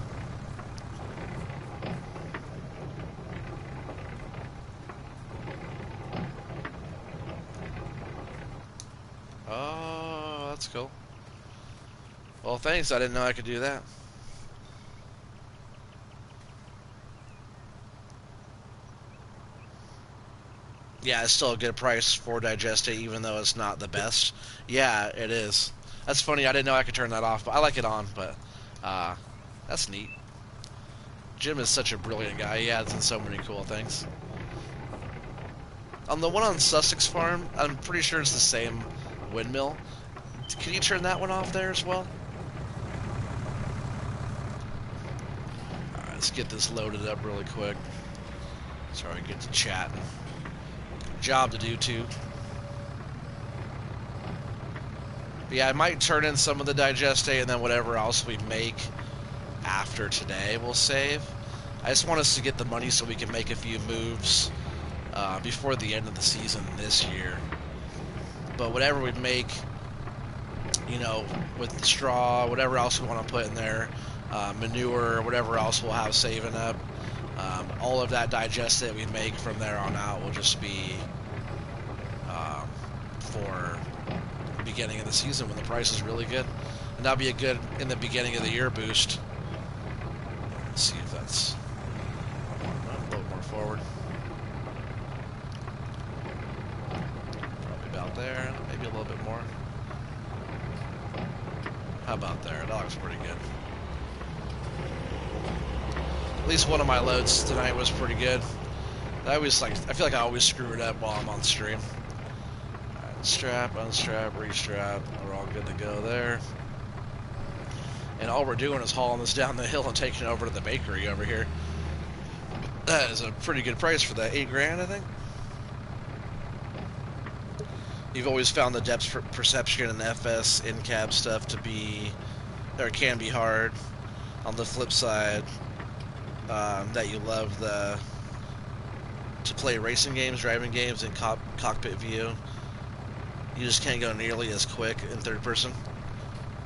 [SPEAKER 1] Oh, that's cool. Well, thanks. I didn't know I could do that. Yeah, it's still a good price for Digestate, even though it's not the best. Yeah, it is. That's funny. I didn't know I could turn that off, but I like it on. But that's neat. Jim is such a brilliant guy. He adds in so many cool things. On the one on Sussex Farm, I'm pretty sure it's the same windmill. Can you turn that one off there as well? Alright, let's get this loaded up really quick. So I get to chatting. Job to do too. But yeah, I might turn in some of the Digestate, and then whatever else we make after today we'll save. I just want us to get the money so we can make a few moves before the end of the season this year. But whatever we make, you know, with the straw, whatever else we want to put in there, manure, whatever else we'll have saving up, all of that Digestate we make from there on out will just be for the beginning of the season when the price is really good. And that'll be a good in the beginning of the year boost. Let's see if that's a little more forward. Probably about there, maybe a little bit more. How about there? That looks pretty good. At least one of my loads tonight was pretty good. I feel like I always screw it up while I'm on stream. Alright, strap, unstrap, restrap. We're all good to go there. And all we're doing is hauling this down the hill and taking it over to the bakery over here. That is a pretty good price for that. 8 grand, I think. You've always found the depth perception and FS in-cab stuff to be, or can be hard. On the flip side, that you love to play racing games, driving games in cockpit view, you just can't go nearly as quick in third person.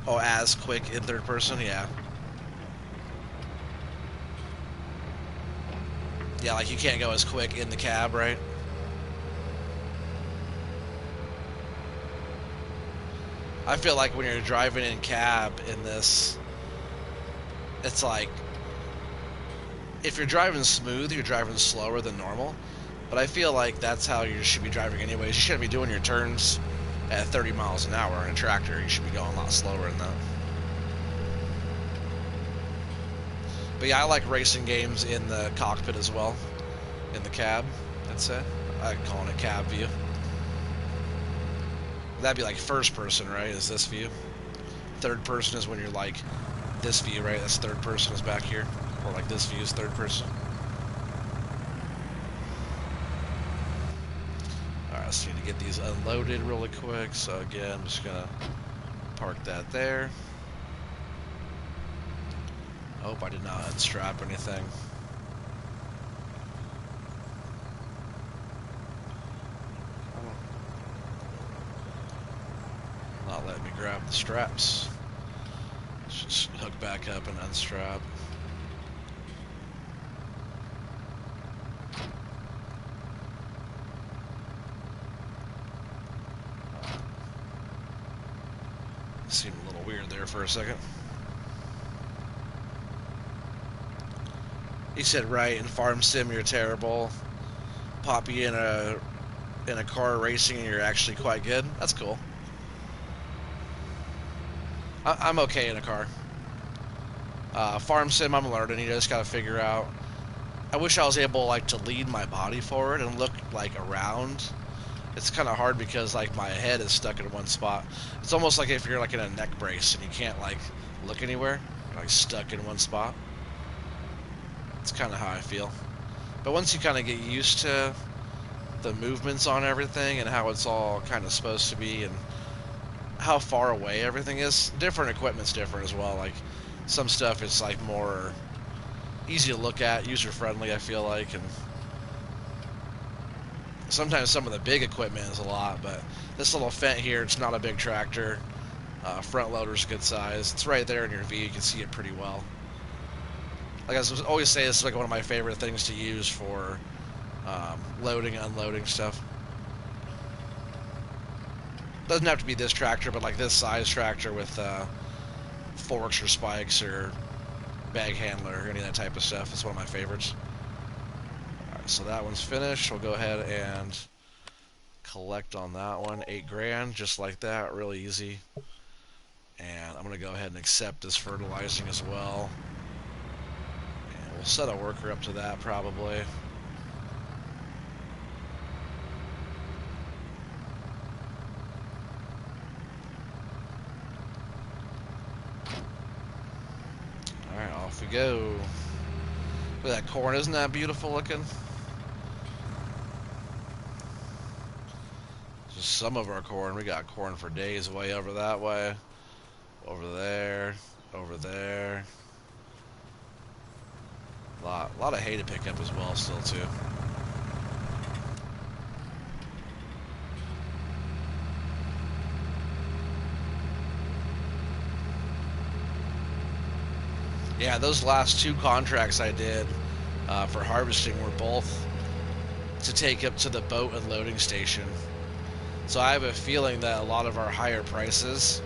[SPEAKER 1] Oh, as quick in third person, yeah. Yeah, like you can't go as quick in the cab, right? I feel like when you're driving in cab in this, it's like if you're driving smooth, you're driving slower than normal. But I feel like that's how you should be driving anyways. You shouldn't be doing your turns at 30 miles an hour in a tractor. You should be going a lot slower than that. But yeah, I like racing games in the cockpit as well. In the cab, that's it. I'm calling it cab view. That'd be like first person, right? Is this view? Third person is when you're like this view, right? That's third person is back here. Or like this view is third person. Alright, so we need to get these unloaded really quick. So again, I'm just gonna park that there. Oh, I did not unstrap anything. Not letting me grab the straps. Let's just hook back up and unstrap. Seemed a little weird there for a second. He said, right, in Farm Sim you're terrible. Pop you in a car racing and you're actually quite good. That's cool. I'm okay in a car. Farm Sim I'm learning. You just gotta figure out. I wish I was able like to lead my body forward and look like around. It's kind of hard because like my head is stuck in one spot. It's almost like if you're like in a neck brace and you can't like look anywhere. You're like stuck in one spot. It's kind of how I feel. But once you kind of get used to the movements on everything and how it's all kind of supposed to be and how far away everything is, different equipment's different as well. Like some stuff is like more easy to look at, user friendly, I feel like, and sometimes some of the big equipment is a lot, but this little Fent here, it's not a big tractor. Front loader's good size. It's right there in your view, you can see it pretty well. Like I always say, this is like one of my favorite things to use for loading and unloading stuff. Doesn't have to be this tractor, but like this size tractor with forks or spikes or bag handler or any of that type of stuff. It's one of my favorites. Alright, so that one's finished. We'll go ahead and collect on that one. 8 grand, just like that, really easy. And I'm going to go ahead and accept this fertilizing as well. And we'll set a worker up to that probably. Alright, off we go. Look at that corn, isn't that beautiful looking? Just some of our corn. We got corn for days way over that way. Over there. Over there. A lot of hay to pick up as well still too. Yeah, those last 2 contracts I did for harvesting were both to take up to the boat and loading station. So I have a feeling that a lot of our higher prices,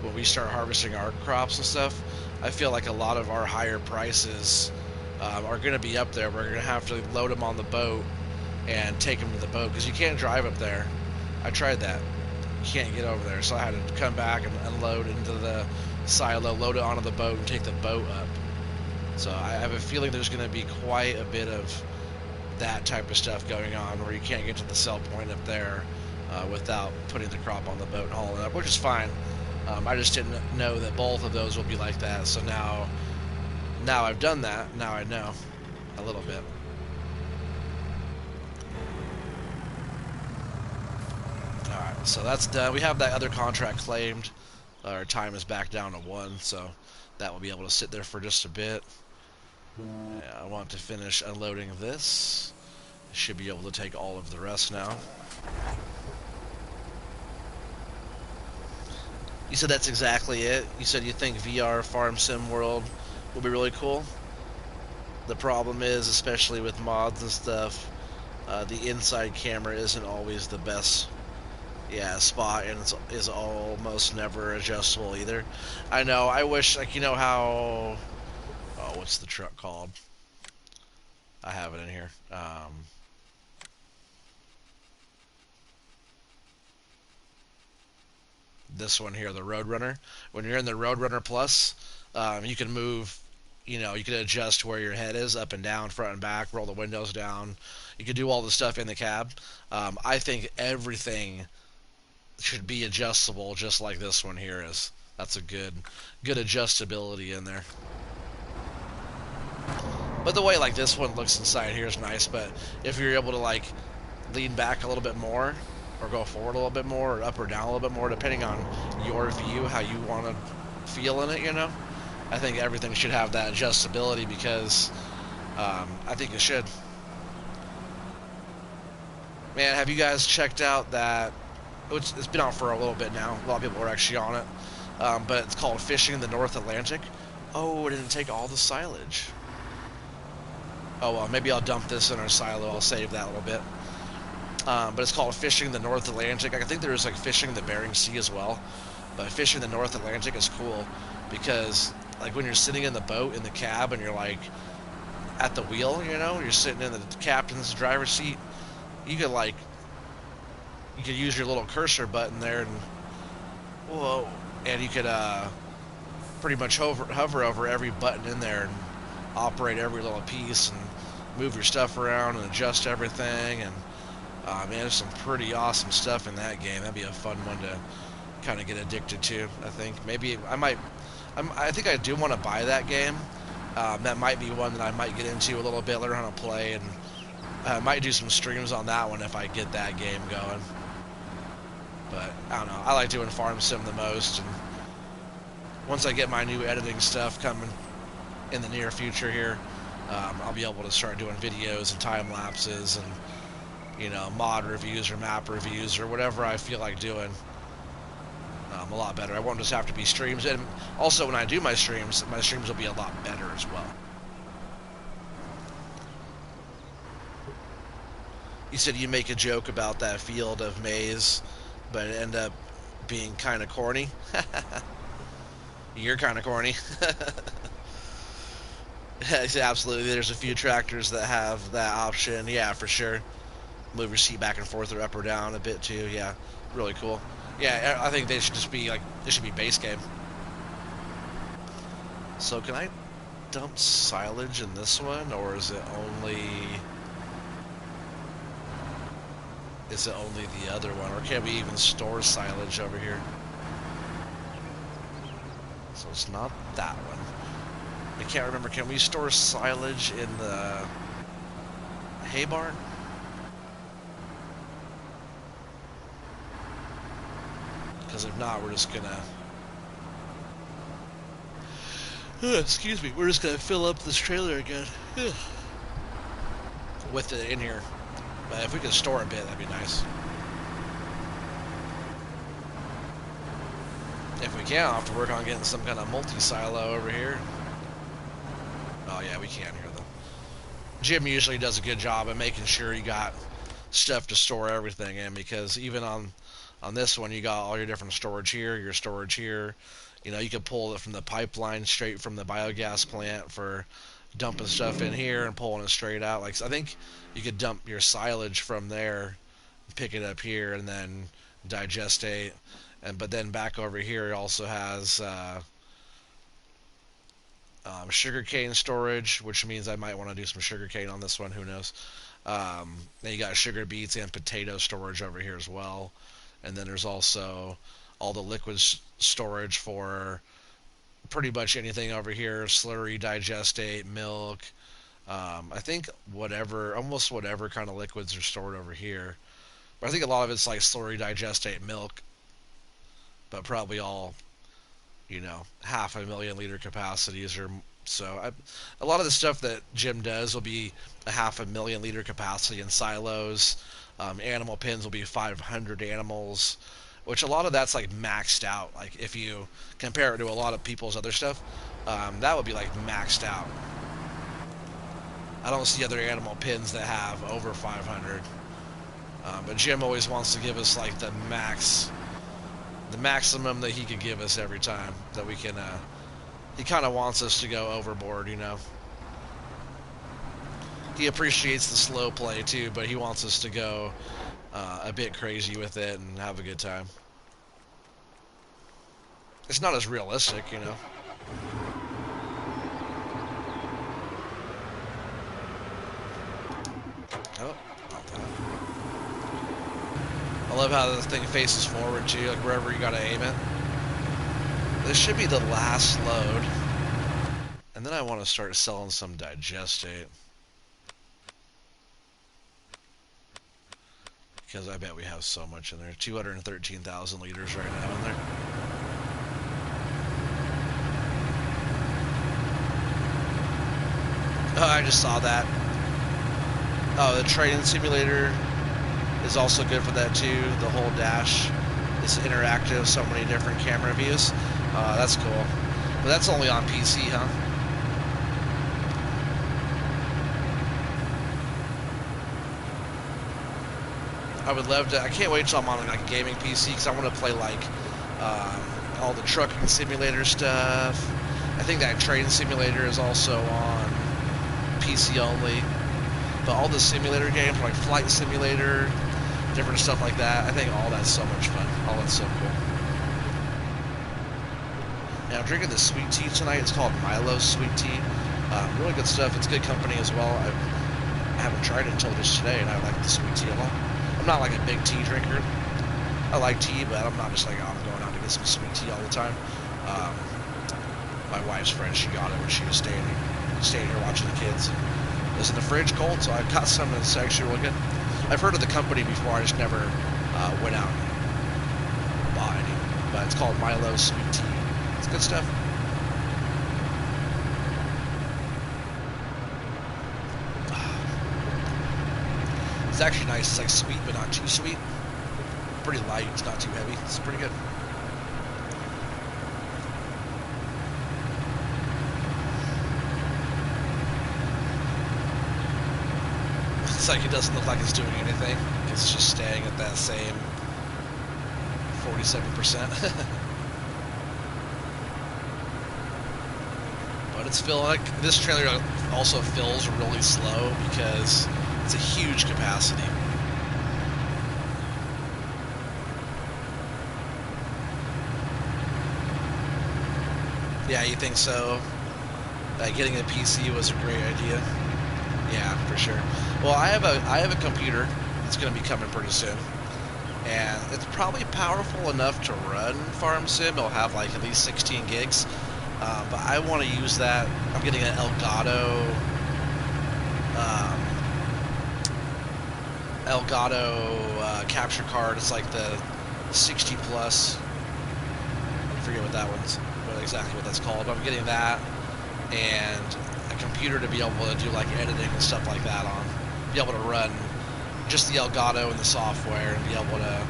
[SPEAKER 1] when we start harvesting our crops and stuff, I feel like a lot of our higher prices are going to be up there. We're going to have to load them on the boat and take them to the boat because you can't drive up there. I tried that. You can't get over there, so I had to come back and unload into the silo, load it onto the boat, and take the boat up. So I have a feeling there's going to be quite a bit of that type of stuff going on where you can't get to the sell point up there without putting the crop on the boat and hauling it up, which is fine. I just didn't know that both of those will be like that. So now I've done that. Now I know a little bit. Alright, so that's done. We have that other contract claimed. Our time is back down to 1, so that will be able to sit there for just a bit. Yeah, I want to finish unloading this, Should be able to take all of the rest now. You said that's exactly it. You said you think VR Farm Sim World will be really cool. The problem is, especially with mods and stuff, the inside camera isn't always the best, yeah, spot, and is almost never adjustable either. I know. I wish, like, you know how, oh, what's the truck called? I have it in here. This one here, the Roadrunner. When you're in the Roadrunner Plus, you can move. You know, you can adjust where your head is, up and down, front and back, roll the windows down. You can do all the stuff in the cab. I think everything should be adjustable, just like this one here is. That's a good adjustability in there. But the way like this one looks inside here is nice. But if you're able to like lean back a little bit more, or go forward a little bit more, or up or down a little bit more, depending on your view, how you want to feel in it, you know, I think everything should have that adjustability because I think it should. Man, have you guys checked out that? It's been out for a little bit now. A lot of people are actually on it, but it's called Fishing in the North Atlantic. Oh, it didn't take all the silage. Oh well, maybe I'll dump this in our silo. I'll save that a little bit. But it's called Fishing the North Atlantic. I think there's like Fishing the Bering Sea as well. But Fishing the North Atlantic is cool because like when you're sitting in the boat in the cab and you're like at the wheel, you know, you're sitting in the captain's driver's seat. You could like you could use your little cursor button there and whoa, and you could pretty much hover over every button in there and operate every little piece and move your stuff around and adjust everything. And man, there's some pretty awesome stuff in that game. That'd be a fun one to kind of get addicted to. I think maybe I think I do want to buy that game. That might be one that I might get into a little bit, learn how to play, and I might do some streams on that one if I get that game going. But I don't know. I like doing Farm Sim the most, and once I get my new editing stuff coming in the near future here, I'll be able to start doing videos and time lapses and you know mod reviews or map reviews or whatever I feel like doing. A lot better. I won't just have to be streams, and also when I do my streams will be a lot better as well. You said you make a joke about that field of maize, but it ended up being kind of corny. You're kind of corny. Absolutely. There's a few tractors that have that option. Yeah, for sure. Move your seat back and forth or up or down a bit too. Yeah, really cool. Yeah, I think they should just be like, they should be base game. So can I dump silage in this one, or is it only the other one, or can we even store silage over here? So it's not that one. I can't remember. Can we store silage in the hay barn? Because if not, we're just gonna excuse me, we're just gonna fill up this trailer again with it in here. But if we could store a bit, that'd be nice. If we can, I'll have to work on getting some kind of multi-silo over here. Oh yeah, we can here though. Jim usually does a good job of making sure you got stuff to store everything in, because even on this one, you got all your different storage here, your storage here. You know, you could pull it from the pipeline straight from the biogas plant for dumping stuff in here and pulling it straight out. Like, I think you could dump your silage from there, pick it up here, and then digestate. But then back over here, it also has sugarcane storage, which means I might want to do some sugarcane on this one. Who knows? Then you got sugar beets and potato storage over here as well. And then there's also all the liquid storage for pretty much anything over here: slurry, digestate, milk. I think almost whatever kind of liquids are stored over here. But I think a lot of it's like slurry, digestate, milk, but probably all, 500,000 liter capacities or So a lot of the stuff that Jim does will be a 500,000 liter capacity in silos. Animal pens will be 500 animals, which a lot of that's like maxed out. Like if you compare it to a lot of people's other stuff, that would be like maxed out. I don't see other animal pens that have over 500. But Jim always wants to give us like the maximum that he could give us every time that we can. He kind of wants us to go overboard, you know. He appreciates the slow play too, but he wants us to go a bit crazy with it and have a good time. It's not as realistic, you know. Oh, not that. I love how this thing faces forward too, like wherever you gotta aim it. This should be the last load. And then I want to start selling some digestate. Because I bet we have so much in there. 213,000 liters right now in there. Oh, I just saw that. Oh, the training simulator is also good for that too. The whole dash is interactive, so many different camera views. That's cool. But that's only on PC, huh? I would love to. I can't wait till I'm on like a gaming PC because I want to play like all the trucking simulator stuff. I think that train simulator is also on PC only. But all the simulator games, like Flight Simulator, different stuff like that, I think all that's so much fun. All that's so cool. Yeah, I'm drinking this sweet tea tonight. It's called Milo's Sweet Tea. Really good stuff. It's good company as well. I haven't tried it until just today, and I like the sweet tea a lot. I'm not like a big tea drinker. I like tea, but I'm not just like, oh, I'm going out to get some sweet tea all the time. My wife's friend, she got it when she was staying here watching the kids. It was in the fridge cold, so I got some that's actually really good. I've heard of the company before, I just never went out and bought any. But it's called Milo's Sweet Tea. It's good stuff. It's actually nice. It's like sweet, but not too sweet. Pretty light. It's not too heavy. It's pretty good. It's like it doesn't look like it's doing anything. It's just staying at that same 47%. But it's filling. Like this trailer also fills really slow because it's a huge capacity. Yeah, you think so? Getting a PC was a great idea. Yeah, for sure. Well, I have a computer that's going to be coming pretty soon, and it's probably powerful enough to run Farm Sim. It'll have like at least 16 gigs, but I want to use that. I'm getting an Elgato capture card. It's like the 60 plus. I forget exactly what that's called. But I'm getting that and a computer to be able to do like editing and stuff like that on. Be able to run just the Elgato and the software and be able to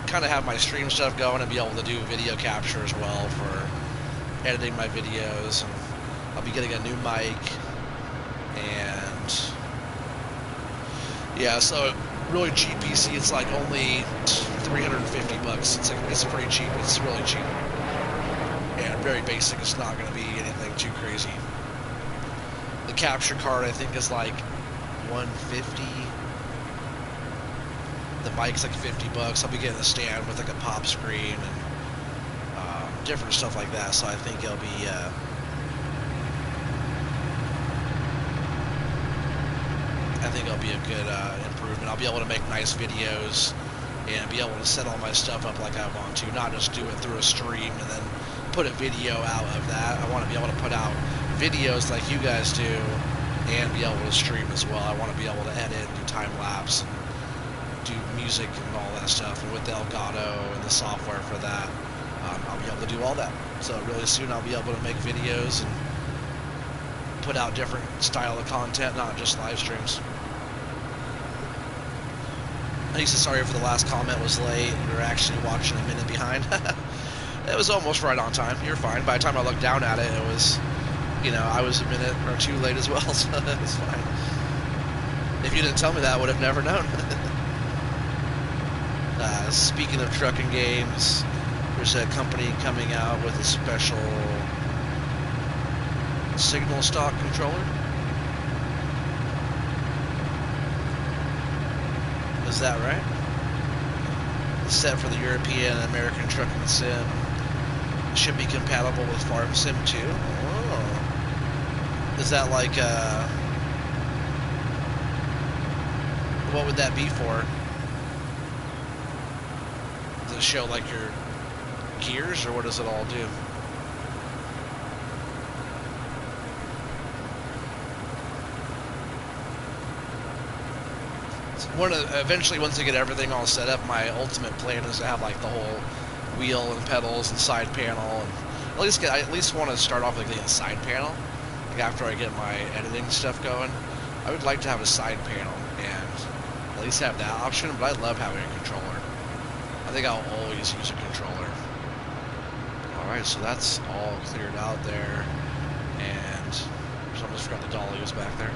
[SPEAKER 1] kind of have my stream stuff going and be able to do video capture as well for editing my videos. And I'll be getting a new mic and yeah, so really cheap PC. It's like only $350. It's pretty cheap. It's really cheap and very basic. It's not going to be anything too crazy. The capture card I think is like $150. The mic's like $50. I'll be getting a stand with like a pop screen and different stuff like that. So I think it'll be a good improvement. I'll be able to make nice videos and be able to set all my stuff up like I want to, not just do it through a stream and then put a video out of that. I want to be able to put out videos like you guys do and be able to stream as well. I want to be able to edit and do time-lapse and do music and all that stuff. And with the Elgato and the software for that, I'll be able to do all that. So really soon I'll be able to make videos and put out different style of content, not just live streams. Lisa, sorry for the last comment was late. We were actually watching a minute behind. It was almost right on time. You're fine. By the time I looked down at it, it was, I was a minute or two late as well, so it was fine. If you didn't tell me that, I would have never known. Speaking of trucking games, there's a company coming out with a special signal stock controller. Is that right? It's set for the European and American trucking sim. Should be compatible with Farm Sim too. Oh. Is that like what would that be for? Does it show like your gears, or what does it all do? Eventually, once I get everything all set up, my ultimate plan is to have like the whole wheel and pedals and side panel, and I at least want to start off with a side panel. Like after I get my editing stuff going, I would like to have a side panel and at least have that option. But I love having a controller. I think I'll always use a controller. All right, so that's all cleared out there, and I almost forgot the dolly was back there.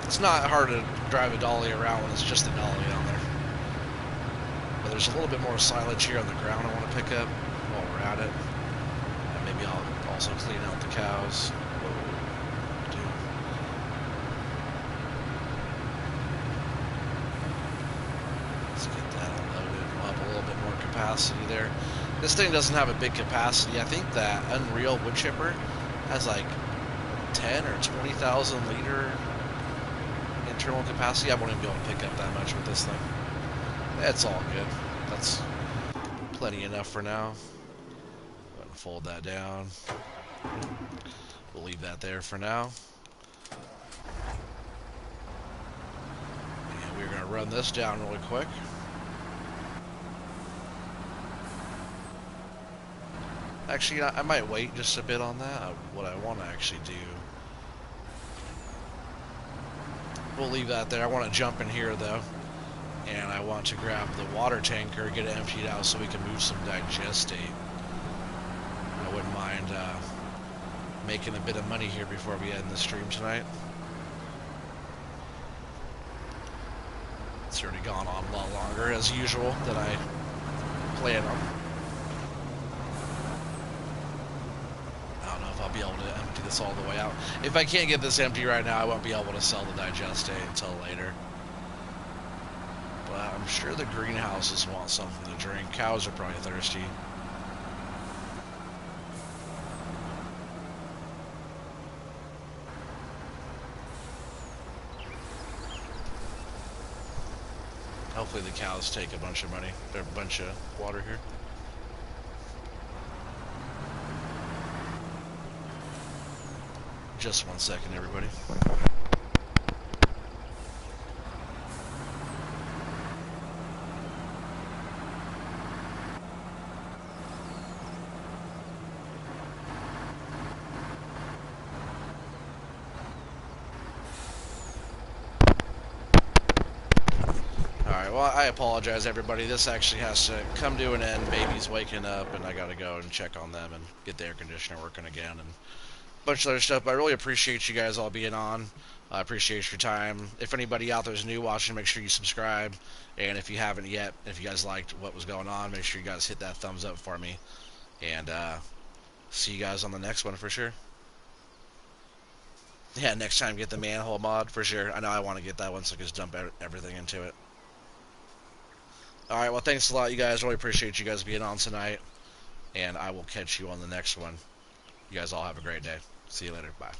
[SPEAKER 1] It's not hard to drive a dolly around when it's just a dolly on there. But there's a little bit more silage here on the ground I want to pick up while we're at it. And maybe I'll also clean out the cows. Whoa, dude. Let's get that unloaded. We'll have a little bit more capacity there. This thing doesn't have a big capacity. I think that Unreal wood chipper has like 10 or 20,000 liter internal capacity. I won't even be able to pick up that much with this thing. That's all good. That's plenty enough for now. Go ahead and fold that down. We'll leave that there for now. And we're going to run this down really quick. Actually, I might wait just a bit on that. What I want to actually do, we'll leave that there. I want to jump in here though, and I want to grab the water tanker, get it emptied out so we can move some digestate. I wouldn't mind making a bit of money here before we end the stream tonight. It's already gone on a lot longer as usual than I plan on. I'll be able to empty this all the way out. If I can't get this empty right now, I won't be able to sell the digestate until later. But I'm sure the greenhouses want something to drink. Cows are probably thirsty. Hopefully the cows take a bunch of money, or a bunch of water here. Just 1 second, everybody. Alright, well, I apologize, everybody. This actually has to come to an end. Baby's waking up, and I gotta go and check on them and get the air conditioner working again, and bunch of other stuff. But I really appreciate you guys all being on. I appreciate your time. If anybody out there is new watching, make sure you subscribe. And if you haven't yet, if you guys liked what was going on, make sure you guys hit that thumbs up for me. And see you guys on the next one for sure. Yeah, next time get the manhole mod for sure. I know I want to get that one, so I can just dump everything into it. Alright, well, thanks a lot, you guys. Really appreciate you guys being on tonight. And I will catch you on the next one. You guys all have a great day. See you later. Bye.